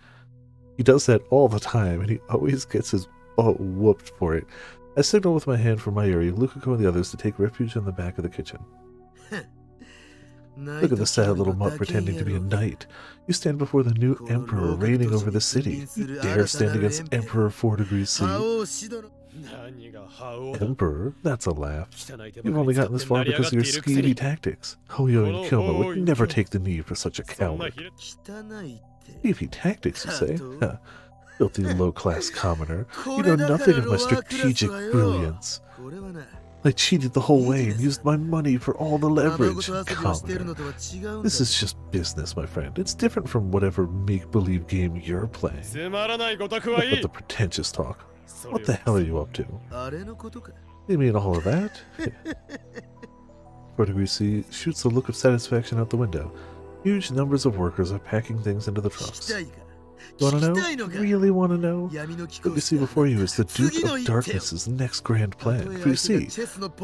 He does that all the time, and he always gets his butt whooped for it. I signal with my hand for Mayuri, Lukako, and the others to take refuge in the back of the kitchen. Look at the sad little mutt pretending to be a knight. You stand before the new emperor reigning over the city. You dare stand against Emperor 4 degrees C? 何が覇王だ Emperor? That's a laugh. 汚い手 You've ばか only り使っ gotten て this far 成り上が because っ of て your いるくせ skeevy に tactics. Hoyo and Kyoma would never take the knee for such a そんな coward. ひれ 汚いって Skeevy tactics, you say? Huh. Filthy low-class commoner. You know nothing of my strategic brilliance. I cheated the whole way and used my money for all the leverage. Commoner. This is just business, my friend. It's different from whatever make-believe game you're playing. Enough with the pretentious talk. What the hell are you up to? You mean all of that? 4°C shoots a look of satisfaction out the window. Huge numbers of workers are packing things into the trucks. You want to know? Really want to know? What you see before you is the Duke of Darkness's next grand plan. For you see,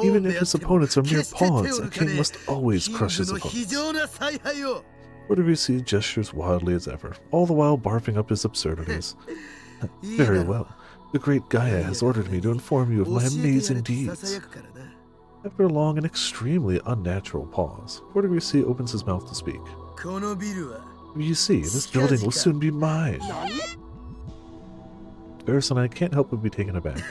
even if his opponents are mere pawns, a king must always crush his opponents. 4°C gestures wildly as ever, all the while barfing up his absurdities. Very well. The great Gaia has ordered me to inform you of my amazing deeds. After a long and extremely unnatural pause, 4°C opens his mouth to speak. You see, this building will soon be mine. Ferris and I can't help but be taken aback.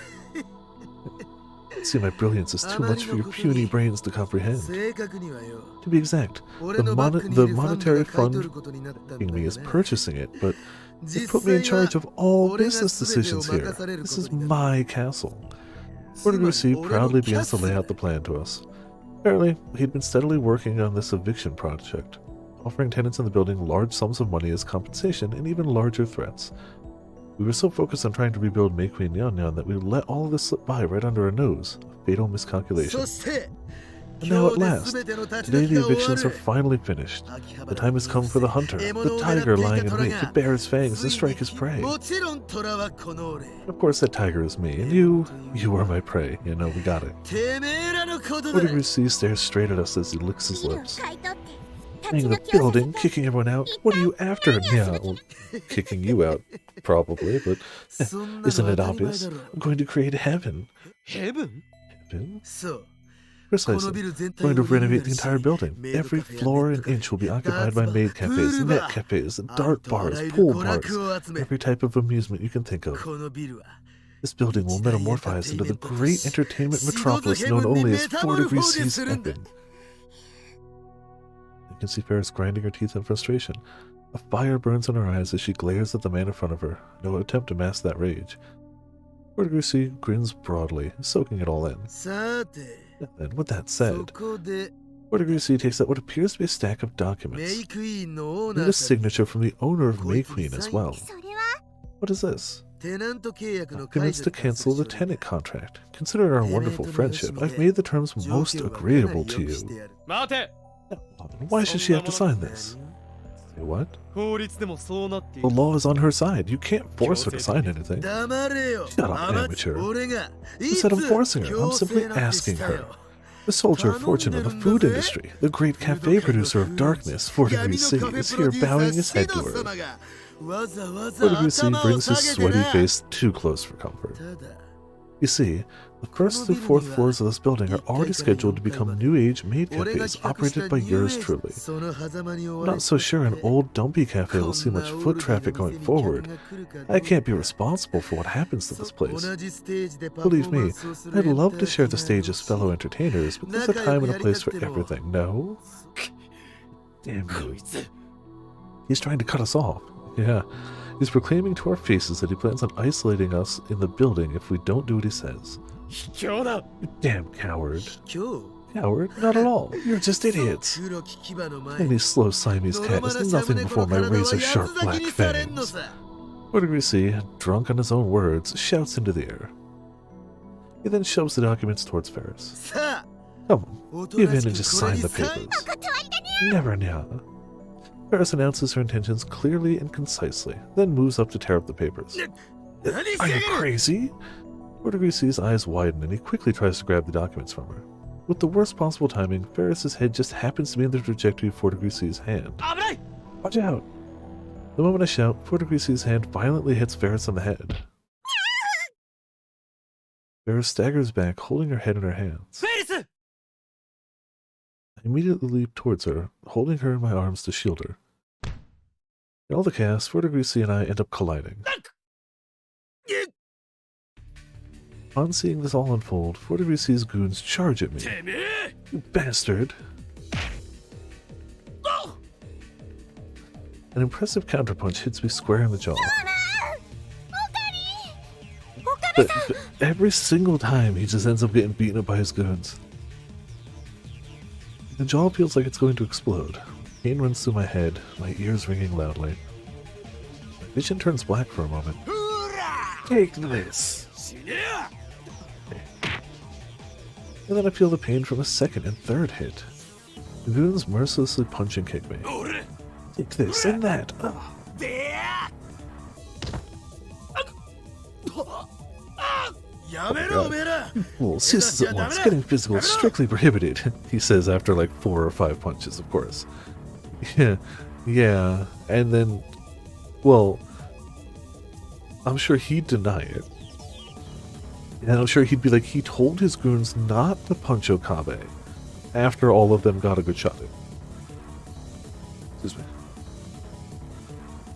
See, my brilliance is too much for your puny brains to comprehend. To be exact, the monetary fund giving me is purchasing it, but it put me in charge of all business decisions here. This is my castle. 4°C proudly begins to lay out the plan to us. Apparently, he'd been steadily working on this eviction project, offering tenants in the building large sums of money as compensation and even larger threats. We were so focused on trying to rebuild Mei Queen Yanyan that we let all of this slip by right under our nose. A fatal miscalculation. And now at last, today the evictions are finally finised. The time has come for the hunter, the tiger lying in wait to bare his fangs and strike his prey. Of course that tiger is me, and you are my prey. You know, we got it. 4°C stares straight at us as he licks his lips. Playing the building, kicking everyone out. What are you after? Yeah, well, kicking you out, probably, but isn't it obvious? I'm going to create heaven. Heaven? Heaven? Precisely. I'm going to renovate the entire building. Every floor and inch will be occupied by maid cafes, net cafes, dart bars, pool bars, every type of amusement you can think of. This building will metamorphose into the great entertainment metropolis known only as 4°C's heaven. You can see Ferris grinding her teeth in frustration. A fire burns in her eyes as she glares at the man in front of her. No attempt to mask that rage. 4°C grins broadly, soaking it all in. And with that said, 4°C takes out what appears to be a stack of documents. And a signature from the owner of Mei Queen as well. What is this? Documents to cancel the tenant contract. Considering our wonderful friendship, I've made the terms most agreeable to you. Why should she have to sign this? Say what? The law is on her side. You can't force her to sign anything. Shut up, amateur. Who said I'm forcing her? I'm simply asking her. The soldier of fortune of the food industry, the great cafe producer of darkness, 4°C, is here bowing his head to her. 4°C brings his sweaty face too close for comfort. You see, the first through fourth floors of this building are already scheduled to become New Age maid cafes operated by yours truly. I'm not so sure an old dumpy cafe will see much foot traffic going forward. I can't be responsible for what happens to this place. Believe me, I'd love to share the stage as fellow entertainers, but there's a time and a place for everything, no? Damn you. He's trying to cut us off. Yeah. He's proclaiming to our faces that he plans on isolating us in the building if we don't do what he says. You damn coward. Coward? Not at all. You're just idiots. Any slow Siamese cat is nothing before my razor-sharp black fangs. 4°C, drunk on his own words, shouts into the air. He then shoves the documents towards Ferris. Come on, give in and just sign the papers. Never now. Ferris announces her intentions clearly and concisely, then moves up to tear up the papers. Are you crazy? 4°C's eyes widen and he quickly tries to grab the documents from her. With the worst possible timing, Ferris's head just happens to be in the trajectory of 4°C's hand. Watch out! The moment I shout, 4°C's hand violently hits Ferris on the head. Ferris staggers back, holding her head in her hands. I immediately leap towards her, holding her in my arms to shield her. In all the chaos, 4°C and I end up colliding. On seeing this all unfold, 4°C's goons charge at me. You bastard! An impressive counterpunch hits me square in the jaw. But every single time he just ends up getting beaten up by his goons. The jaw feels like it's going to explode. Pain runs through my head, my ears ringing loudly. My vision turns black for a moment. Take this! And then I feel the pain from a second and third hit. The goons mercilessly punch and kick me. Take this and that. Oh. Well, ceases at once. Getting physical is strictly prohibited, he says after like 4 or 5 punches, of course. Yeah, and then, well, I'm sure he'd deny it. And I'm sure he'd be like, he told his goons not to punch Okabe after all of them got a good shot at him. Excuse me.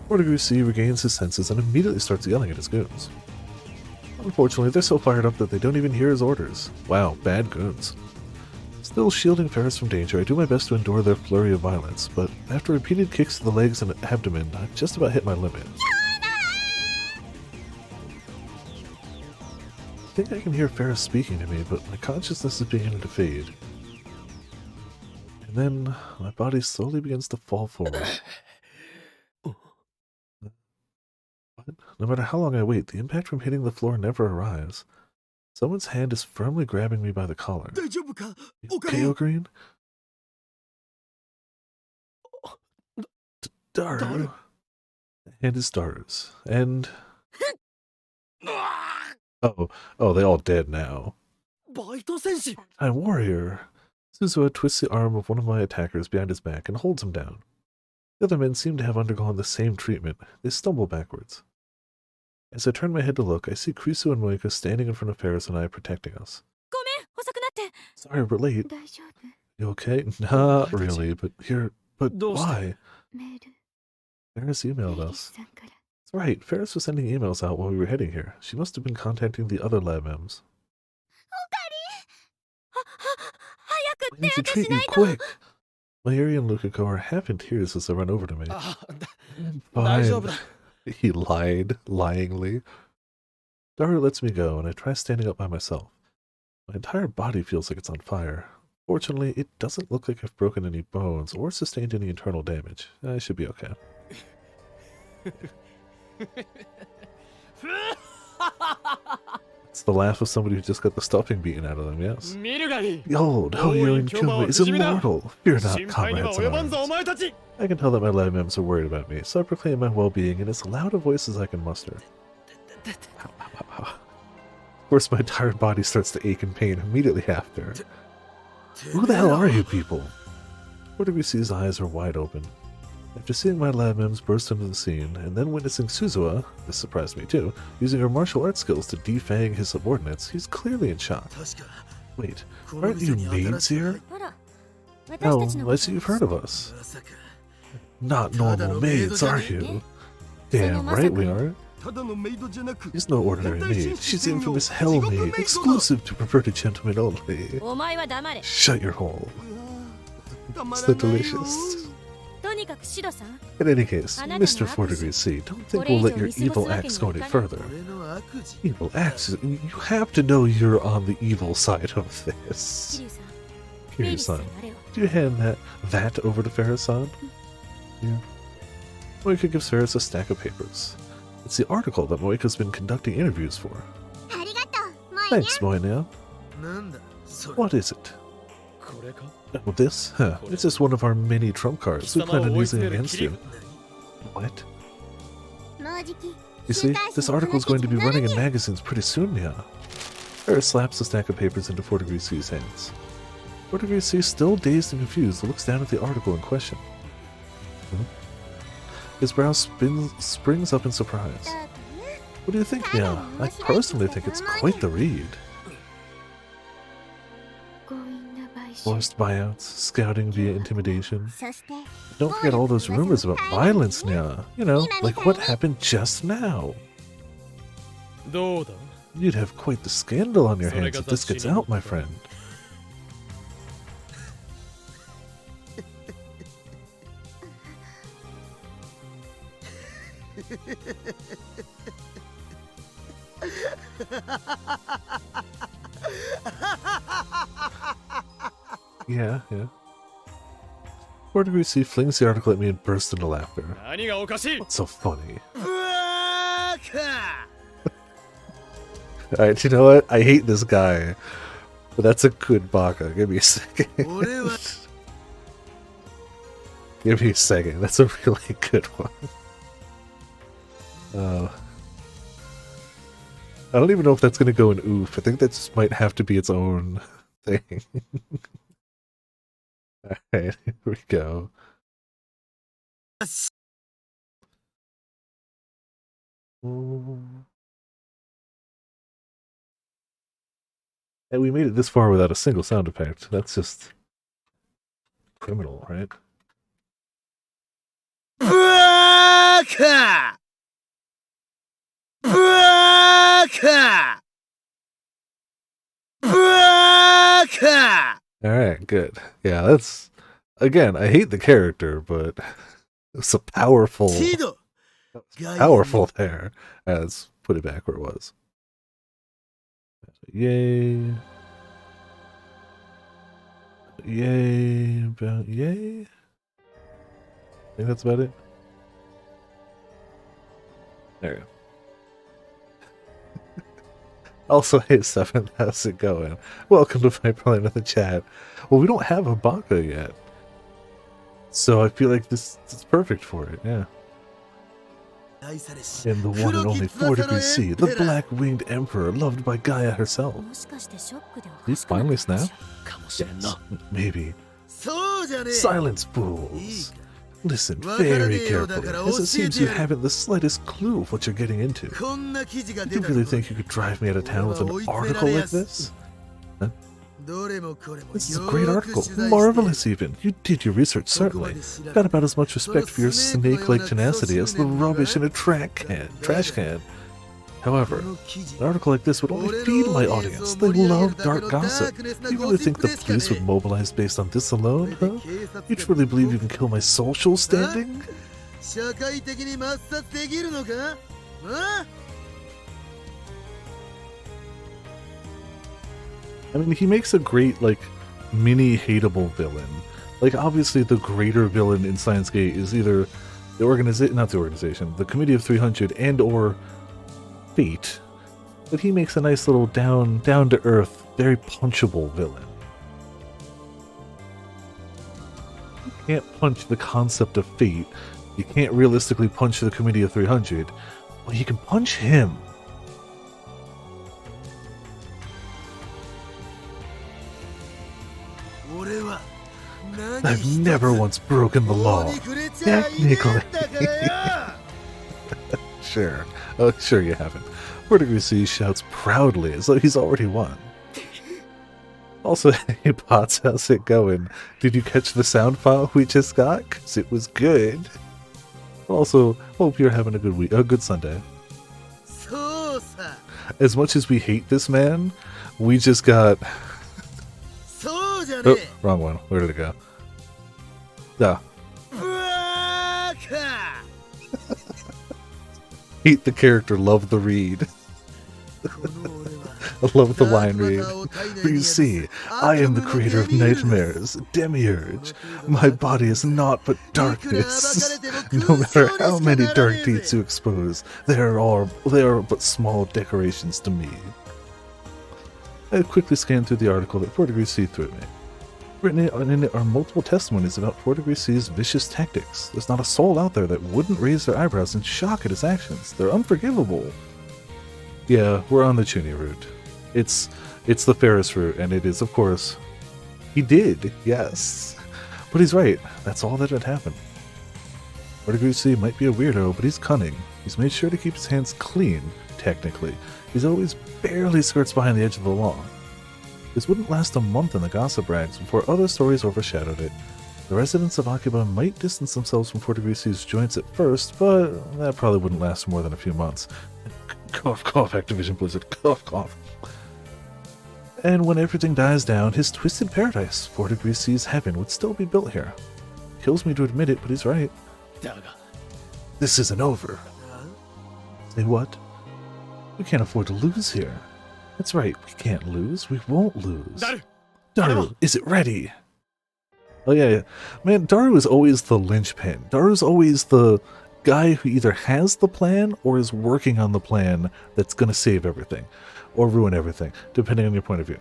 4 C regains his senses and immediately starts yelling at his goons. Unfortunately, they're so fired up that they don't even hear his orders. Wow, bad goons. Still shielding Ferris from danger, I do my best to endure their flurry of violence, but after repeated kicks to the legs and abdomen, I've just about hit my limit. I think I can hear Ferris speaking to me, but my consciousness is beginning to fade. And then my body slowly begins to fall forward. But no matter how long I wait, the impact from hitting the floor never arrives. Someone's hand is firmly grabbing me by the collar. You okay, Ogreen? Daru. The hand is Daru's. And... Oh, they all dead now. I'm warrior. Suzuha twists the arm of one of my attackers behind his back and holds him down. The other men seem to have undergone the same treatment. They stumble backwards. As I turn my head to look, I see Krisu and Moika standing in front of Ferris and I protecting us. Sorry we're late. You okay? Not really, but why? Ferris emailed us. That's right, Ferris was sending emails out while we were heading here. She must have been contacting the other lab mems. I need to treat you quick! Mayuri and Lukako are half in tears as they run over to me. Fine. He lied, lyingly. Daru lets me go, and I try standing up by myself. My entire body feels like it's on fire. Fortunately, it doesn't look like I've broken any bones or sustained any internal damage. I should be okay. It's the laugh of somebody who just got the stuffing beaten out of them, yes. Yo, no, Yorin Kyoma is immortal. Fear not, comrades in arms. I can tell that my lab members are worried about me, so I proclaim my well-being in as loud a voice as I can muster. Of course, my entire body starts to ache in pain immediately after. Who the hell are you people? WC's eyes are wide open. After seeing my lab mems burst into the scene, and then witnessing Suzuha, this surprised me too, using her martial arts skills to defang his subordinates, he's clearly in shock. Wait, aren't you maids here? Oh, I see you've heard of us. Not normal maids, are you? Damn right we aren't. She's no ordinary maid. She's the infamous Hell Maid, exclusive to perverted gentlemen only. Shut your hole. So delicious. In any case, Mr. 4°C, don't think we'll let your evil acts go any further. Evil acts? You have to know you're on the evil side of this. Kiryu-san, do you hand that over to Ferris-san? Yeah. Moika gives Ferris a stack of papers. It's the article that Moika's been conducting interviews for. Thanks, Moina. What is it? Oh, this? Huh. It's just one of our many trump cards. We plan on using it against you. What? You see, this article is going to be running in magazines pretty soon now. Ferris slaps the stack of papers into 4°C's hands. 4°C, still dazed and confused, looks down at the article in question. His brow springs up in surprise. What do you think, Mia? I personally think it's quite the read. Forced buyouts, scouting via intimidation. Don't forget all those rumors about violence, Nya. You know, like what happened just now. You'd have quite the scandal on your hands if this gets out, my friend. Yeah, yeah. 4 Degrees C flings the article at me and bursts into laughter. 何がおかしい What's so funny? バカ Alright, you know what? I hate this guy. But that's a good baka. Give me a second. 俺は Give me a second. That's a really good one. I don't even know if that's going to go in oof. I think that just might have to be its own thing. Alright, here we go. And we made it this far without a single sound effect. That's just criminal, right? バカバカバカ Alright, good. Yeah, that's... Again, I hate the character, but it's a powerful... シド Powerful there. Let's put it back where it was. Yay. Yay. About yay? I think that's about it. There we go. Also, hey, Stefan, how's it going? Welcome to Viperland in the chat. Well, we don't have a baka yet. So I feel like this is perfect for it, yeah. And the one and only 4 Degrees C, the black-winged emperor loved by Gaia herself. もしかしてショックでお Did he かしくなった finally のかしら snap? かもしれんな Maybe. そうじゃねえ Silence, fools. Listen very carefully, as it seems you haven't the slightest clue of what you're getting into. こんな記事が You 出た really think you could drive me out of town with an article like this? どれもこれも This is a よ great ーく article. 取材して Marvelous, even. You did your research, certainly. Got about as much respect for your snake-like tenacity as the rubbish in a trash can. However, この記事 an article like this would only feed my audience. They love dark gossip. You really think the police would mobilize based on this alone, huh? You truly believe you can kill my social standing? 社会的に抹殺できるのかあ I mean, he makes a great, like, mini-hateable villain. Like, obviously, the greater villain in Steins Gate is either the organization, the Committee of 300 and or Fate. But he makes a nice little down-to-earth, very punchable villain. You can't punch the concept of Fate. You can't realistically punch the Committee of 300. But you can punch him. I've never once broken the law. Technically. Sure. Oh, sure you haven't. 4 Degrees C shouts proudly as though he's already won. Also, hey Pots, how's it going? Did you catch the sound file we just got? 'Cause it was good. Also, hope you're having a good Sunday. そうさ As much as we hate this man, we just got... そうじゃね Oh, え wrong one. Where did it go? Ah. バカ Hate the character, love the read. この俺は I love the line read. For you see, I am the creator of nightmares, Demiurge. My body is naught but darkness. No matter how many dark deeds you expose, they are but small decorations to me. I quickly scanned through the article that 4 Degrees C threw at me. Written in it are multiple testimonies about 4 Degrees C's vicious tactics. There's not a soul out there that wouldn't raise their eyebrows in shock at his actions. They're unforgivable. Yeah, we're on the Chuni route. It's the Ferris route, and it is, of course... He did, yes. But he's right. That's all that had happened. 4 Degrees C might be a weirdo, but he's cunning. He's made sure to keep his hands clean, technically. He's always barely skirts behind the edge of the law. This wouldn't last a month in the gossip rags before other stories overshadowed it. The residents of Akiba might distance themselves from 4 Degrees C's joints at first, but that probably wouldn't last more than a few months. Cough, cough, Activision Blizzard, cough, cough. And when everything dies down, his twisted paradise, 4 Degrees C's heaven, would still be built here. Kills me to admit it, but he's right. だが This isn't over. Say what? We can't afford to lose here. That's right, we can't lose. We won't lose. Daru! Daru, is it ready? Oh yeah. Man, Daru is always the linchpin. Daru's always the guy who either has the plan or is working on the plan that's going to save everything. Or ruin everything, depending on your point of view.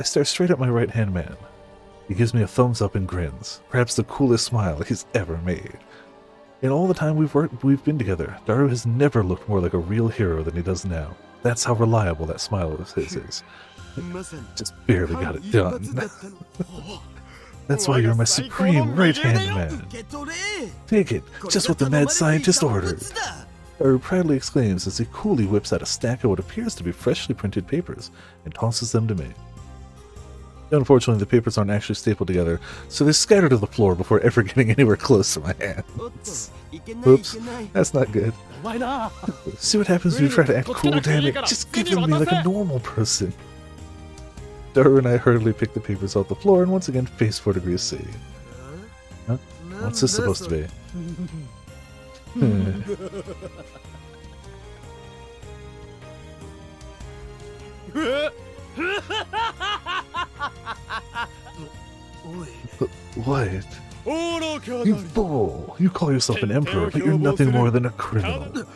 I stare straight at my right-hand man. He gives me a thumbs up and grins, perhaps the coolest smile he's ever made. In all the time we've been together, Daru has never looked more like a real hero than he does now. That's how reliable that smile of his is. Just barely got it done. That's why you're my supreme right-hand man. Take it, just what the mad scientist ordered. Daru proudly exclaims as he coolly whips out a stack of what appears to be freshly printed papers and tosses them to me. Unfortunately, the papers aren't actually stapled together, so they're scattered to the floor before ever getting anywhere close to my hands. Oops, that's not good. See what happens when you try to act cool, damn it. Just give them to me like a normal person. Daru and I hurriedly pick the papers off the floor and once again face 4 degrees C. Huh? What's this supposed to be? What? You fool! You call yourself an emperor, but you're nothing more than a criminal.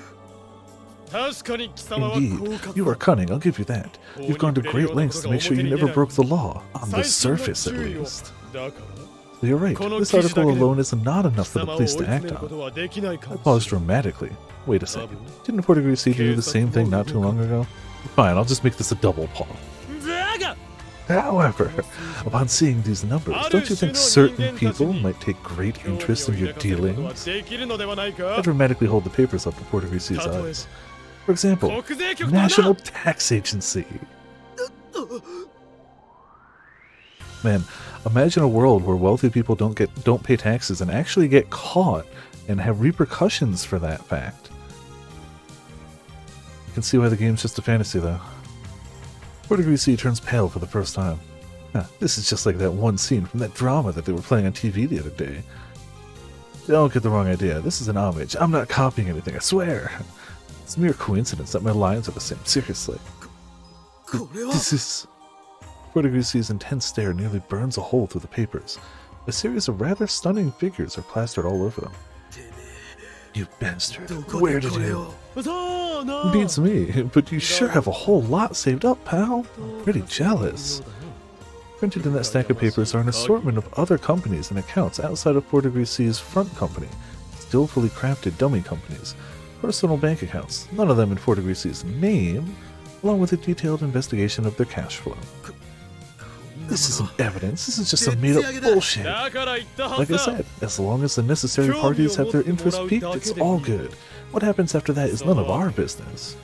Indeed, you are cunning, I'll give you that. You've gone to great lengths to make sure you never broke the law, on the surface at least. You're right, this article alone is not enough for the police to act on. I paused dramatically. Wait a second, didn't 4 degrees C do the same thing not too long ago? Fine, I'll just make this a double pause. However, upon seeing these numbers, don't you think certain people might take great interest in your dealings? I dramatically hold the papers up to 4 degrees C's eyes. For example, National Tax Agency. Man, imagine a world where wealthy people don't pay taxes and actually get caught and have repercussions for that fact. You can see why the game's just a fantasy, though. 4 degrees C turns pale for the first time. This is just like that one scene from that drama that they were playing on TV the other day. Don't get the wrong idea, this is an homage. I'm not copying anything, I swear. It's a mere coincidence that my lines are the same, seriously. This is... 4 degrees C's intense stare nearly burns a hole through the papers. A series of rather stunning figures are plastered all over them. You bastard, where did you... Beats me, but you sure have a whole lot saved up, pal. I'm pretty jealous. Printed in that stack of papers are an assortment of other companies and accounts outside of 4 degrees C's front company, still fully crafted dummy companies, personal bank accounts, none of them in 4 degrees C's name, along with a detailed investigation of their cash flow. This isn't evidence, this is just some made-up bullshit. Like I said, as long as the necessary parties have their interest piqued, it's all good. What happens after that is none of our business.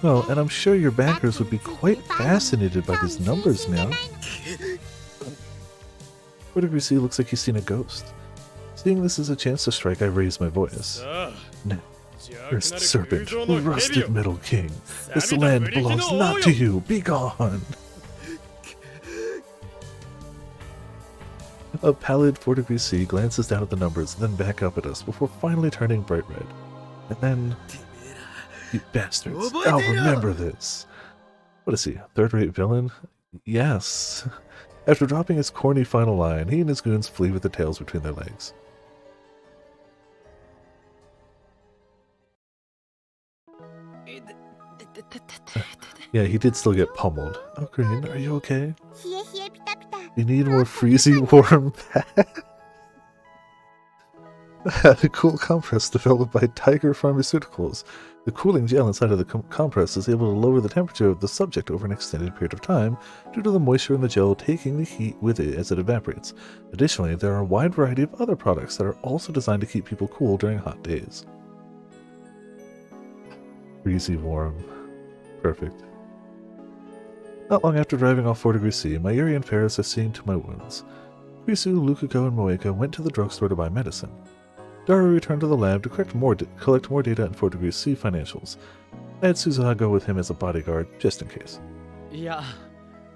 Well, and I'm sure your backers would be quite fascinated by these numbers now. 4 degrees C looks like he's seen a ghost. Seeing this as a chance to strike, I raise my voice. No. Cursed serpent, rusted metal king, this land belongs not to you, be gone! A pallid 4 degrees C glances down at the numbers, then back up at us before finally turning bright red. And then... You bastards, I'll remember this. What is he, a third-rate villain? Yes. After dropping his corny final line, he and his goons flee with their tails between their legs. Yeah, he did still get pummeled. Oh, Green, are you okay? You need more freezy warm pack? A cool compress developed by Tiger Pharmaceuticals. The cooling gel inside of the compress is able to lower the temperature of the subject over an extended period of time due to the moisture in the gel taking the heat with it as it evaporates. Additionally, there are a wide variety of other products that are also designed to keep people cool during hot days. Freezy warm. Perfect. Not long after driving off 4 degrees C, Mayuri and Ferris are seeing to my wounds. Risu, Lukuko, and Moeka went to the drugstore to buy medicine. Daru returned to the lab to collect more data on 4 degrees C financials. I had Suzuha go with him as a bodyguard, just in case. Yeah.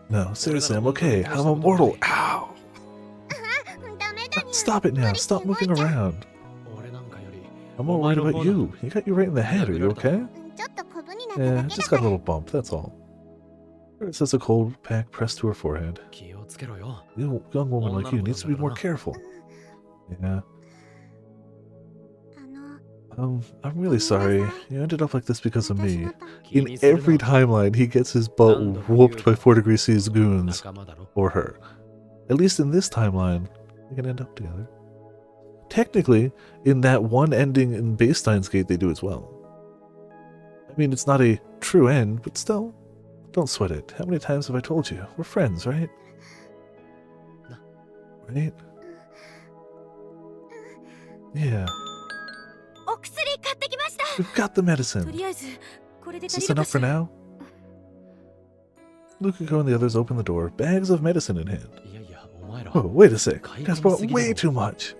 No, seriously, I'm okay. I'm immortal. Ow! Stop it now. Stop moving around. I'm more worried about you. He got you right in the head. Are you okay? Yeah, just got a little bump, that's all. Paris has a cold pack pressed to her forehead. 気をつけろよ。 A young woman like you needs to be more careful. Yeah. あの I'm really sorry. You ended up like this because of 私 me. のため In every timeline, he gets his butt whooped by 4 Degree C's goons 仲間だろ。 or her. At least in this timeline, they can end up together. Technically, in that one ending in Base Steins Gate, they do as well. I mean, it's not a true end, but still, don't sweat it. How many times have I told you? We're friends, right? Right? Yeah. お薬買ってきました。 We've got the と medicine. りあえずこれで Is 足 this りるか enough し for ら。 now? Lukiko and the others open the door, bags of medicine in hand. いやいや、お前ら。 Oh, wait a sec. 買い You 込 guys みす bought ぎだろ way too much.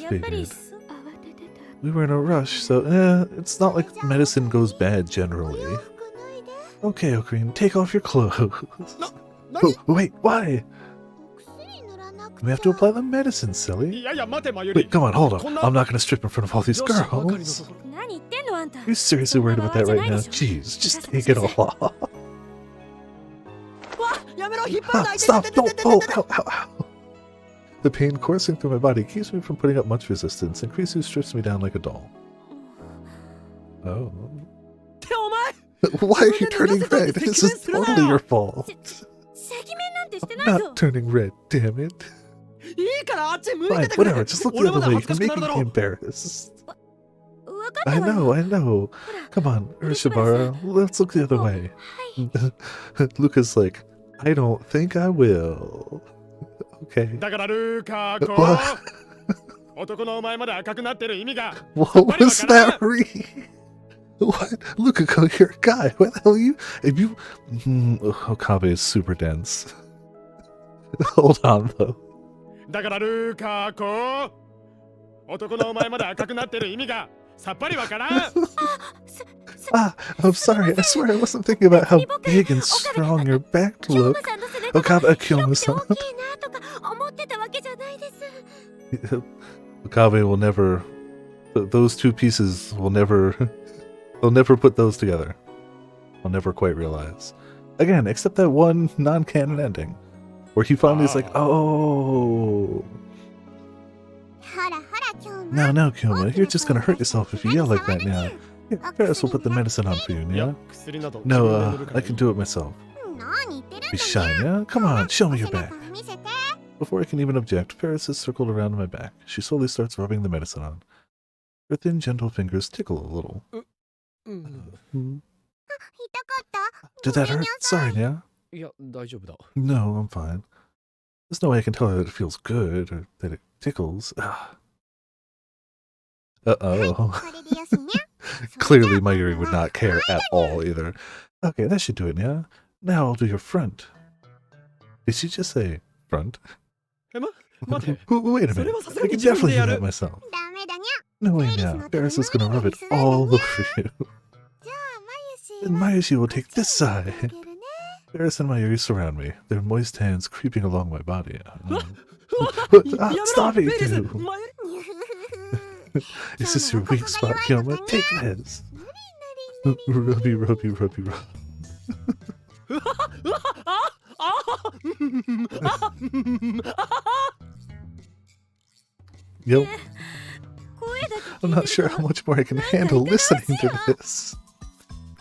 やっぱり Figured. そう慌ててた。 We were in a rush, so it's not like medicine goes bad generally. お洋服脱いで Okay, Ocarina, take off your clothes. な Oh, wait, why? お薬塗らなく We ちゃ have to apply the medicine, silly. いやいや、待て、まゆり。 Wait, come on, hold on. こんな I'm not gonna strip in front of all these 女子ばかりの girls. ところ。何言ってんのあんた。 Are you seriously worried about that right now? Jeez, just take it off. わやめろ引っ張るな Ah, stop! Don't! Oh, ow, ow, ow. The pain coursing through my body keeps me from putting up much resistance, and Krisu strips me down like a doll. Oh. ってお前 Why are you turning red? This is totally your fault. 赤面なんてして I'm ないぞ not。turning red, damn it. いいからあっち向い Fine, ててくれ whatever, just look the 俺ま other だ way. 恥ずか You're しくなる making だ me ろ embarrassed. わかっ I たわよ。 know, I know. Come on, Urshibara, let's look the other way. はい。 Luca's like, I don't think I will. Okay. だからルーカー What? 男のお前まで赤くなってる意味が。 What was that read? What? Lukako, you're a guy. What the hell are you? If you... Okabe is super dense. Hold on, though. だからルーカー男のお前まで赤くなってる意味がさっぱりわからん。 Ah, I'm sorry. I swear I wasn't thinking about how big and strong your back 京子 look. さんの背中 Okabe, 広くて Akiyama-san. 大きいなとか思ってたわけじゃないです。 Okabe will never... Those two pieces will never... They'll never put those together. I'll never quite realize. Again, except that one non-canon ending. Where he finally is like, oh... ほらほら今日も No, no, Kyoma, you're just gonna hurt yourself if you yell like that now. Here, Paris will put the medicine on for you, いや yeah? 薬など No, 自分で塗るから I can do it myself. 何言ってるんだ Be shy, yeah? Come on, show me your 背 back. 中見せて Before I can even object, Paris has circled around my back. She slowly starts rubbing the medicine on. Her thin, gentle fingers tickle a little. うん。 Hmm. 痛かった Did that ごめん hurt? なさい Sorry, yeah? いや、大丈夫だ。 No, I'm fine. There's no way I can tell her that it feels good or that it tickles. Ah. Uh-oh. これでよしね Clearly, Mayuri would not care at all either. Okay, that should do it, yeah? Now I'll do your front. Did she just say front? え、待て。 Wait a それ minute. はさすが I に can 自分 definitely で do や that る myself. ダメだにゃ No way now. Paris is gonna rub it all over you. じゃあまゆし And Mayushi will take this あ side. げるね Paris and Mayuri surround me, their moist hands creeping along my body. や Ah, めろ stop メ it, イリス dude. 前 Is this your weak spot, Kyoma? Take this. Rubby, rubby, rubby, rub. あ Yep. 声だけ I'm not sure how much more I can handle listening to this.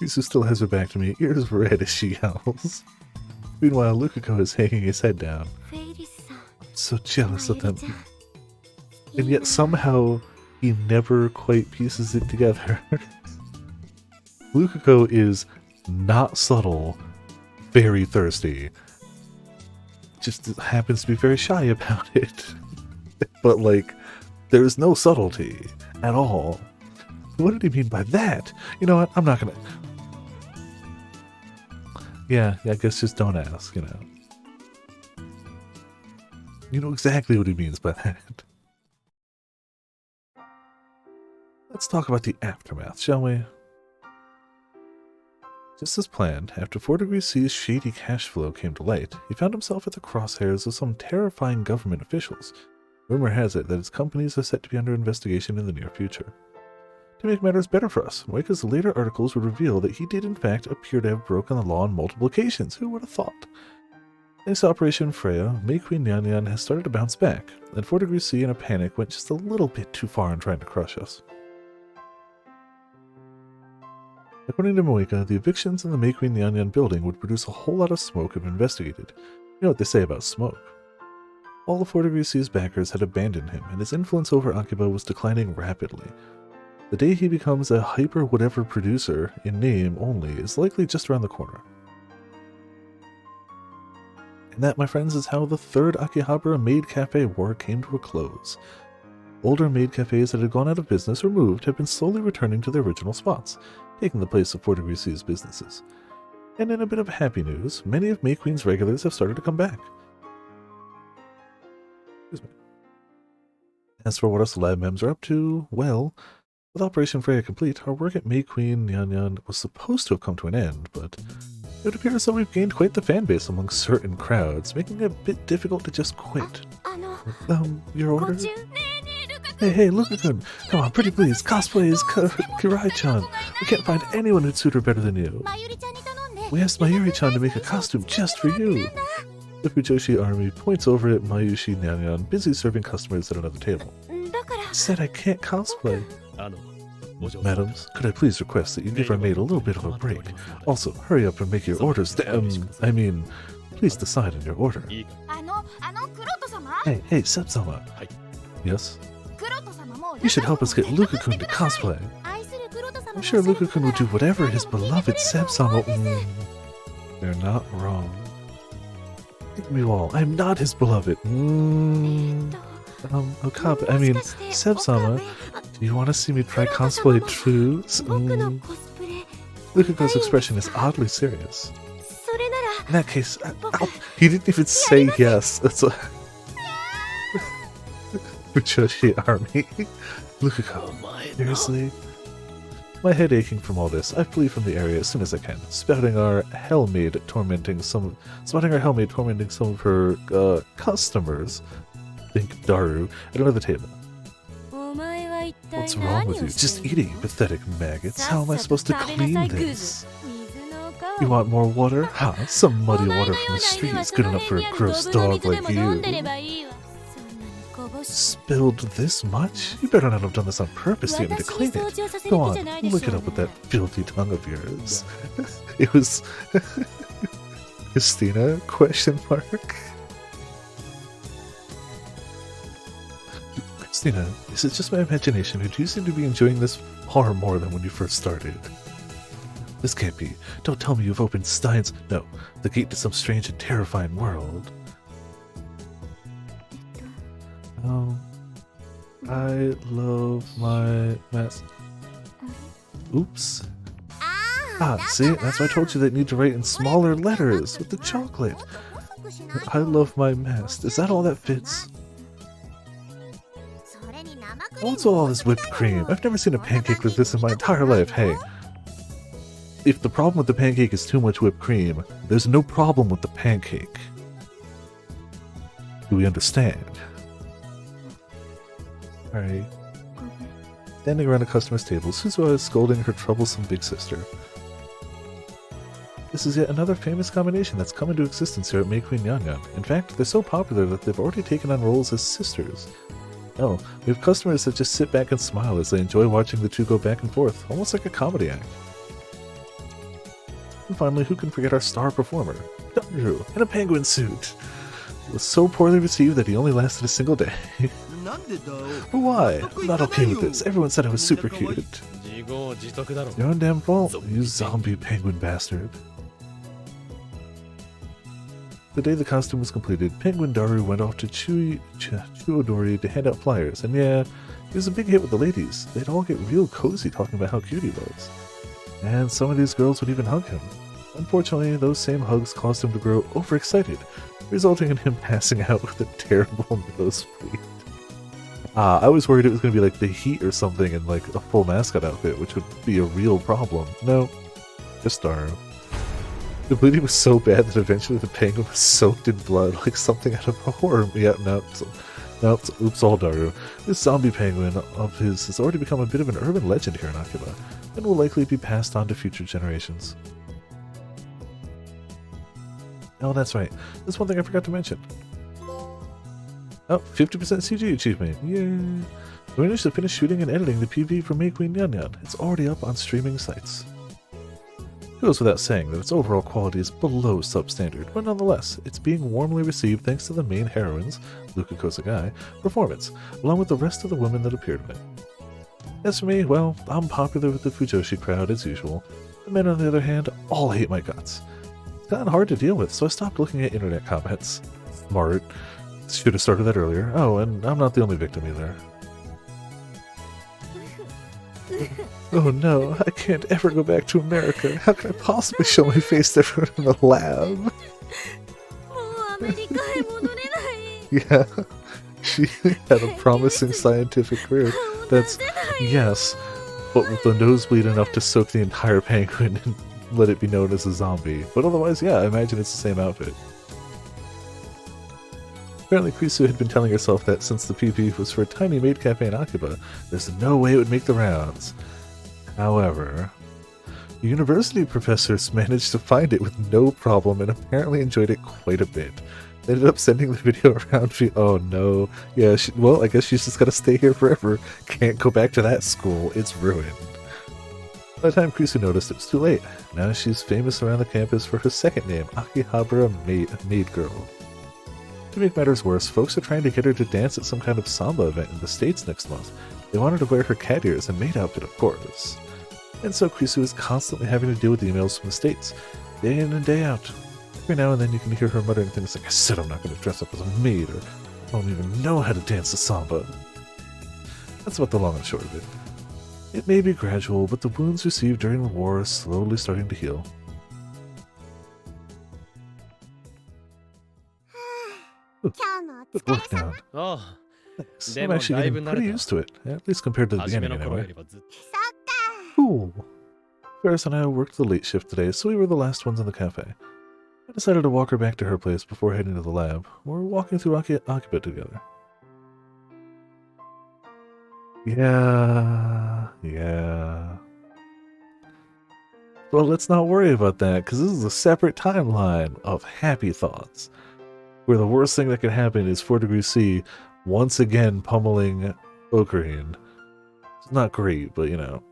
Risu still has her back to me, ears red as she yells. Meanwhile, Lukako is hanging his head down. フェイリスさん So jealous of マユ them. リちゃん And yet somehow he never quite pieces it together. Lukako is not subtle, very thirsty. Just happens to be very shy about it. But like, there's no subtlety at all. What did he mean by that? You know what? I'm not gonna... Yeah, I guess just don't ask, you know. You know exactly what he means by that. Let's talk about the aftermath, shall we? Just as planned, after 4 Degrees C's shady cash flow came to light, he found himself at the crosshairs of some terrifying government officials. Rumor has it that his companies are set to be under investigation in the near future. To make matters better for us, Moika's later articles would reveal that he did in fact appear to have broken the law on multiple occasions. Who would have thought? Thanks to Operation Freya, May Queen Nyan Nyan has started to bounce back, and 4 Degrees C in a panic went just a little bit too far in trying to crush us. According to Moika, the evictions in the May Queen Nyan Nyan building would produce a whole lot of smoke if investigated. You know what they say about smoke. All of 4 Degrees C's backers had abandoned him, and his influence over Akiba was declining rapidly. The day he becomes a hyper-whatever producer, in name only, is likely just around the corner. And that, my friends, is how the third Akihabara Maid Cafe war came to a close. Older maid cafes that had gone out of business or moved have been slowly returning to their original spots, taking the place of 4 Degrees C's businesses. And in a bit of happy news, many of May Queen's regulars have started to come back. Excuse me. As for what us lab mems are up to, well, with Operation Freya complete, our work at May Queen Nyan Nyan was supposed to have come to an end, but it would appear as though we've gained quite the fan base among certain crowds, making it a bit difficult to just quit. Your order? Hey, Luka-kun, come on, pretty please, cosplay is Kirai-chan. We can't find anyone who'd suit her better than you. We asked Mayuri-chan to make a costume just for you. The Fujoshi army points over at Mayushi Nyanyan, busy serving customers at another table. Said I can't cosplay. Madams, could I please request that you give our maid a little bit of a break? Also, hurry up and make your orders. Please decide on your order. Hey, Seb-sama. Yes? You should help us get Luka-kun to cosplay. I'm sure Luka-kun would do whatever his beloved Seb-sama... They're not wrong. Think me all, I'm not his beloved. Okabe, Seb-sama, do you want to see me try cosplay too? Luka-kun's expression is oddly serious. In that case, he didn't even say yes. That's a... Fujoshi army. Luka-kun, seriously? My head aching from all this, I flee from the area as soon as I can, spouting our Hellmaid tormenting some of her customers. Think Daru at another table. What's wrong with you? Just eating, you pathetic maggots. How am I supposed to clean this? You want more water? Ha! Some muddy water from the street is good enough for a gross dog like you. Spilled this much? You better not have done this on purpose to get me to clean it. Go on, look it up with that filthy tongue of yours. It was... Christina? Question mark? Christina, is it just my imagination, or do you seem to be enjoying this far more than when you first started? This can't be. Don't tell me you've opened Steins... No, the gate to some strange and terrifying world. Oh, I love my mess. Oops. See, that's why I told you that you need to write in smaller letters with the chocolate. I love my mast. Is that all that fits? What's all this whipped cream? I've never seen a pancake like this in my entire life. Hey, if the problem with the pancake is too much whipped cream, there's no problem with the pancake. Do we understand? Alright. Standing around a customer's table, Suzuha is scolding her troublesome big sister. This is yet another famous combination that's come into existence here at May Queen Nyan Nyan. In fact, they're so popular that they've already taken on roles as sisters. Hell, we have customers that just sit back and smile as they enjoy watching the two go back and forth, almost like a comedy act. And finally, who can forget our star performer, Daru, in a penguin suit. It was so poorly received that he only lasted a single day. But why? I'm not okay with this. Everyone said I was super cute. Your own damn fault, you zombie penguin bastard. The day the costume was completed, Penguin Daru went off to Chuodori to hand out flyers, and yeah, he was a big hit with the ladies. They'd all get real cozy talking about how cute he was. And some of these girls would even hug him. Unfortunately, those same hugs caused him to grow overexcited, resulting in him passing out with a terrible nosebleed. I was worried it was going to be like the heat or something in like a full mascot outfit, which would be a real problem. No, just Daru. The bleeding was so bad that eventually the penguin was soaked in blood, like something out of a horror. Yeah, no, Oops, all Daru. This zombie penguin of his has already become a bit of an urban legend here in Akiba, and will likely be passed on to future generations. Oh, that's right. There's one thing I forgot to mention. Oh, 50% CG achievement. Yay! We managed to finish shooting and editing the PV for May Queen Nyan Nyan. It's already up on streaming sites. It goes without saying that its overall quality is below substandard, but nonetheless, it's being warmly received thanks to the main heroine's, Luka Kosagai, performance, along with the rest of the women that appeared in it. As for me, well, I'm popular with the Fujoshi crowd as usual. The men, on the other hand, all hate my guts. It's gotten hard to deal with, so I stopped looking at internet comments. Smart. Should have started that earlier. Oh, and I'm not the only victim either. Oh no, I can't ever go back to America. How can I possibly show my face to everyone in the lab? Yeah, she had a promising scientific career. That's, yes, but with the nosebleed enough to soak the entire penguin and let it be known as a zombie. But otherwise, yeah, I imagine it's the same outfit. Apparently Krisu had been telling herself that since the PP was for a tiny maid cafe in Akiba, there's no way it would make the rounds. However, the university professors managed to find it with no problem and apparently enjoyed it quite a bit. They ended up sending the video around. Oh no. Yeah, well, I guess she's just gotta stay here forever. Can't go back to that school. It's ruined. By the time Krisu noticed, it was too late. Now she's famous around the campus for her second name, Akihabara Maid Girl. To make matters worse, folks are trying to get her to dance at some kind of samba event in the States next month. They want her to wear her cat ears and maid outfit, of course. And so Krisu is constantly having to deal with emails from the States, day in and day out. Every now and then you can hear her muttering things like, I said I'm not going to dress up as a maid, or I don't even know how to dance the samba. That's about the long and short of it. It may be gradual, but the wounds received during the war are slowly starting to heal. Good work, now. Thanks. I'm actually getting pretty used to it, at least compared to the beginning anyway. Cool. Ferris and I worked the late shift today, so we were the last ones in the cafe. I decided to walk her back to her place before heading to the lab. We're walking through Akiba together. Yeah. Well, let's not worry about that, because this is a separate timeline of happy thoughts, where the worst thing that could happen is 4 Degrees C once again pummeling Ocarine. It's not great, but you know.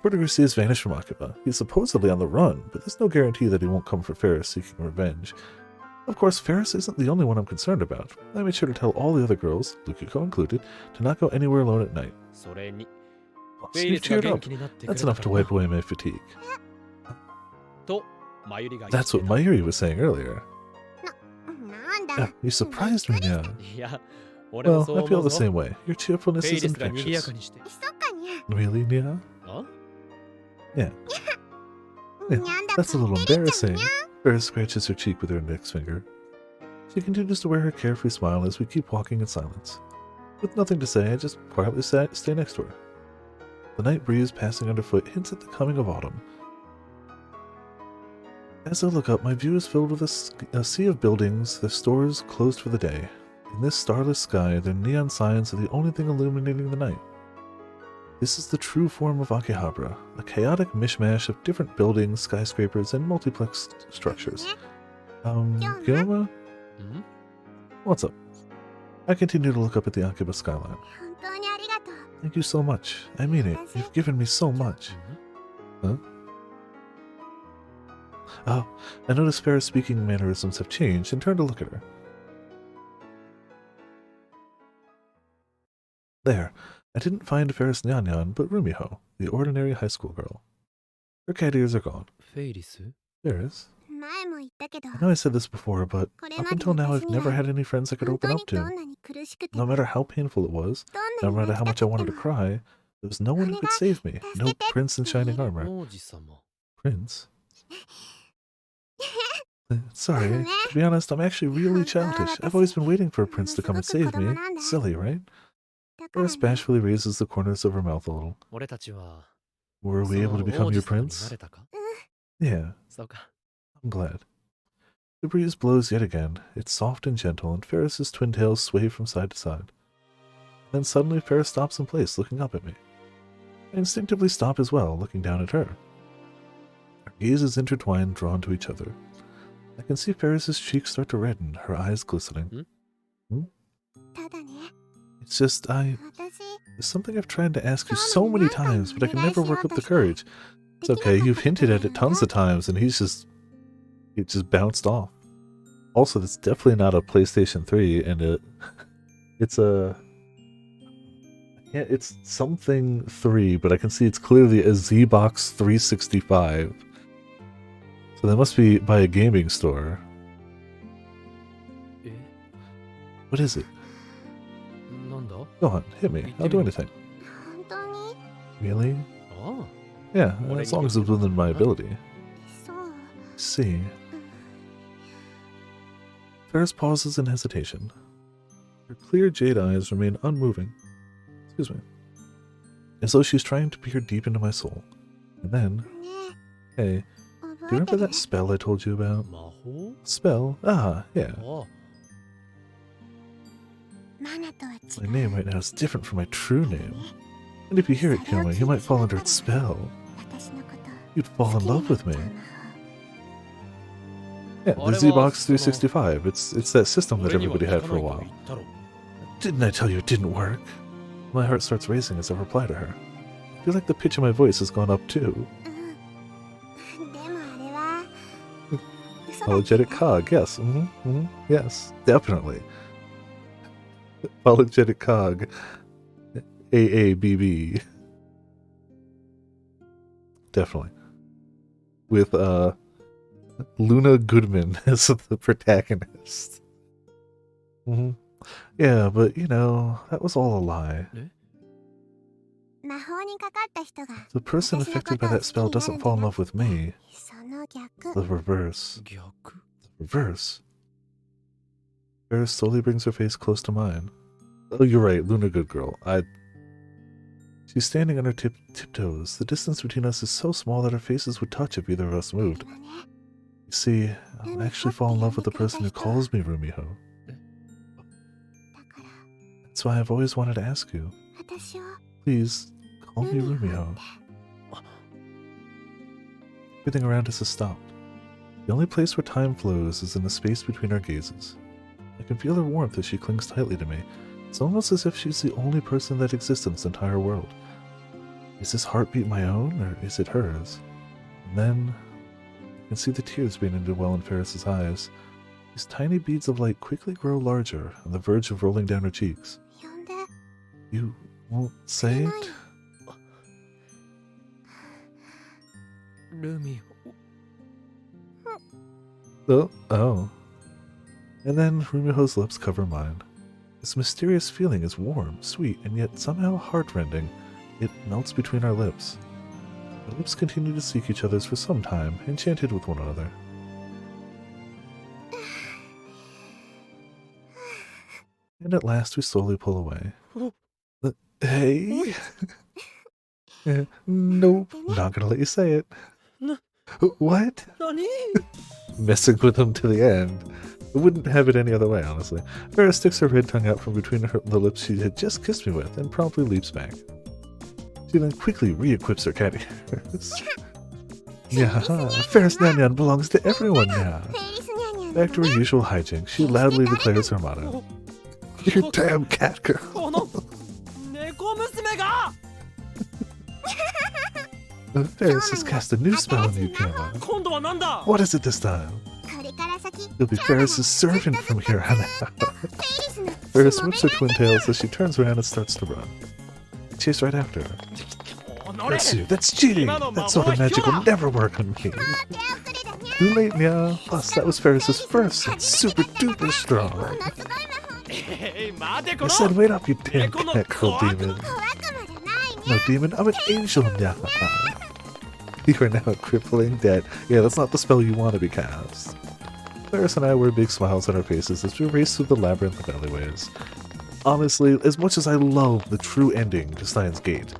4 Degrees C has vanished from Akiba. He's supposedly on the run, but there's no guarantee that he won't come for Ferris seeking revenge. Of course, Ferris isn't the only one I'm concerned about. I made sure to tell all the other girls, Lukiko included, to not go anywhere alone at night. Plus, you've cheered up. That's enough to wipe away my fatigue. That's what Mayuri was saying earlier. You surprised me now. Well, I feel the same way. Your cheerfulness is infectious. Really, Nia? Yeah. That's a little embarrassing. Ferris scratches her cheek with her index finger. She continues to wear her carefree smile as we keep walking in silence. With nothing to say, I just quietly stay next to her. The night breeze passing underfoot hints at the coming of autumn. As I look up, my view is filled with a sea of buildings, their stores closed for the day. In this starless sky, their neon signs are the only thing illuminating the night. This is the true form of Akihabara, a chaotic mishmash of different buildings, skyscrapers, and multiplex structures. Gyoma? What's up? I continue to look up at the Akiba skyline. Thank you so much. I mean it. You've given me so much. Huh? Oh, I noticed Ferris' speaking mannerisms have changed and turned to look at her. There. I didn't find Ferris Nyan Nyan, but Rumiho, the ordinary high school girl. Her cat ears are gone. Ferris? I know I said this before, but up until now I've never had any friends I could open up to. No matter how painful it was, no matter how much I wanted to cry, there was no one who could save me. No prince in shining armor. Prince? Sorry, to be honest, I'm actually really childish. I've always been waiting for a prince to come and save me. Silly, right? Ferris bashfully raises the corners of her mouth a little. Were we able to become your prince? Yeah. I'm glad. The breeze blows yet again. It's soft and gentle, and Ferris's twin tails sway from side to side. Then suddenly Ferris stops in place, looking up at me. I instinctively stop as well, looking down at her. Our gazes intertwine, drawn to each other. I can see Ferris's cheeks start to redden, her eyes glistening. It's just, there's something I've tried to ask you so many times, but I can never work up the courage. It's okay, you've hinted at it tons of times, and he just bounced off. Also, that's definitely not a PlayStation 3, and it's something 3, but I can see it's clearly a Xbox 365. So that must be by a gaming store. What is it? Go on, hit me. I'll do anything. Really? Yeah, as long as it's within my ability. See. Ferris pauses in hesitation. Her clear jade eyes remain unmoving. Excuse me. As though she's trying to peer deep into my soul. And then, hey, do you remember that spell I told you about? Spell? Ah, yeah. My name right now is different from my true name. And if you hear it, Kyoma, you might fall under its spell. You'd fall in love with me. Yeah, the Xbox 365. It's that system that everybody had for a while. Didn't I tell you it didn't work? My heart starts racing as I reply to her. I feel like the pitch of my voice has gone up too. Apologetic cog, yes. Yes, definitely. Apologetic cog. AABB. Definitely. With Luna Goodman as the protagonist. Yeah, but you know, that was all a lie. The person affected by that spell doesn't fall in love with me. The reverse. The reverse. Ferris slowly brings her face close to mine. Oh, you're right, Luna Good Girl. She's standing on her tiptoes. The distance between us is so small that our faces would touch if either of us moved. You see, I'll actually fall in love with the person who calls me Rumiho. That's why I've always wanted to ask you. Please, call me Rumiho. Everything around us has stopped. The only place where time flows is in the space between our gazes. I can feel her warmth as she clings tightly to me. It's almost as if she's the only person that exists in this entire world. Is this heartbeat my own, or is it hers? And then, I can see the tears beginning to well in Ferris's eyes. These tiny beads of light quickly grow larger, on the verge of rolling down her cheeks. You won't say it? Oh. And then Rumiho's lips cover mine. This mysterious feeling is warm, sweet, and yet somehow heartrending. It melts between our lips. Our lips continue to seek each other's for some time, enchanted with one another. And at last we slowly pull away. Hey? Nope, not gonna let you say it. What? Messing with him to the end. I wouldn't have it any other way, honestly. Ferris sticks her red tongue out from between the lips she had just kissed me with and promptly leaps back. She then quickly re-equips her cat ears. Yeah, Ferris Nyanyan belongs to everyone now. Back to her usual hijinks, she loudly declares her motto. You damn cat girl. Ferris has cast a new spell on you, Kyoma. What is it this time? You'll be Ferris's servant from here on out. Ferris whips her twin tails as she turns around and starts to run. I chase right after her. That's you. That's cheating! That sort of magic will never work on me. Too late, Nya. Plus, that was Ferris's first and super duper strong. I said, wait up, you damn cat girl demon. No, demon, I'm an angel, Nya. You are now a crippling dead. Yeah, that's not the spell you want to be cast. Ferris and I wear big smiles on our faces as we race through the labyrinth of alleyways. Honestly, as much as I love the true ending to Steins Gate,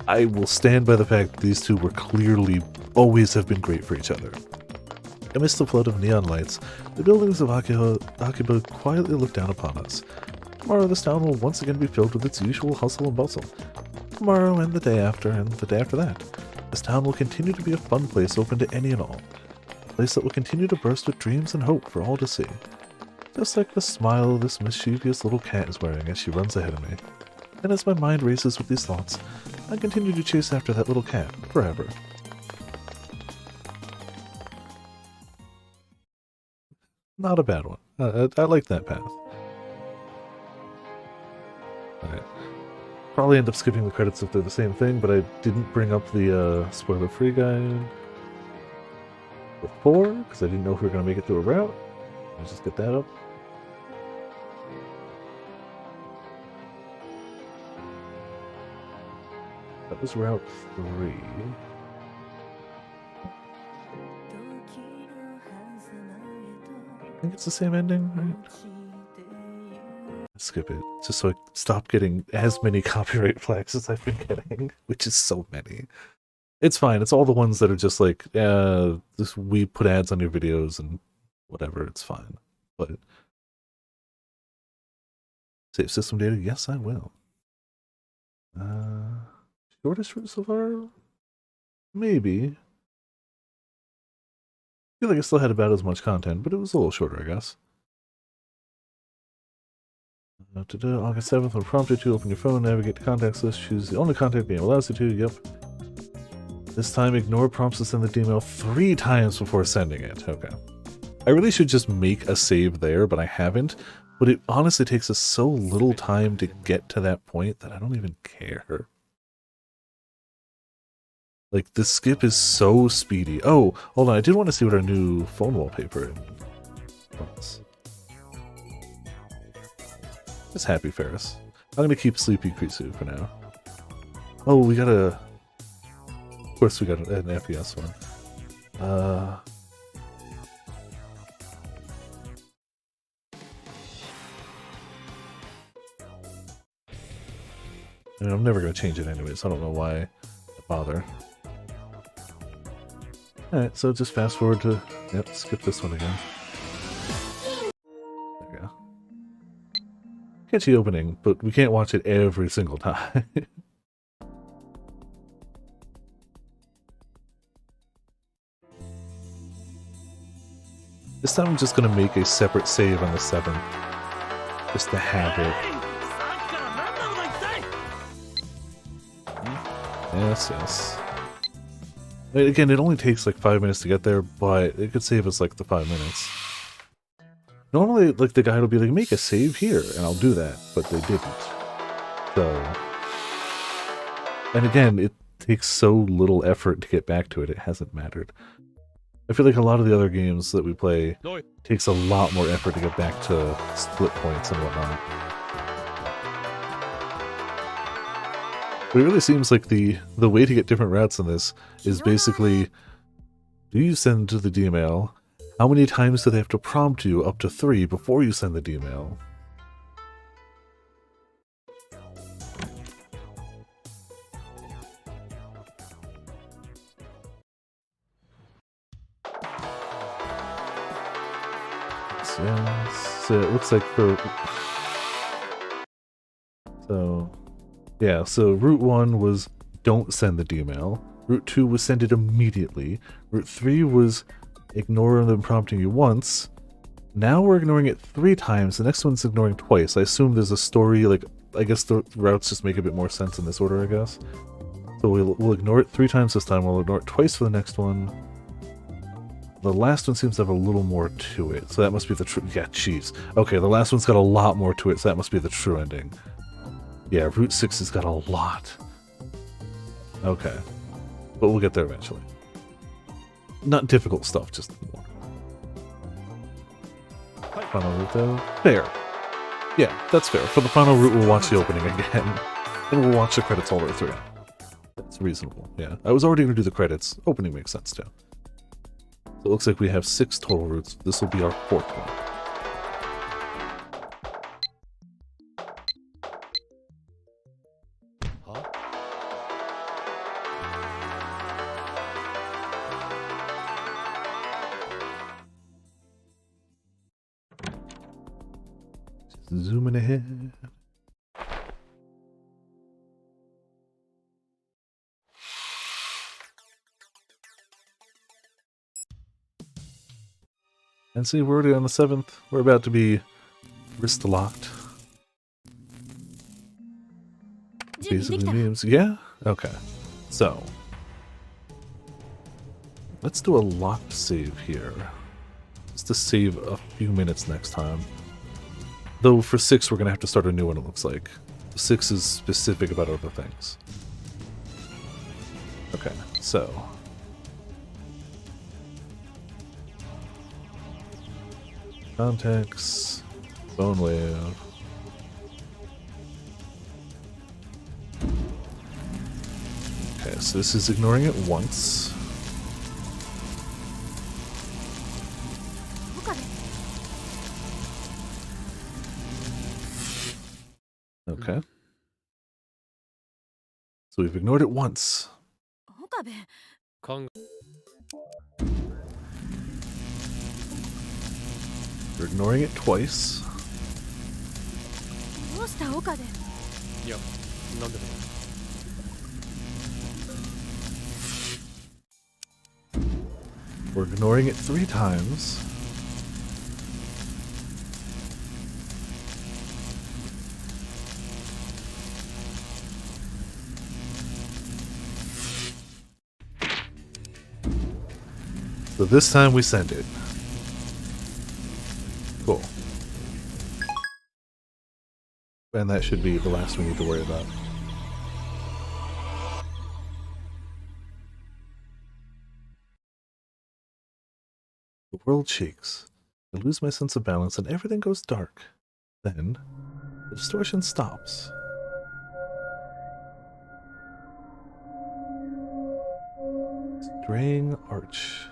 I will stand by the fact that these two were clearly always have been great for each other. Amidst the flood of neon lights, the buildings of Akiba quietly look down upon us. Tomorrow this town will once again be filled with its usual hustle and bustle. Tomorrow and the day after that. This town will continue to be a fun place open to any and all. A place that will continue to burst with dreams and hope for all to see. Just like the smile this mischievous little cat is wearing as she runs ahead of me. And as my mind races with these thoughts, I continue to chase after that little cat forever. Not a bad one. I like that path. Alright. Probably end up skipping the credits if they're the same thing, but I didn't bring up the spoiler-free guide before, because I didn't know if we were going to make it through a route. Let's just get that up. That was Route 3. I think it's the same ending, right? Skip it, just so I stop getting as many copyright flags as I've been getting, which is so many. It's fine, it's all the ones that are just like, we put ads on your videos and whatever, it's fine. But save system data? Yes, I will. Shortest route so far? Maybe. I feel like I still had about as much content, but it was a little shorter, I guess. August 7th, when prompted to open your phone, navigate the contacts list, choose the only contact game allows you to, yep. This time, ignore prompts to send the email 3 times before sending it. Okay. I really should just make a save there, but I haven't. But it honestly takes us so little time to get to that point that I don't even care. Like, this skip is so speedy. Oh, hold on, I did want to see what our new phone wallpaper was. It's Happy Ferris. I'm gonna keep Sleepy Krisu for now. Oh, we got a... Of course we got an FPS one. I mean, I'm never gonna change it anyway, so I don't know why I bother. Alright, so just fast forward to... Yep, skip this one again. There we go. Catchy opening, but we can't watch it every single time. This time I'm just gonna make a separate save on the 7th. Just to have it. Yes, yes. Again, it only takes like 5 minutes to get there, but it could save us like the 5 minutes. Normally, like, the guide will be like, make a save here, and I'll do that, but they didn't. So... And again, it takes so little effort to get back to it, it hasn't mattered. I feel like a lot of the other games that we play takes a lot more effort to get back to split points and whatnot. But it really seems like the way to get different routes in this is basically, do you send to the D-mail? How many times do they have to prompt you? Up to 3 before you send the D-mail. So it looks like so Route 1 was don't send the D-mail. Route 2 was send it immediately. Route 3 was ignore them prompting you once. Now we're ignoring it 3 times. The next one's ignoring twice. I assume there's a story, like, I guess the routes just make a bit more sense in this order, I guess. So we'll ignore it 3 times this time. We'll ignore it twice for the next one. The last one seems to have a little more to it, so that must be the true... Yeah, jeez. Okay, the last one's got a lot more to it, so that must be the true ending. Yeah, Route 6 has got a lot. Okay. But we'll get there eventually. Not difficult stuff, just more. Final route, though? Fair. Yeah, that's fair. For the final route, we'll watch the opening again. And we'll watch the credits all the way through. That's reasonable, yeah. I was already going to do the credits. Opening makes sense, too. So it looks like we have 6 total routes. This will be our 4th one. Zooming ahead. And see, we're already on the 7th. We're about to be wrist locked. Basically means, yeah? Okay. So, let's do a locked save here. Just to save a few minutes next time. Though for 6, we're going to have to start a new one, it looks like. 6 is specific about other things. Okay, so. Contacts. Phone wave. Okay, so this is ignoring it once. Okay. So we've ignored it once. We're ignoring it twice. We're ignoring it 3 times. So this time we send it. Cool. And that should be the last we need to worry about. The world shakes. I lose my sense of balance and everything goes dark. Then, the distortion stops. Straying arch.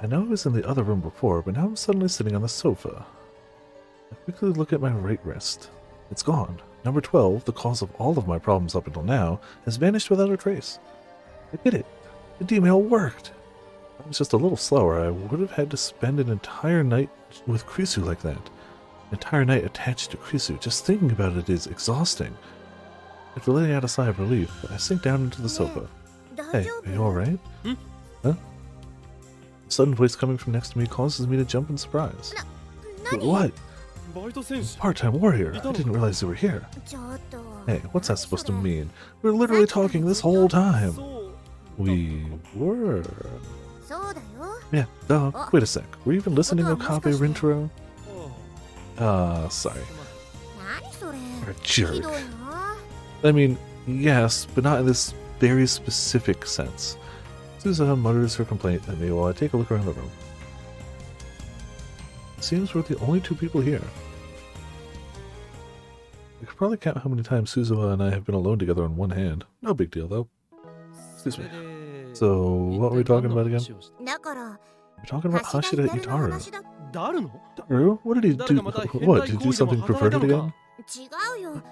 I know I was in the other room before, but now I'm suddenly sitting on the sofa. I quickly look at my right wrist. It's gone. Number 12, the cause of all of my problems up until now, has vanished without a trace. I did it. The D-mail worked. If I was just a little slower, I would have had to spend an entire night with Krisu like that. An entire night attached to Krisu. Just thinking about it is exhausting. After letting out a sigh of relief, I sink down into the sofa. Hey, are you alright? Huh? A sudden voice coming from next to me causes me to jump in surprise. What? Part-time warrior. I didn't realize you were here. Hey, what's that supposed to mean? We were literally talking this whole time. We were. Yeah, duh. Wait a sec. Were you even listening to Okabe Rintaro? Sorry. You're a jerk. I mean, yes, but not in this very specific sense. Suzuha mutters her complaint at me while I take a look around the room. It seems we're the only 2 people here. I could probably count how many times Suzuha and I have been alone together on one hand. No big deal, though. Excuse me. So, what were we talking about again? We're talking about Hashira Itaru. Daru? What did he do? What, did he do something perverted again?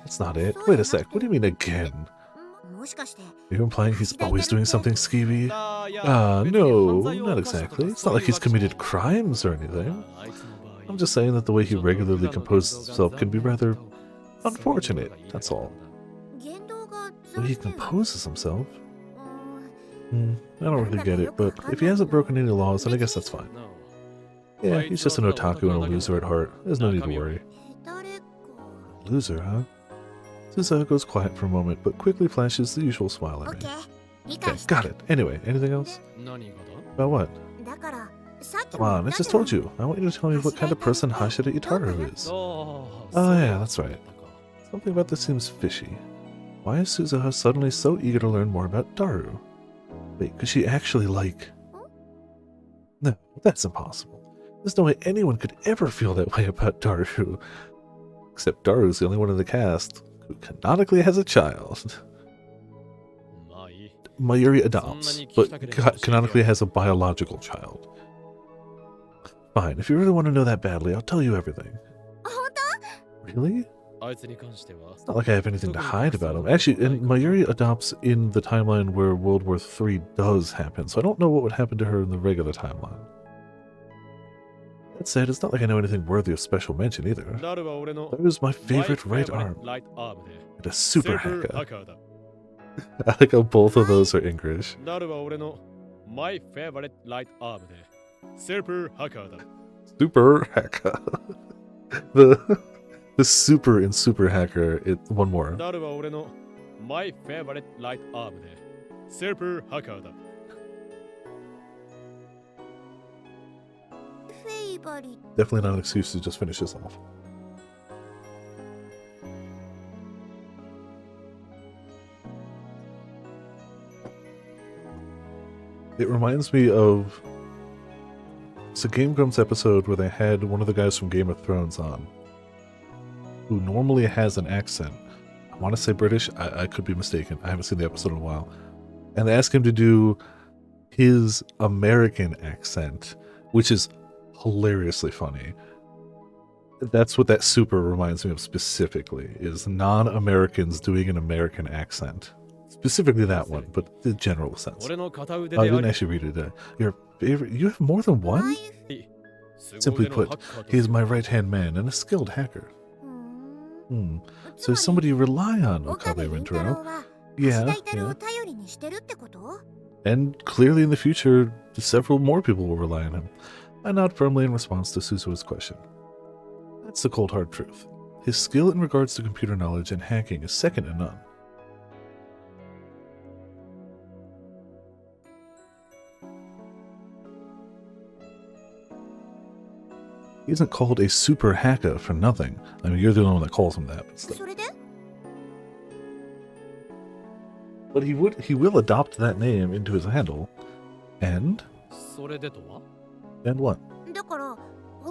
That's not it. Wait a sec, what do you mean again? Are you implying he's always doing something skeevy? No, not exactly. It's not like he's committed crimes or anything. I'm just saying that the way he regularly composes himself can be rather unfortunate, that's all. The way he composes himself? I don't really get it, but if he hasn't broken any laws, then I guess that's fine. Yeah, he's just an otaku and a loser at heart. There's no need to worry. Loser, huh? Suzuha goes quiet for a moment, but quickly flashes the usual smile at me. Okay, got it. Anyway, anything else? About what? Come on, I just told you. I want you to tell me what kind of person Hashira Itaru is. Oh yeah, that's right. Something about this seems fishy. Why is Suzuha suddenly so eager to learn more about Daru? Wait, could she actually like... No, that's impossible. There's no way anyone could ever feel that way about Daru. Except Daru's the only one in the cast who canonically has a child. Mayuri adopts, but canonically has a biological child. Fine, if you really want to know that badly, I'll tell you everything. Really? It's not like I have anything to hide about him. Actually, and Mayuri adopts in the timeline where World War III does happen, so I don't know what would happen to her in the regular timeline. That said, it's not like I know anything worthy of special mention either. That was my favorite right arm. And a super hacker. I like how both of those are English. My favorite light arm super hacker. Super hacker. The super in super hacker, one more. My favorite light arm super hacker. Definitely not an excuse to just finish this off. It reminds me of it's a Game Grumps episode where they had one of the guys from Game of Thrones on, who normally has an accent. I want to say British. I could be mistaken. I haven't seen the episode in a while. And they asked him to do his American accent, which is hilariously funny. That's what that super reminds me of specifically, is non-Americans doing an American accent. Specifically that one, but the general sense. I didn't actually read it. Your favorite? You have more than one? Simply put, he is my right-hand man and a skilled hacker. So is somebody you rely on, Okabe Rintaro? Yeah. And clearly in the future, several more people will rely on him. I nod firmly in response to Suzuha's question. That's the cold hard truth. His skill in regards to computer knowledge and hacking is second to none. He isn't called a super hacker for nothing. I mean, you're the only one that calls him that. But he will adopt that name into his handle. And what?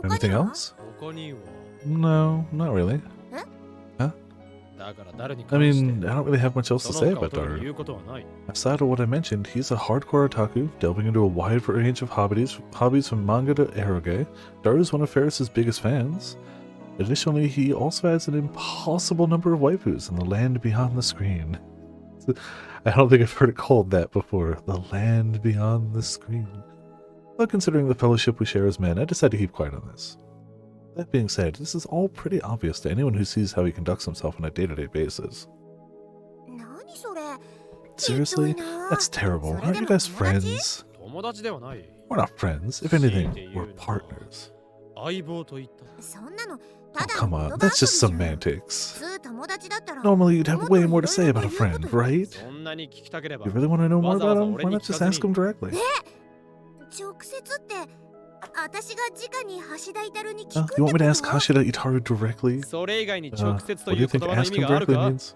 Anything else? No, not really. Huh? I mean, I don't really have much else to say about Daru. Aside of what I mentioned, he's a hardcore otaku, delving into a wide range of hobbies from manga to eroge. Daru is one of Ferris's biggest fans. Additionally, he also has an impossible number of waifus in the land beyond the screen. I don't think I've heard it called that before. The land beyond the screen. But considering the fellowship we share as men, I decided to keep quiet on this. That being said, this is all pretty obvious to anyone who sees how he conducts himself on a day-to-day basis. Seriously? That's terrible. Aren't you guys friends? We're not friends. If anything, we're partners. Oh, come on. That's just semantics. Normally, you'd have way more to say about a friend, right? You really want to know more about him? Why not just ask him directly? You want me to ask Hashida Itaru directly? What do you think ask him directly means?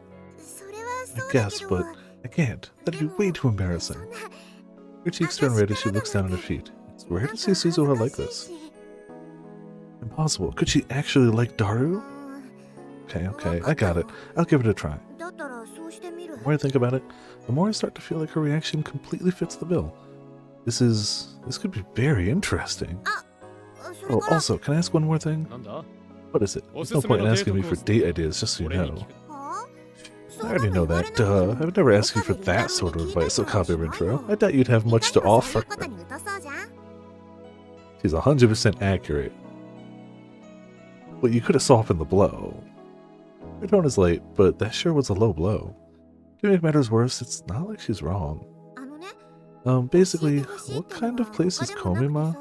I guess, but I can't. That'd be way too embarrassing. Her cheeks turn red as she looks down at her feet. It's rare to see Suzuha like this. Impossible. Could she actually like Daru? Okay, I got it. I'll give it a try. The more I think about it, the more I start to feel like her reaction completely fits the bill. This could be very interesting. Oh, also, can I ask one more thing? What is it? There's no point in asking me for date ideas, just so you know. I already know that, duh. I would never ask you for that sort of advice, Okabe Rintaro. I doubt you'd have much to offer. She's 100% accurate. But you could have softened the blow. Her tone is light, but that sure was a low blow. To make matters worse, it's not like she's wrong. Basically, what kind of place is Komima?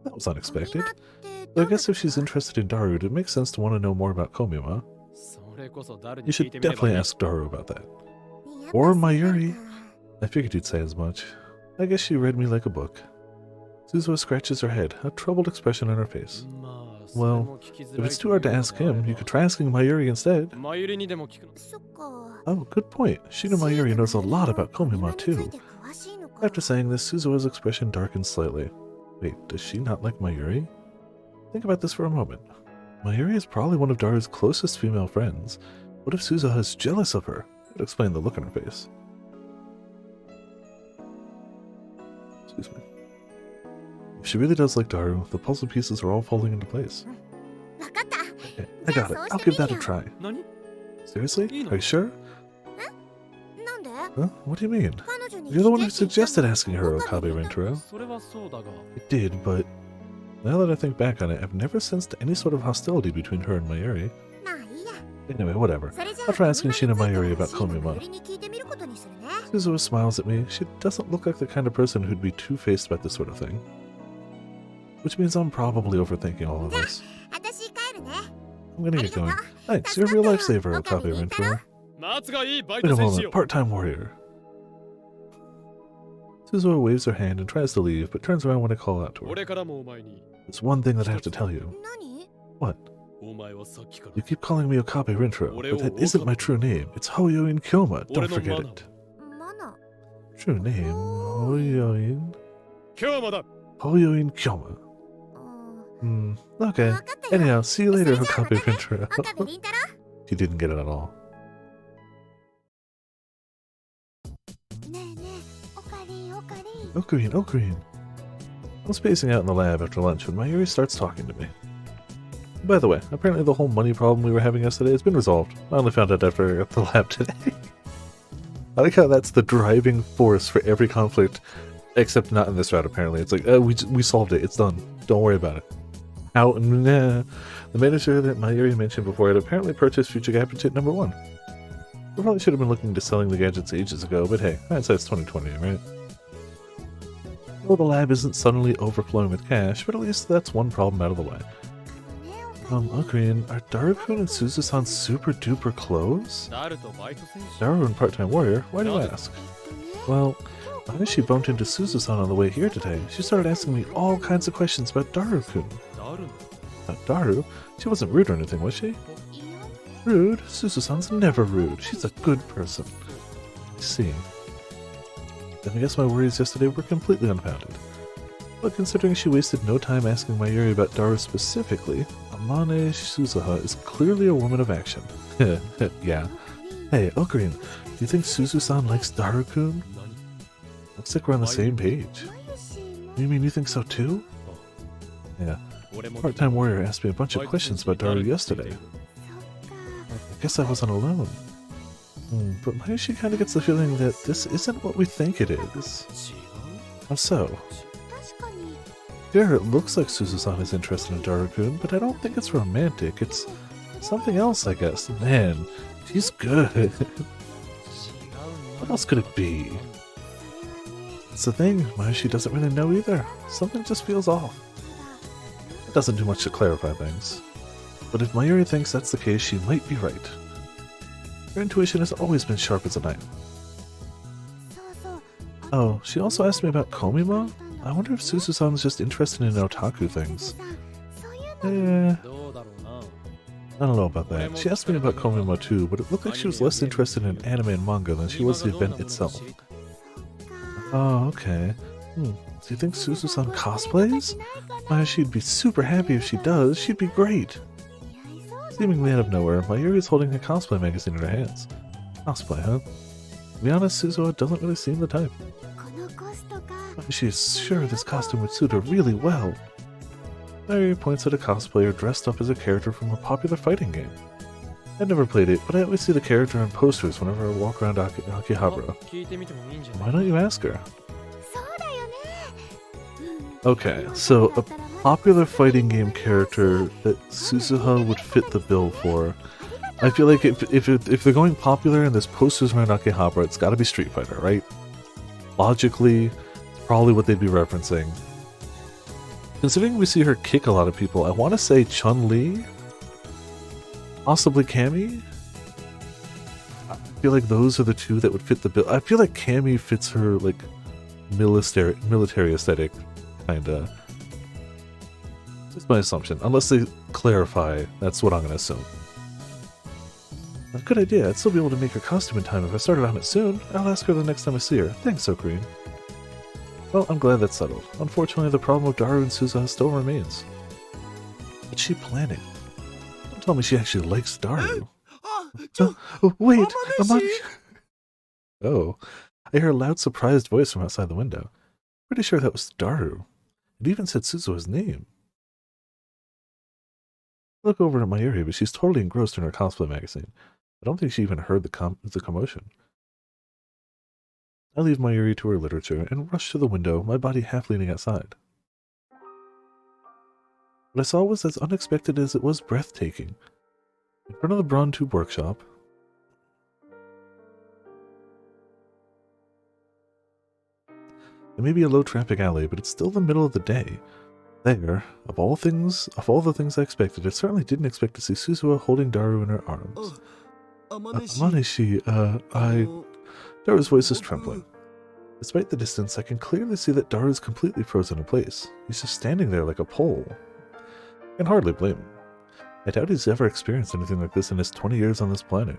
That was unexpected. But I guess if she's interested in Daru, it makes sense to want to know more about Komima. You should definitely ask Daru about that. Or Mayuri. I figured you'd say as much. I guess she read me like a book. Suzuha scratches her head, a troubled expression on her face. Well, if it's too hard to ask him, you could try asking Mayuri instead. Oh, good point. Shino Mayuri knows a lot about Komima too. After saying this, Suzuha's expression darkens slightly. Wait, does she not like Mayuri? Think about this for a moment. Mayuri is probably one of Daru's closest female friends. What if Suzuha is jealous of her? It would explain the look on her face. Excuse me. If she really does like Daru, the puzzle pieces are all falling into place. Okay, I got it. I'll give that a try. 何 Seriously? Ino. Are you sure? なんで Huh? What do you mean? 彼女に You're the one who 聞けって言った suggested の asking her, 岡部 Okabe に言ったの Rintaro. それはそうだが I did, but now that I think back on it, I've never sensed any sort of hostility between her and Mayuri. まあいいや Anyway, whatever. それじゃ I'll try asking 今 Shina について Mayuri は about シーンの Komima. 振りに聞いてみることにするね Suzuha smiles at me. She doesn't look like the kind of person who'd be two-faced about this sort of thing. Which means I'm probably overthinking all of this. 私帰るね I'm gonna get going. ありがとう Thanks, you're a real lifesaver, Okabe Okabe Rintaro. 松がいいバイ Wait ト a 戦しよ moment, part-time warrior. Suzuha waves her hand and tries to leave, but turns around when I call out to う her. 俺からもお前に There's one thing that I have to tell you. 何 What? お前はさっきから You keep calling me Okabe Rintaro, but that isn't my true name. It's Hoyoin Kyoma. Don't forget it. マナ True name, Hoyoin... 今日もだ Hoyoin Kyoma. うん Okay. 分かったよ Anyhow, see you later, それじゃあま Okabe たね Rintaro. 岡部倫太郎 He didn't get it at all. ねえねえオカリンオカリン Ocarine, Ocarine. I was spacing out in the lab after lunch when Mayuri starts talking to me. By the way, apparently the whole money problem we were having yesterday has been resolved. I only found out after I got to the lab today. I like how that's the driving force for every conflict, except not in this route apparently. It's like, we solved it, it's done. Don't worry about it. Out, nah. The manager that Mayuri mentioned before had apparently purchased Future Gadget number 1. We probably should have been looking into selling the gadgets ages ago, but hey, hindsight's 2020, right? Well, the lab isn't suddenly overflowing with cash, but at least that's one problem out of the way. ねえオカリン Ocarine, are Daru-kun and Suzu-san super duper close? ダルとバイト選手 Daru and part-time warrior? Why do you ask? Well, when she bumped into Suzu-san on the way here today, she started asking me all kinds of questions about Daru-kun. ダルの About Daru? She wasn't rude or anything, was she? いや Rude? Suzu-san's never rude. She's a good person. I see. Then I guess my worries yesterday were completely unfounded. But considering she wasted no time asking Mayuri about Daru specifically, Amane Suzuha is clearly a woman of action. Yeah. Hey, Ocarine, do you think Suzu-san likes Daru-kun? 何 Looks like we're on the same page. マユシも You mean you think so too? Yeah. 俺も Part-time warrior asked me a bunch of questions about Daru yesterday. そっか I guess I wasn't alone. But Mayushi kind of gets the feeling that this isn't what we think it is. 違う How so? 確かに Sure, it looks like Suzu-san is interested in Daru-kun, but I don't think it's romantic. It's something else, I guess. Man, she's good. 違う What else could it be? It's the thing, Mayushi doesn't really know either. Something just feels off. It doesn't do much to clarify things. But if Mayuri thinks that's the case, she might be right. Her intuition has always been sharp as a knife. そうそう Oh, she also asked me about Komima? I wonder if Suzu-san's just interested in otaku things. そういうの Eh, どうだろうな I don't know about that. She asked me about Komima too, but it looked like she was less interested in anime and manga than she was the event itself. Oh, okay. Do you think Suzu-san cosplays? Why, she'd be super happy if she does. She'd be great. Seemingly out of nowhere, Mayuri is holding a cosplay magazine in her hands. Cosplay, huh? To be honest, Suzuha doesn't really seem the type. このコストか She's sure this costume would suit her really well. Mayuri points at a cosplayer dressed up as a character from a popular fighting game. I've never played it, but I always see the character on posters whenever I walk around Akihabara. 聞いてみてもいいんじゃな Why い don't you ask her? そうだよね Okay, so a popular fighting game character that Suzuha would fit the bill for. I feel like if they're going popular and there's posters around Akihabara, it's got to be Street Fighter, right? Logically, it's probably what they'd be referencing. Considering we see her kick a lot of people, I want to say Chun-Li? Possibly Cammy? I feel like those are the two that would fit the bill. I feel like Cammy fits her, like, military aesthetic, kinda. Just my assumption. Unless they clarify, that's what I'm gonna assume. A good idea. I'd still be able to make her costume in time if I started on it soon. I'll ask her the next time I see her. Thanks, Ocarine. Well, I'm glad that's settled. Unfortunately, the problem of Daru and Suzuha still remains. What's she planning? Don't tell me she actually likes Daru. あちょ Oh, wait! Amane-shi! Oh, I hear a loud, surprised voice from outside the window. Pretty sure that was Daru. It even said Suzuha's name. I look over at Mayuri, but she's totally engrossed in her cosplay magazine. I don't think she even heard the commotion. I leave Mayuri to her literature and rush to the window, my body half leaning outside. What I saw was as unexpected as it was breathtaking. In front of the Braun Tube workshop, it may be a low-traffic alley, but it's still the middle of the day. There, of all the things I expected, I certainly didn't expect to see Suzuha holding Daru in her arms. Amaneshi, Daru's voice is trembling. Despite the distance, I can clearly see that Daru is completely frozen in place. He's just standing there like a pole. I can hardly blame him. I doubt he's ever experienced anything like this in his 20 years on this planet.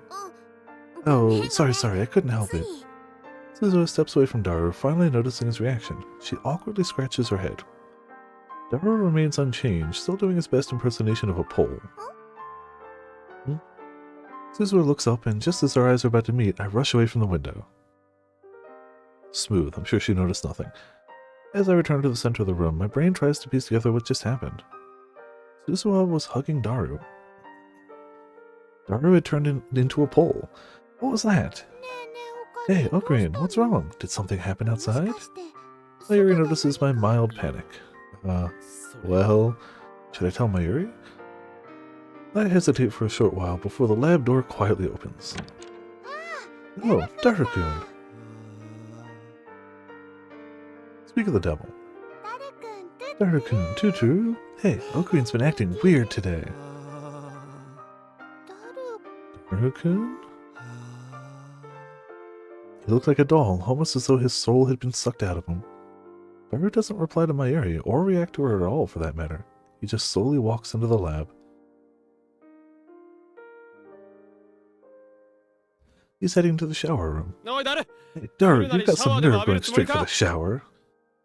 Oh, sorry, I couldn't help it. Suzuha steps away from Daru, finally noticing his reaction. She awkwardly scratches her head. Daru remains unchanged, still doing his best impersonation of a pole. Suzuha looks up, and just as our eyes are about to meet, I rush away from the window. Smooth, I'm sure she noticed nothing. As I return to the center of the room, my brain tries to piece together what just happened. Suzuha was hugging Daru. Daru had turned into a pole. What was that? Hey, Ocarine, what's wrong? Did something happen outside? Mayuri notices my mild panic. Well, should I tell Mayuri? I hesitate for a short while before the lab door quietly opens. Oh, Daru-kun. Speak of the devil. Daru-kun, Tutu. Hey, Okarine's been acting weird today. Daru-kun? He looked like a doll, almost as though his soul had been sucked out of him. Daru doesn't reply to Mayuri, or react to her at all for that matter. He just slowly walks into the lab. He's heading to the shower room. Hey, Daru, you've got some nerve going straight for the shower.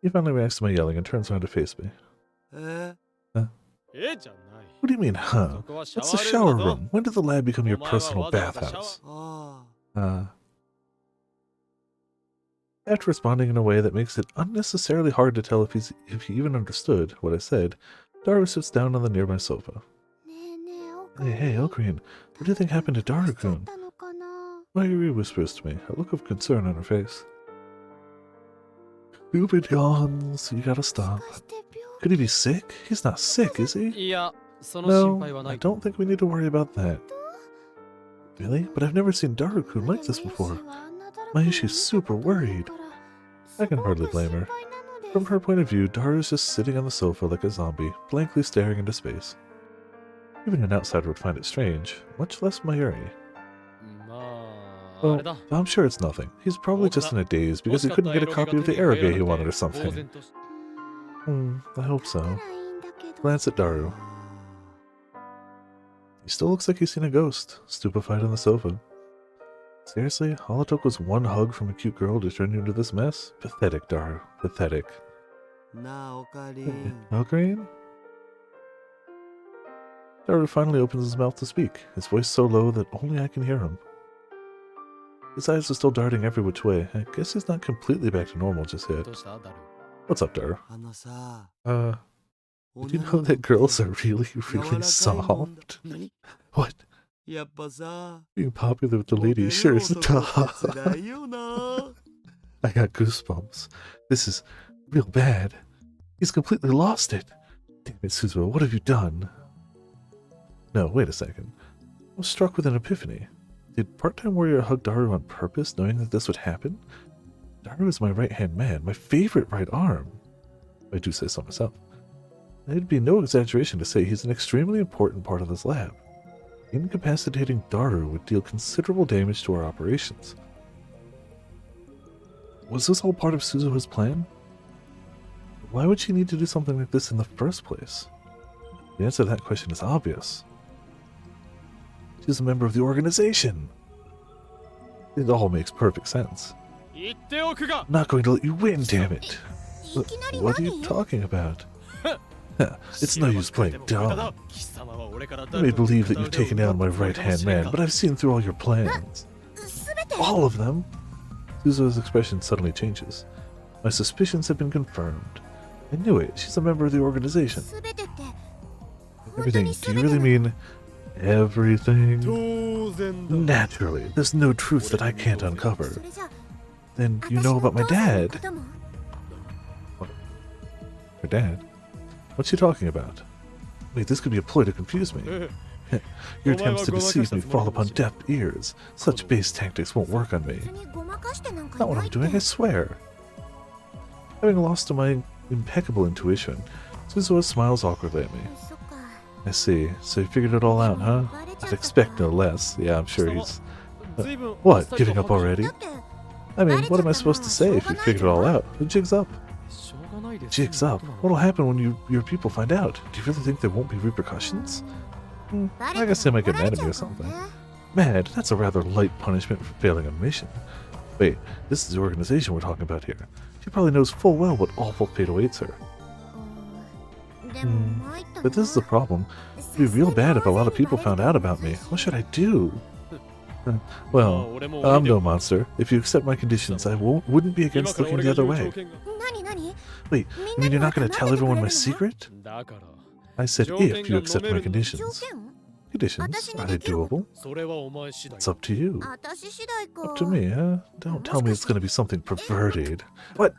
He finally reacts to my yelling and turns around to face me. Huh? What do you mean, huh? It's the shower room. When did the lab become your personal bathhouse? After responding in a way that makes it unnecessarily hard to tell if he even understood what I said, Daru sits down on the nearby sofa. Hey, Ocarine, what do you think happened to Daru-kun? Mayuri whispers to me, a look of concern on her face. Stupid yawns, you gotta stop. Could he be sick? He's not sick, is he? No, I don't think we need to worry about that. Really? But I've never seen Daru-kun like this before. Mayushi's super worried. I can hardly blame her. From her point of view, Daru's just sitting on the sofa like a zombie, blankly staring into space. Even an outsider would find it strange, much less Mayuri. Well, I'm sure it's nothing. He's probably just in a daze because he couldn't get a copy of the Arage he wanted or something. I hope so. Glance at Daru. He still looks like he's seen a ghost, stupefied on the sofa. Seriously, all it took was one hug from a cute girl to turn you into this mess? Pathetic, Daru. Pathetic. Ocarine? Daru finally opens his mouth to speak, his voice so low that only I can hear him. His eyes are still darting every which way. I guess he's not completely back to normal just yet. What's up, Daru? Did you know that girls are really, really soft? What? Being popular with the ladies sure is tough. I got goosebumps. This is real bad. He's completely lost it. Damn it, Suzuha, what have you done? No, wait a second. I was struck with an epiphany. Did Part-Time Warrior hug Daru on purpose, knowing that this would happen? Daru is my right-hand man, my favorite right arm. I do say so myself. It'd be no exaggeration to say he's an extremely important part of this lab. Incapacitating Daru would deal considerable damage to our operations. Was this all part of Suzuha's plan? Why would she need to do something like this in the first place? The answer to that question is obvious. She's a member of the organization. It all makes perfect sense. I'm not going to let you win, damn it. What are you talking about? It's no use playing dumb. I may believe that you've taken down my right-hand man, but I've seen through all your plans. All of them? Suzuha's expression suddenly changes. My suspicions have been confirmed. I knew it. She's a member of the organization. Everything. Do you really mean everything? 当然だ Naturally, there's no truth that I can't uncover. それじゃ Then you know about my 私のお父さんの dad. ことも Your dad? What's she talking about? Wait, this could be a ploy to confuse me. え Your attempts to deceive me fall upon deaf ears. Such base tactics won't work on me. 別にごまかしてなんか Not い what な I'm いって doing, I swear. Having lost to my impeccable intuition, Suzuha smiles awkwardly at me. そっか I see. So you figured it all out, huh? I'd expect no less. Yeah, I'm sure he's... 随分 What? Giving up already? だって I mean, what am I supposed to say if you figured it all out? The jig's up. しょうがないです Jig's up. What'll happen when your people find out? Do you really think there won't be repercussions? I guess they might get mad at me or something. Mad? That's a rather light punishment for failing a mission. Wait, this is the organization we're talking about here. She probably knows full well what awful fate awaits her. でも参ったな But this is the problem. It'd be real bad if a lot of people found out about me. What should I do? Well, I'm no monster. If you accept my conditions, I wouldn't be 今 against から looking 俺 the が other 言う条 way. 件が 何何 Wait, you mean you're not going to tell everyone my secret? だから I said if you accept my 条 conditions. 件 Conditions? Are they doable? それはお前次第 It's up to you. 私次第か Up to me, huh? Don't tell me it's going to be something perverted. What?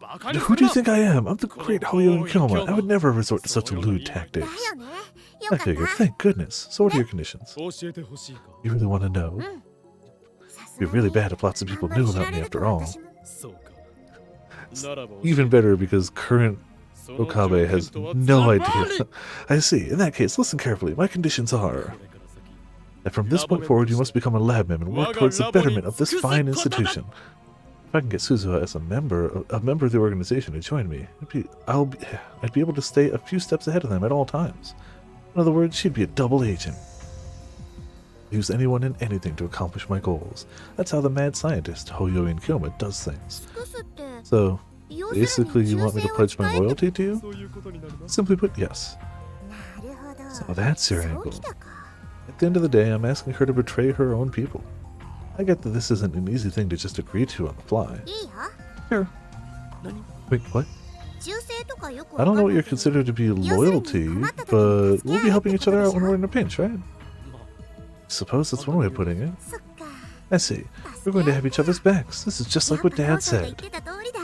バカにす Who る do you な think I am? I'm the great Hoyo and Kyoma. I would never resort to such lewd だ tactics. よねよ I かった figured. Thank goodness. So what are your conditions? 教えてほしいか You really want to know? さす It'd が be really に bad if lots of あん people まり knew 知 about ら me れると after all. 私もそうかならば Even better because current その Okabe 条 has 件とは no ズバ idea. リ I see. In that case, listen carefully. My conditions are これから先 that from this point forward, you must become a labman and work towards the betterment of this fine institution. If I can get Suzuha as a member of the organization to join me, I'd be able to stay a few steps ahead of them at all times. In other words, she'd be a double agent. Use anyone and anything to accomplish my goals. That's how the mad scientist Hoyo and Kyoma does things. 尽くすって So, 要するに basically, you want me to 忠 pledge 誠を my 伝えて loyalty to you? そういうことになるな Simply put, yes. なるほど So that's your そう angle. きたか At the end of the day, I'm asking her to betray her own people. I get that this isn't an easy thing to just agree to on the fly. いいよ Sure. 何 Wait, what? 忠誠とかよく I わ don't か know ん what な you're いけど considered to be loyalty, but we'll be helping each other out when we're in a pinch, right? まあ Suppose that's one way of putting it. そっか I see. We're going to have each other's backs. This is just like what やっ Dad ぱ父さんが言っ said. てた通りだ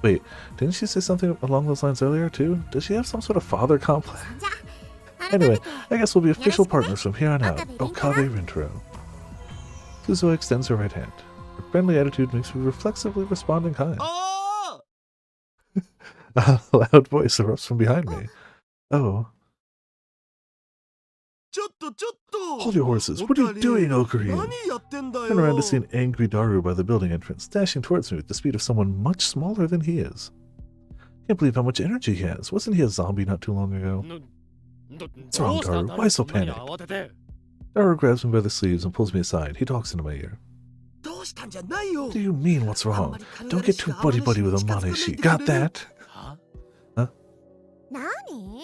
Wait, didn't she say something along those lines earlier, too? Does she have some sort of father complex? じゃあ改め Anyway, て I guess we'll be official よろしくね。 partners from here on out. Okabe Rintaro. Suzuha extends her right hand. Her friendly attitude makes me reflexively respond in kind. あ A loud voice erupts from behind me. Oh. ちょっと Hold your horses. What are you doing, Ocarina? 何やってんだ Turn around to see よ an angry Daru by the building entrance, dashing towards me with the speed of someone much smaller than he is. Can't believe how much energy he has. Wasn't he a zombie not too long ago? ど wrong, どうしたん Daru? だ Why so そんなに panicked? 慌てて Daru grabs me by the sleeves and pulls me aside. He talks into my ear. どうしたんじゃないよ What do you mean, what's wrong? Don't get too buddy-buddy with Amaneshi. Got that? は何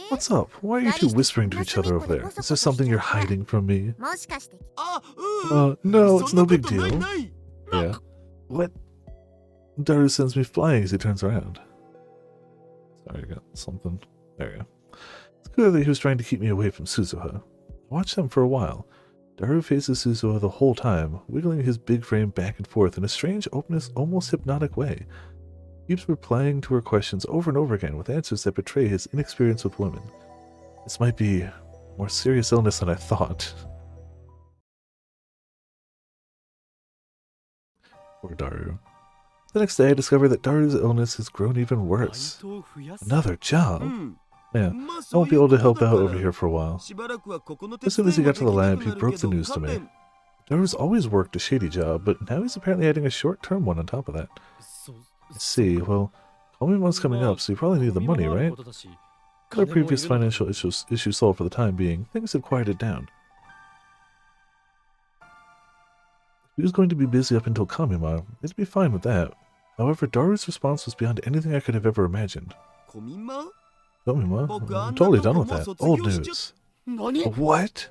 What's up? Why are you two whispering to each other over there? Is there something you're hiding from me? もしかしてあうん No, it's そんな no こ big とない deal. ない Yeah. What? Daru sends me flying as he turns around. Sorry, I got something. There you go. It's clear that he was trying to keep me away from Suzuha. I watched them for a while. Daru faces Suzuha the whole time, wiggling his big frame back and forth in a strange, open, almost hypnotic way. He keeps replying to her questions over and over again with answers that betray his inexperience with women. This might be a more serious illness than I thought. Poor Daru. The next day, I discover that Daru's illness has grown even バイ worse. トを増やす Another う job? ん Yeah, まあ I そう won't be いう able to こと help だ out か over ら here for a while. しばらくはここの As soon as he got to the lab, he 手伝い broke が the でき news な to くなる me. けど勘弁 Daru's always worked a shady job, but now he's apparently adding a short-term one on top of that. そ Let's see, well, Komimon's coming up, so you probably need the money, right? With our previous financial issues solved for the time being, things had quieted down. He was going to be busy up until Kamima. They'd be fine with that. However, Daru's response was beyond anything I could have ever imagined. コミマ Kamima? Oh, I'm God, totally no, done no, with no, that. so Old you news. 何 What?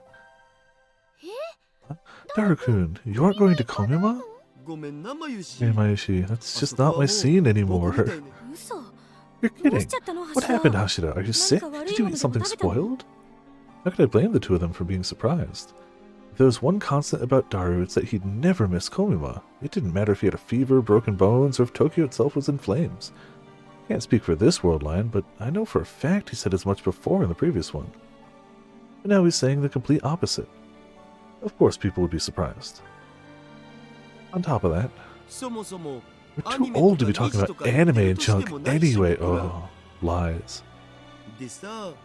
Daru-kun, you aren't going to Kamima? ごめんなまゆし Hey, Mayoshi, that's just not my scene 僕み anymore. たいね 嘘 You're どう kidding. しちゃったの What happened, Hashida? Are you sick? Did you eat something spoiled? How could I blame the two of them for being surprised? If there was one constant about Daru, it's that he'd never miss Komima. It didn't matter if he had a fever, broken bones, or if Tokyo itself was in flames. I can't speak for this world line, but I know for a fact he said as much before in the previous one. But now he's saying the complete opposite. Of course people would be surprised. On top of that, we're too old to be talking about anime and junk anyway. Oh, lies.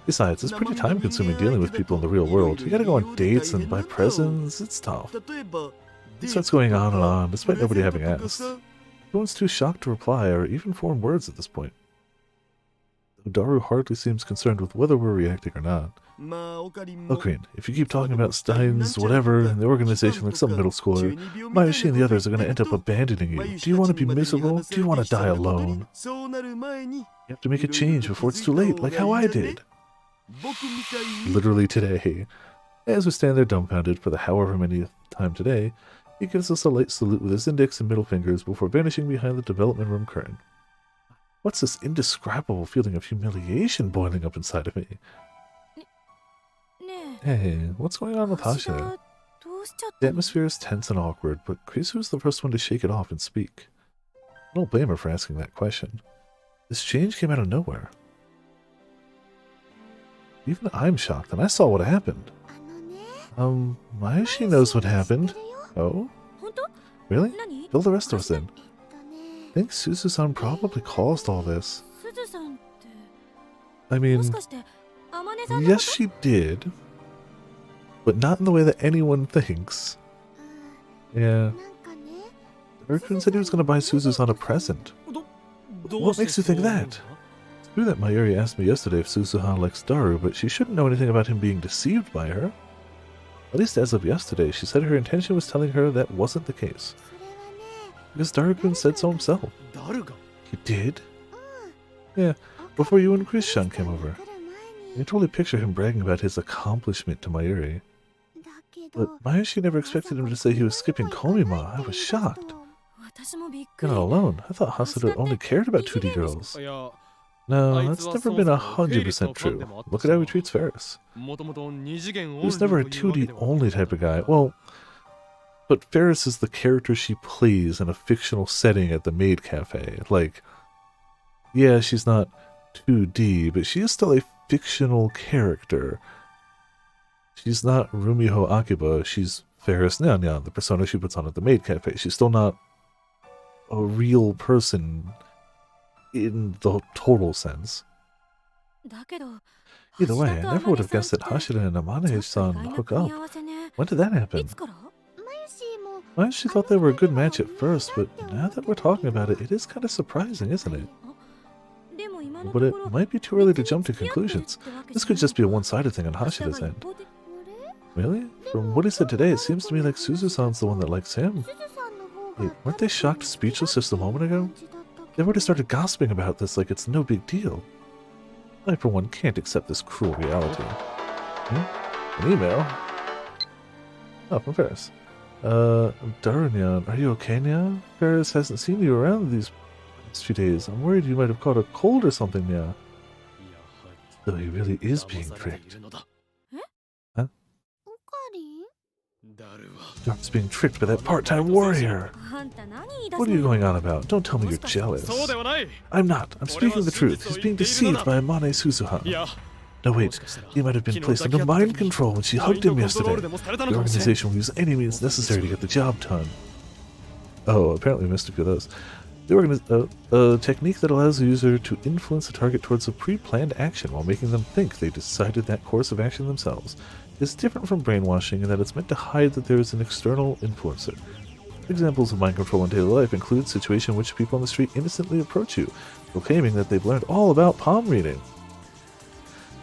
Besides, it's pretty time-consuming dealing with people in the real world. You gotta go on dates and buy presents. It's tough. It starts going on and on, despite nobody having asked. Everyone's too shocked to reply or even form words at this point. Daru hardly seems concerned with whether we're reacting or not. Ocarine, if you keep talking about Steins, whatever, and the organization like some middle schooler, Mayoshi and the others are going to end up abandoning you. Do you want to be miserable? Do you want to die alone? You have to make a change before it's too late, like how I did. Literally today. As we stand there dumbfounded for the however many time today, he gives us a light salute with his index and middle fingers before vanishing behind the development room curtain. What's this indescribable feeling of humiliation boiling up inside of me? Hey, what's going on with Hashira? The atmosphere is tense and awkward, but Krisu's the first one to shake it off and speak. I don't blame her for asking that question. This change came out of nowhere. Even I'm shocked, and I saw what happened. Mayoshi knows what happened. Oh? Really? Fill the rest of us in. I think Suzu-san probably caused all this. I mean, yes she did, but not in the way that anyone thinks. Yeah. Erkun said he was going to buy Suzu-san a present. What makes you think that? It's true that Mayuri asked me yesterday if Suzu-san likes Daru, but she shouldn't know anything about him being deceived by her. At least as of yesterday, she said her intention was telling her that wasn't the case. Because Daru-kun said so himself. He did? Yeah, before you and Chris-chan came over. I can totally picture him bragging about his accomplishment to Mayuri. But Mayoshi never expected him to say he was skipping Komima. I was shocked. You're not alone. I thought Hasuda only cared about 2D girls. No, that's never been 100% true. Look at how he treats Ferris. He was never a 2D only type of guy. Well, but Ferris is the character she plays in a fictional setting at the maid cafe. Like, yeah, she's not 2D, but she is still a fictional character. She's not Rumiho Akiba, she's Ferris Nyan, the persona she puts on at the maid cafe. She's still not a real person in the total sense. Either way, I never would have guessed that Hashira and Amane-san hook up. When did that happen? Mayoshi thought they were a good match at first, but now that we're talking about it, it is kind of surprising, isn't it? But it might be too early to jump to conclusions. This could just be a one-sided thing on Hashira's end. Really? From what he said today, it seems to me like Suzu-san's the one that likes him. Wait, weren't they shocked speechless just a moment ago? They've already started gossiping about this like it's no big deal. I, for one, can't accept this cruel reality. An email? Oh, from Ferris. Darunyan, are you okay now? Ferris hasn't seen you around these past few days. I'm worried you might have caught a cold or something now. So he really is being tricked. Huh? Daru's being tricked by that part-time warrior. What are you going on about? Don't tell me you're jealous. I'm not. I'm speaking the truth. He's being deceived by Amane Suzuha. No, wait. He might have been placed under mind control when she hugged him yesterday. The organization will use any means necessary to get the job done. Oh, apparently we missed a few of those. A technique that allows the user to influence the target towards a pre-planned action while making them think they decided that course of action themselves. It's different from brainwashing in that it's meant to hide that there is an external influencer. Examples of mind control in daily life include situations in which people on the street innocently approach you, proclaiming that they've learned all about palm reading.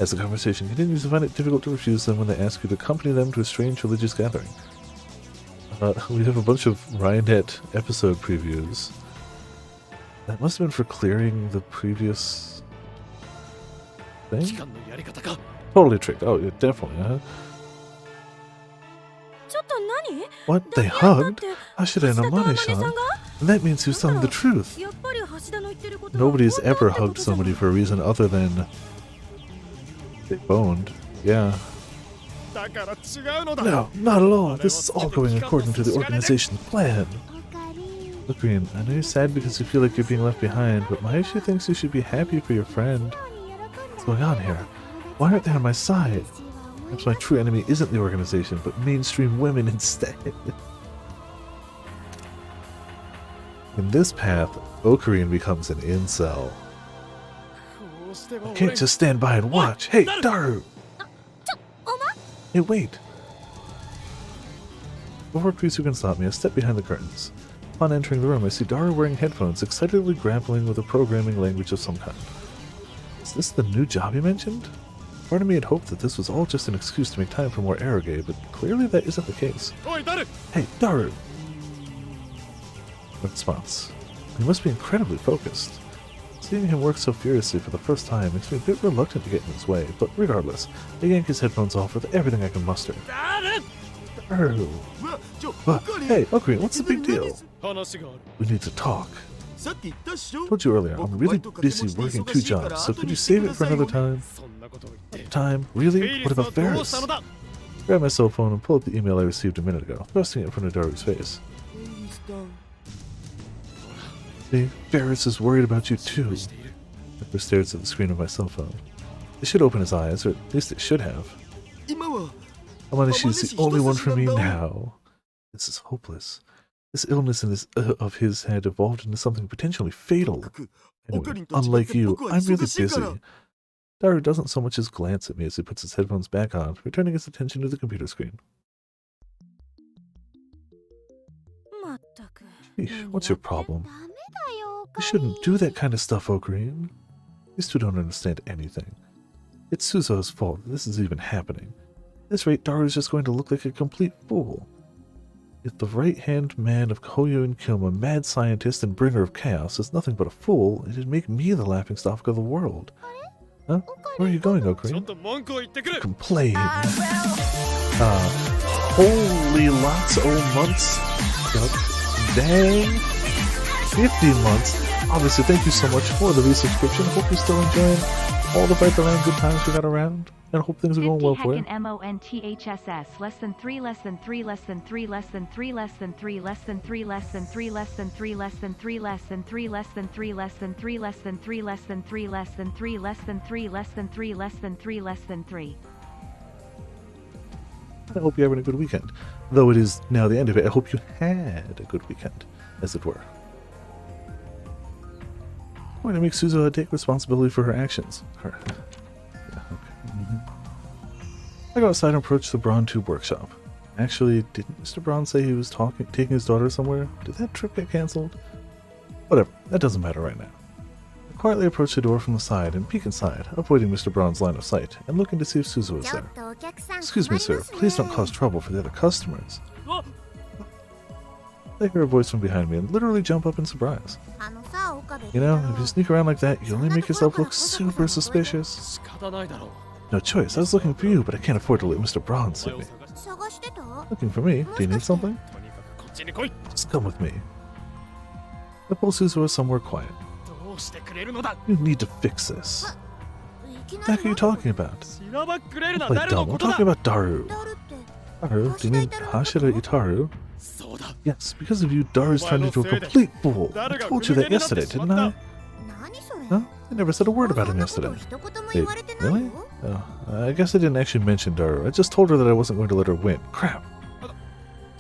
As the conversation continues, you find it difficult to refuse them when they ask you to accompany them to a strange religious gathering. We have a bunch of Ryanet episode previews. That must have been for clearing the previous thing? Totally tricked. Oh, yeah, definitely, huh? What? They hugged? Hashira and Amane-san? And that means he was telling the truth. Nobody's ever hugged somebody for a reason other than they boned. Yeah. No, not at all. This is all going according to the organization's plan. Look, Green, I know you're sad because you feel like you're being left behind, but Mayashi thinks you should be happy for your friend. What's going on here? Why aren't they on my side? Perhaps my true enemy isn't the organization, but mainstream women instead. In this path, Ocarine becomes an incel. I can't just stand by and watch. Hey, Daru! Hey, wait! Before Kusu can stop me, I step behind the curtains. Upon entering the room, I see Daru wearing headphones, excitedly grappling with a programming language of some kind. Is this the new job you mentioned? Part of me had hoped that this was all just an excuse to make time for more eroge, but clearly that isn't the case. Hey, Daru! Response. He must be incredibly focused. Seeing him work so furiously for the first time makes me a bit reluctant to get in his way, but regardless, I yank his headphones off with everything I can muster. Daru! Hey, Ocarine, what's the big deal? We need to talk. Told you earlier, I'm really busy working 2 jobs, so could you save it for another time? Time? Really? What about Varys? Grab my cell phone and pull up the email I received a minute ago, thrusting it in front of Daru's face. See, Varys is worried about you too. Pepper stares at the screen of my cell phone. It should open his eyes, or at least it should have. Amanishi's the only one for me now. This is hopeless. This illness of his had evolved into something potentially fatal. Anyway, unlike you, I'm really busy. Daru doesn't so much as glance at me as he puts his headphones back on, returning his attention to the computer screen. Eesh, what's your problem? You shouldn't do that kind of stuff, Ocarine. These two don't understand anything. It's Suzuha's fault that this is even happening. At this rate, Daru's just going to look like a complete fool. If the right-hand man of Koyo and Kilma, mad scientist and bringer of chaos, is nothing but a fool, it'd make me the laughingstock of the world. Huh? Where are you going, Ocarine? Complain. Holy lots of months. Dang. 15 months. Obviously, thank you so much for the resubscription. Hope you're still enjoying all the Viperland good times we got around. And hope things are going well for you. MONTHSS less than 3 less than 3 less than 3 less than 3 less than 3 less than 3 less than 3 less than 3 less than 3 less than 3 less than 3 less than 3 less than 3 less than 3 less than 3 less than 3 less than 3 less than 3 less than 3. I hope you're having a good weekend. Though it is now the end of it, I hope you had a good weekend, as it were. I'm going to make Suzuha take responsibility for her actions. I go outside and approach the Braun Tube workshop. Actually, didn't Mr. Braun say he was taking his daughter somewhere? Did that trip get cancelled? Whatever, that doesn't matter right now. I quietly approach the door from the side and peek inside, avoiding Mr. Braun's line of sight, and looking to see if Suzuha is there. Excuse me, sir, please don't cause trouble for the other customers. I hear a voice from behind me and literally jump up in surprise. You know, if you sneak around like that, you only make yourself look super suspicious. No choice, I was looking for you, but I can't afford to let Mr. Braun see me. Looking for me? Do you need something? Just come with me. I pull Suzuha somewhere quiet. You need to fix this. What the heck are you talking about? Don't play dumb, I'm talking about Daru. Daru? Do you mean Hashira Itaru? Yes, because of you, Daru's turned into a complete fool. I told you that yesterday, didn't I? Huh? I never said a word about him yesterday. Wait, really? Oh, I guess I didn't actually mention Daru. I just told her that I wasn't going to let her win. Crap.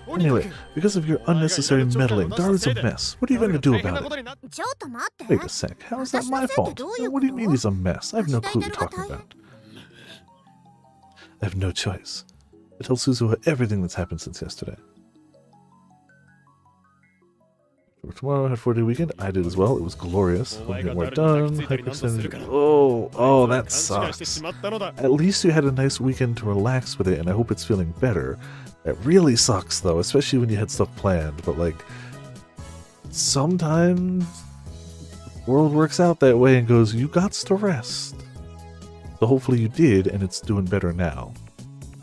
Anyway, because of your unnecessary meddling, Daru's a mess. What are you going to do about it? Wait a sec, how is that my fault? What do you mean he's a mess? I have no clue what you're talking about. I have no choice. I tell Suzuha everything that's happened since yesterday. For tomorrow, I had 4-day weekend. I did as well. It was glorious. Getting work done. Hyperextended. Oh, that sucks. At least you had a nice weekend to relax with it, and I hope it's feeling better. It really sucks, though, especially when you had stuff planned. But, like, sometimes the world works out that way and goes, you gots to rest. So hopefully you did, and it's doing better now.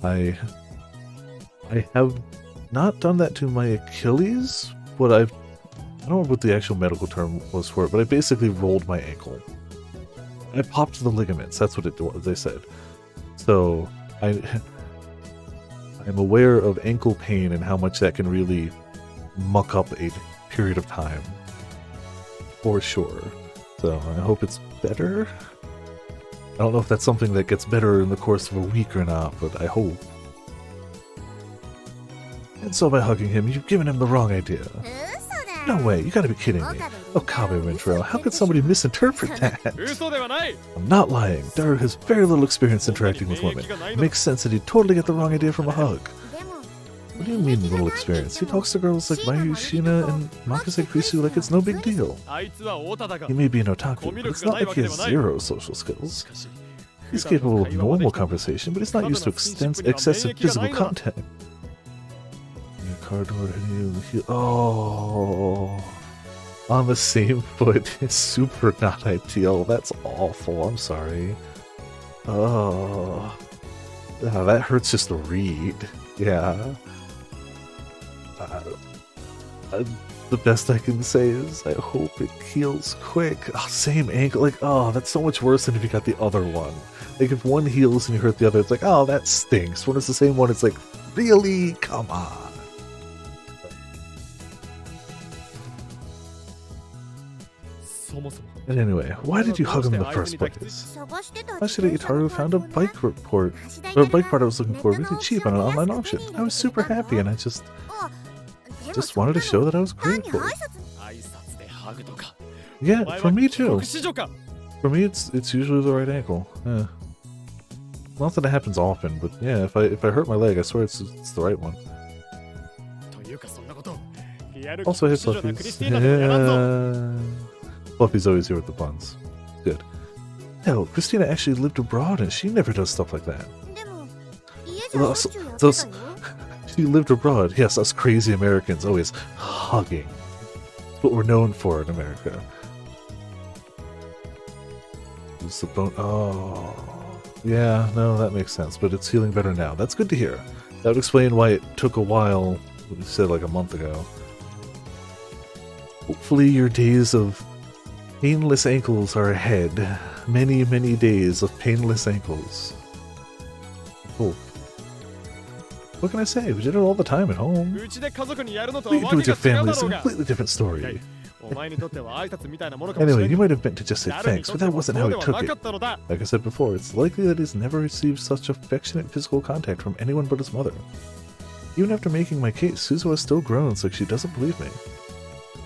I have not done that to my Achilles, but I don't remember what the actual medical term was for it, but I basically rolled my ankle. I popped the ligaments, that's what they said. So, I'm aware of ankle pain and how much that can really muck up a period of time. For sure. So I hope it's better. I don't know if that's something that gets better in the course of a week or not, but I hope. And so by hugging him, you've given him the wrong idea. No way, you gotta be kidding me. Oh, Kabe Renfro, how could somebody misinterpret that? I'm not lying. Daru has very little experience interacting with women. It makes sense that he'd totally get the wrong idea from a hug. What do you mean little experience? He talks to girls like Mayu, Shina, and Makase Krisu like it's no big deal. He may be an otaku, but it's not like he has zero social skills. He's capable of normal conversation, but he's not used to excessive physical contact. Oh, on the same foot is super not ideal. That's awful. I'm sorry. Oh, that hurts just to read. Yeah. The best I can say is I hope it heals quick. Oh, same ankle. Like, oh, that's so much worse than if you got the other one. Like, if one heals and you hurt the other, it's like, oh, that stinks. When it's the same one, it's like, really? Come on. And anyway, why did you hug him in the first place? Hashira Itaru found a bike part I was looking for really cheap on an online auction. I was super happy and I just wanted to show that I was grateful. Yeah, for me too. For me, it's usually the right ankle. Yeah. Not that it happens often, but yeah, if I hurt my leg, I swear it's the right one. Also, hey Fluffies. Yeah. Fluffy's always here with the buns. Good. Hell, Christina actually lived abroad and she never does stuff like that. She lived abroad. Yes, us crazy Americans always hugging. That's what we're known for in America. It's the bone. Oh. Yeah, no, that makes sense. But it's healing better now. That's good to hear. That would explain why it took a while. You said like a month ago. Hopefully your days of painless ankles are ahead. Many, many days of painless ankles. Cool. What can I say? We did it all the time at home. What you do with your family is a completely different story. Anyway, you might have meant to just say thanks, but that wasn't how he took it. Like I said before, it's likely that he's never received such affectionate physical contact from anyone but his mother. Even after making my case, Suzuha still groans like she doesn't believe me.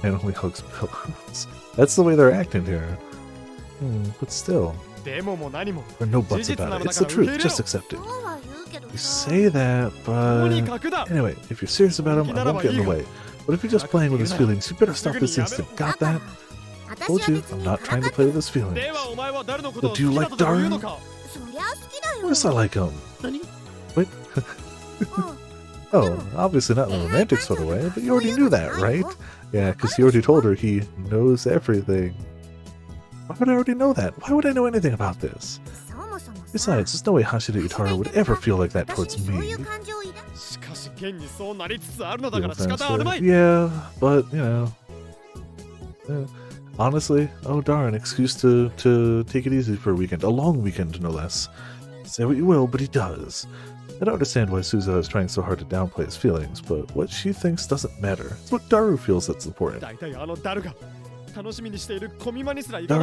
And only hugs pillows. That's the way they're acting here. But still. There are no buts about it. It's the truth. Just accept it. You say that, but... Anyway, if you're serious about him, I won't get in the way. But if you're just playing with his feelings, you better stop this instant. Got that? I told you, I'm not trying to play with his feelings. But do you like Daru? Of course I like him. Wait. Oh, obviously not in a romantic sort of way, but you already knew that, right? Yeah, because he already told her he knows everything. Why would I already know that? Why would I know anything about this? Besides, there's no way Hashira Itaru would ever feel like that towards me. Yeah, but, you know. Honestly, oh darn, excuse to take it easy for a weekend. A long weekend, no less. Say what you will, but he does. I don't understand why Suzuha is trying so hard to downplay his feelings, but what she thinks doesn't matter. It's what Daru feels that's important. Daru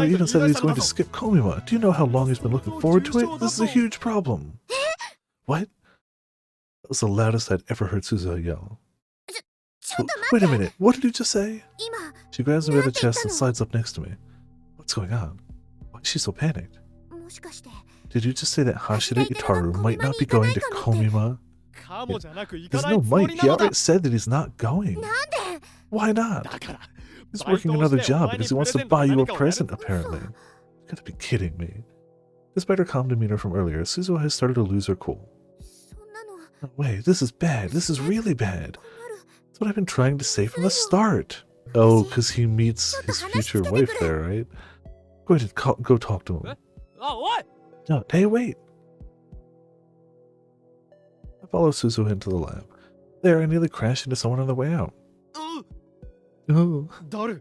even said he's going to skip Komima. Do you know how long he's been looking forward to it? This is a huge problem. What? That was the loudest I'd ever heard Suzuha yell. Wait a minute, what did you just say? She grabs me by the chest and slides up next to me. What's going on? Why is she so panicked? Did you just say that Hashira Itaru might not be going to Komima? There's no might. He outright said that he's not going. Why not? He's working another job because he wants to buy you a present, apparently. You gotta be kidding me. Despite her calm demeanor from earlier, Suzuha has started to lose her cool. No way, this is bad. This is really bad. That's what I've been trying to say from the start. Oh, because he meets his future wife there, right? Go ahead, go talk to him. What? No, hey, wait. I follow Suzuha into the lab. There, I nearly crashed into someone on the way out. Oh. Daru.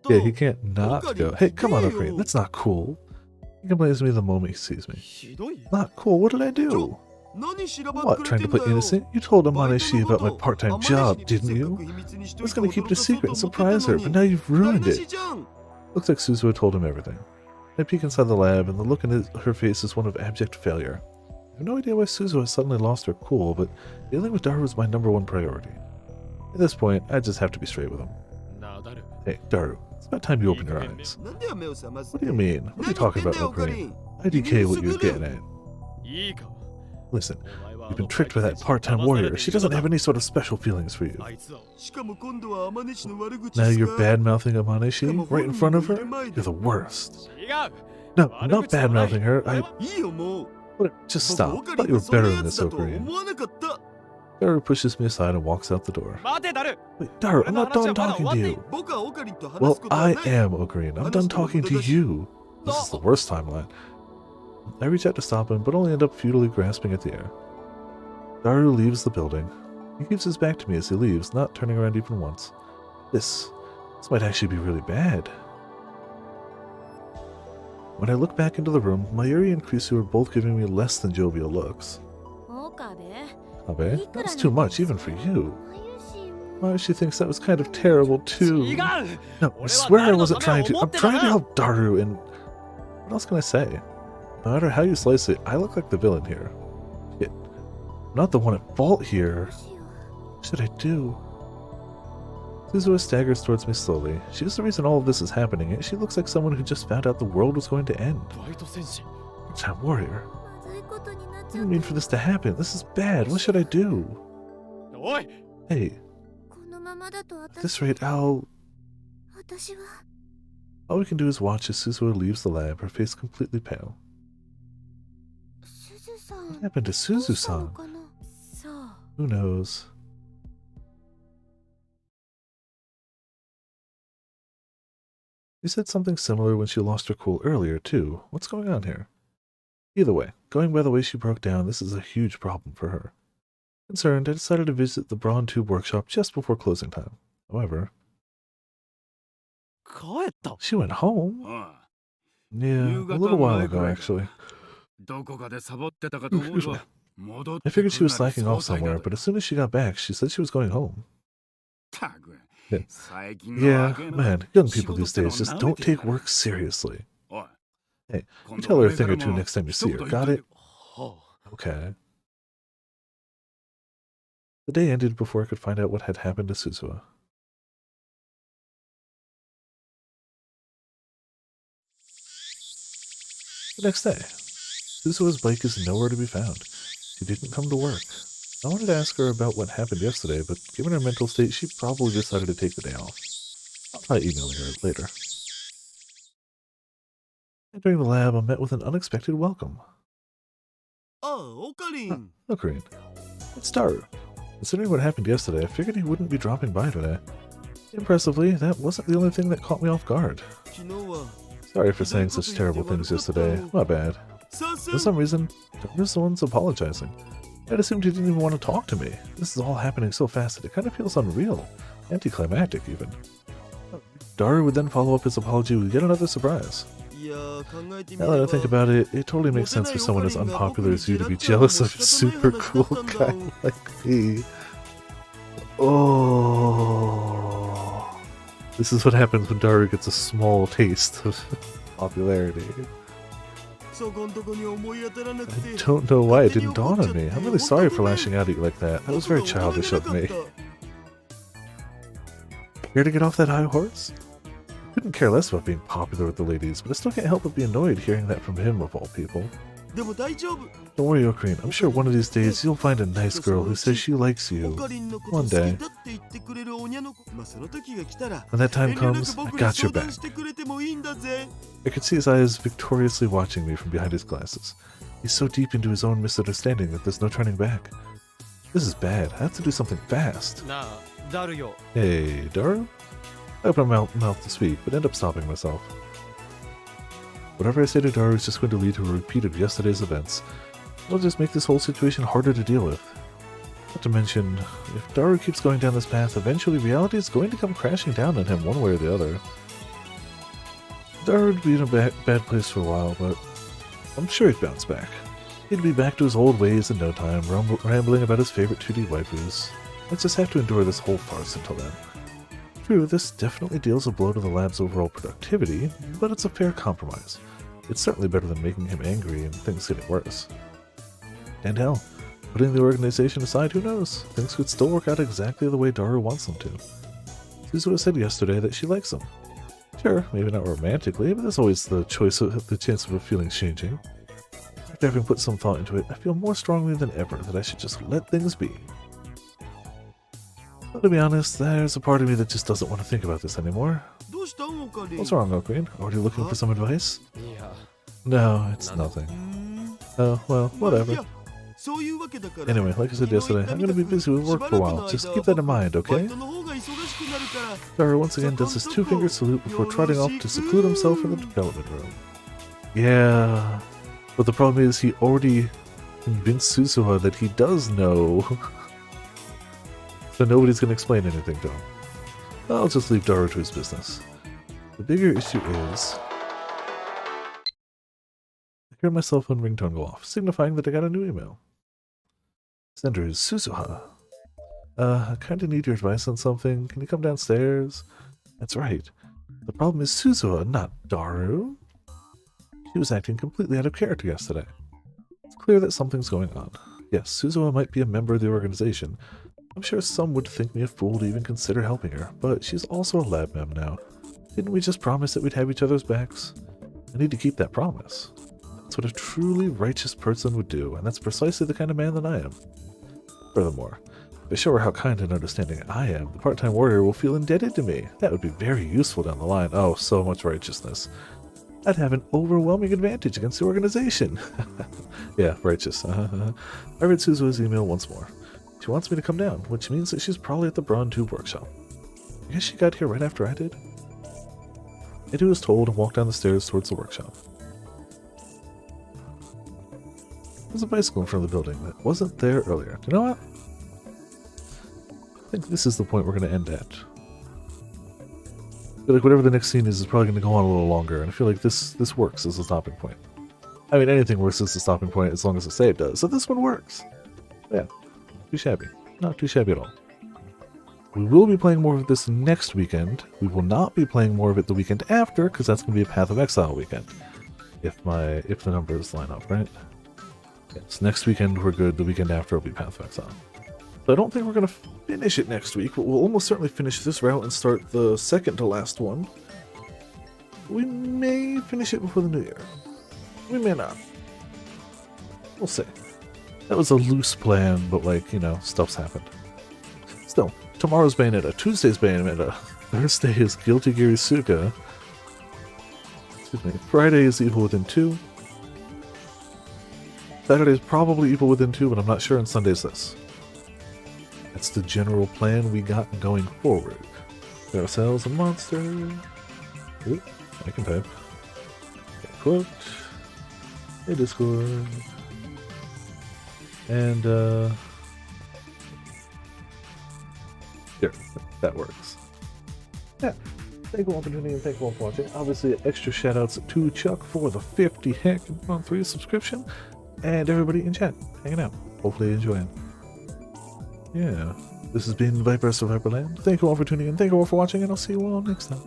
Yeah, he can't not go. Hey, come on, Ukraine. That's not cool. He complains to me the moment he sees me. Not cool. What did I do? What, trying to play innocent? You told Amaneshi about my part-time job, didn't you? I was going to keep it a secret and surprise her, but now you've ruined it. Looks like Suzuha told him everything. I peek inside the lab, and the look in her face is one of abject failure. I have no idea why Suzuha suddenly lost her cool, but dealing with Daru was my #1 priority. At this point, I just have to be straight with him. Hey, Daru, it's about time you open your eyes. What do you mean? What are you talking about, Ocarine? IDK what you're getting at. Listen, you've been tricked by that part-time warrior. She doesn't have any sort of special feelings for you. Now you're bad-mouthing Amaneshi right in front of her? You're the worst. No, I'm not bad-mouthing her. Just stop. I thought you were better than this, Ocarine. Daru pushes me aside and walks out the door. Wait, Daru, I'm not done talking to you. Well, I am, Ocarine. I'm done talking to you. This is the worst timeline. I reach out to stop him, but only end up futilely grasping at the air. Daru leaves the building. He keeps his back to me as he leaves, not turning around even once. This might actually be really bad. When I look back into the room, Mayuri and Krisu are both giving me less than jovial looks. Abe, that's too much, even for you. Mayushi thinks that was kind of terrible, too. No, I swear I wasn't trying to. I'm trying to help Daru, and what else can I say? No matter how you slice it, I look like the villain here. Yet, I'm not the one at fault here. What should I do? Suzuha staggers towards me slowly. She is the reason all of this is happening, and she looks like someone who just found out the world was going to end. Time warrior. I didn't mean for this to happen. This is bad. What should I do? Hey. At this rate, all we can do is watch as Suzuha leaves the lab, her face completely pale. What happened to Suzu-san? Who knows? She said something similar when she lost her cool earlier, too. What's going on here? Either way, going by the way she broke down, this is a huge problem for her. Concerned, I decided to visit the Brawn Tube workshop just before closing time. However, she went home? Yeah, a little while ago, actually. I figured she was slacking off somewhere, but as soon as she got back, she said she was going home. Yeah, man, young people these days just don't take work seriously. Hey, you tell her a thing or two next time you see her, got it? Okay. The day ended before I could find out what had happened to Suzuha. The next day, Suzuha's bike is nowhere to be found. She didn't come to work. I wanted to ask her about what happened yesterday, but given her mental state, she probably decided to take the day off. I'll try emailing her later. Entering the lab, I'm met with an unexpected welcome. Oh, Ocarine! Ocarine. It's Daru. Considering what happened yesterday, I figured he wouldn't be dropping by today. Impressively, that wasn't the only thing that caught me off guard. Sorry for saying such terrible things yesterday. My bad. For some reason, Daru's the one's apologizing. I'd assumed he didn't even want to talk to me. This is all happening so fast that it kind of feels unreal. Anticlimactic, even. Daru would then follow up his apology with yet another surprise. Now that I think about it, it totally makes sense for someone as unpopular as you to be jealous of a super cool guy like me. Oh, this is what happens when Daru gets a small taste of popularity. I don't know why it didn't dawn on me. I'm really sorry for lashing out at you like that. That was very childish of me. Care to get off that high horse? Couldn't care less about being popular with the ladies, but I still can't help but be annoyed hearing that from him of all people. Don't worry, Ocarine. I'm sure one of these days you'll find a nice girl who says she likes you. One day. When that time comes, I got your back. I could see his eyes victoriously watching me from behind his glasses. He's so deep into his own misunderstanding that there's no turning back. This is bad. I have to do something fast. Hey, Daru? I open my mouth to speak, but end up stopping myself. Whatever I say to Daru is just going to lead to a repeat of yesterday's events. It'll just make this whole situation harder to deal with. Not to mention, if Daru keeps going down this path, eventually reality is going to come crashing down on him one way or the other. Daru would be in a bad place for a while, but I'm sure he'd bounce back. He'd be back to his old ways in no time, rambling about his favorite 2D waifus. Let's just have to endure this whole farce until then. True, this definitely deals a blow to the lab's overall productivity, but it's a fair compromise. It's certainly better than making him angry and things getting worse. And hell, putting the organization aside, who knows? Things could still work out exactly the way Daru wants them to. Suzuha said yesterday that she likes him. Sure, maybe not romantically, but there's always the chance of her feelings changing. After having put some thought into it, I feel more strongly than ever that I should just let things be. But to be honest, there's a part of me that just doesn't want to think about this anymore. What's wrong, Ocarine? Already looking for some advice? No, it's nothing. Oh, well, whatever. Anyway, like I said yesterday, I'm going to be busy with work for a while. Just keep that in mind, okay? Daru once again does his two-finger salute before trotting off to seclude himself in the development room. Yeah, but the problem is he already convinced Suzuha that he does know. So nobody's going to explain anything to him. I'll just leave Daru to his business. The bigger issue is... I hear my cell phone ringtone go off, signifying that I got a new email. Sender is Suzuha. I kinda need your advice on something. Can you come downstairs? That's right. The problem is Suzuha, not Daru. She was acting completely out of character yesterday. It's clear that something's going on. Yes, Suzuha might be a member of the organization. I'm sure some would think me a fool to even consider helping her, but she's also a lab mem now. Didn't we just promise that we'd have each other's backs? I need to keep that promise. That's what a truly righteous person would do, and that's precisely the kind of man that I am. Furthermore, if I show her how kind and understanding I am, the part-time warrior will feel indebted to me. That would be very useful down the line. Oh, so much righteousness. I'd have an overwhelming advantage against the organization. Yeah, righteous. I read Suzuha's email once more. She wants me to come down, which means that she's probably at the Braun Tube workshop. I guess she got here right after I did. I do as told and walked down the stairs towards the workshop. There's a bicycle in front of the building that wasn't there earlier. You know what? I think this is the point we're going to end at. I feel like whatever the next scene is probably going to go on a little longer, and I feel like this works as a stopping point. I mean, anything works as a stopping point as long as the save does, so this one works. Yeah, too shabby. Not too shabby at all. We will be playing more of this next weekend. We will not be playing more of it the weekend after, because that's going to be a Path of Exile weekend. If the numbers line up, right? Yes, next weekend we're good. The weekend after will be Path of Exile. So I don't think we're going to finish it next week, but we'll almost certainly finish this route and start the second to last one. We may finish it before the new year. We may not. We'll see. That was a loose plan, but like, you know, stuff's happened. Still, tomorrow's Bayonetta, Tuesday's Bayonetta, Thursday is Guilty Gear Isuka. Excuse me. Friday is Evil Within 2. Saturday is probably Evil Within 2, but I'm not sure, and Sunday's this. That's the general plan we got going forward. Get ourselves a monster. Oop, I can type. Get a quote. A Discord. And, here, that works. Yeah. Thank you all for tuning in, thank you all for watching. Obviously, extra shoutouts to Chuck for the 50 month free subscription, and everybody in chat hanging out. Hopefully enjoying. Yeah, this has been Viper of Viperland. Thank you all for tuning in, thank you all for watching, and I'll see you all next time.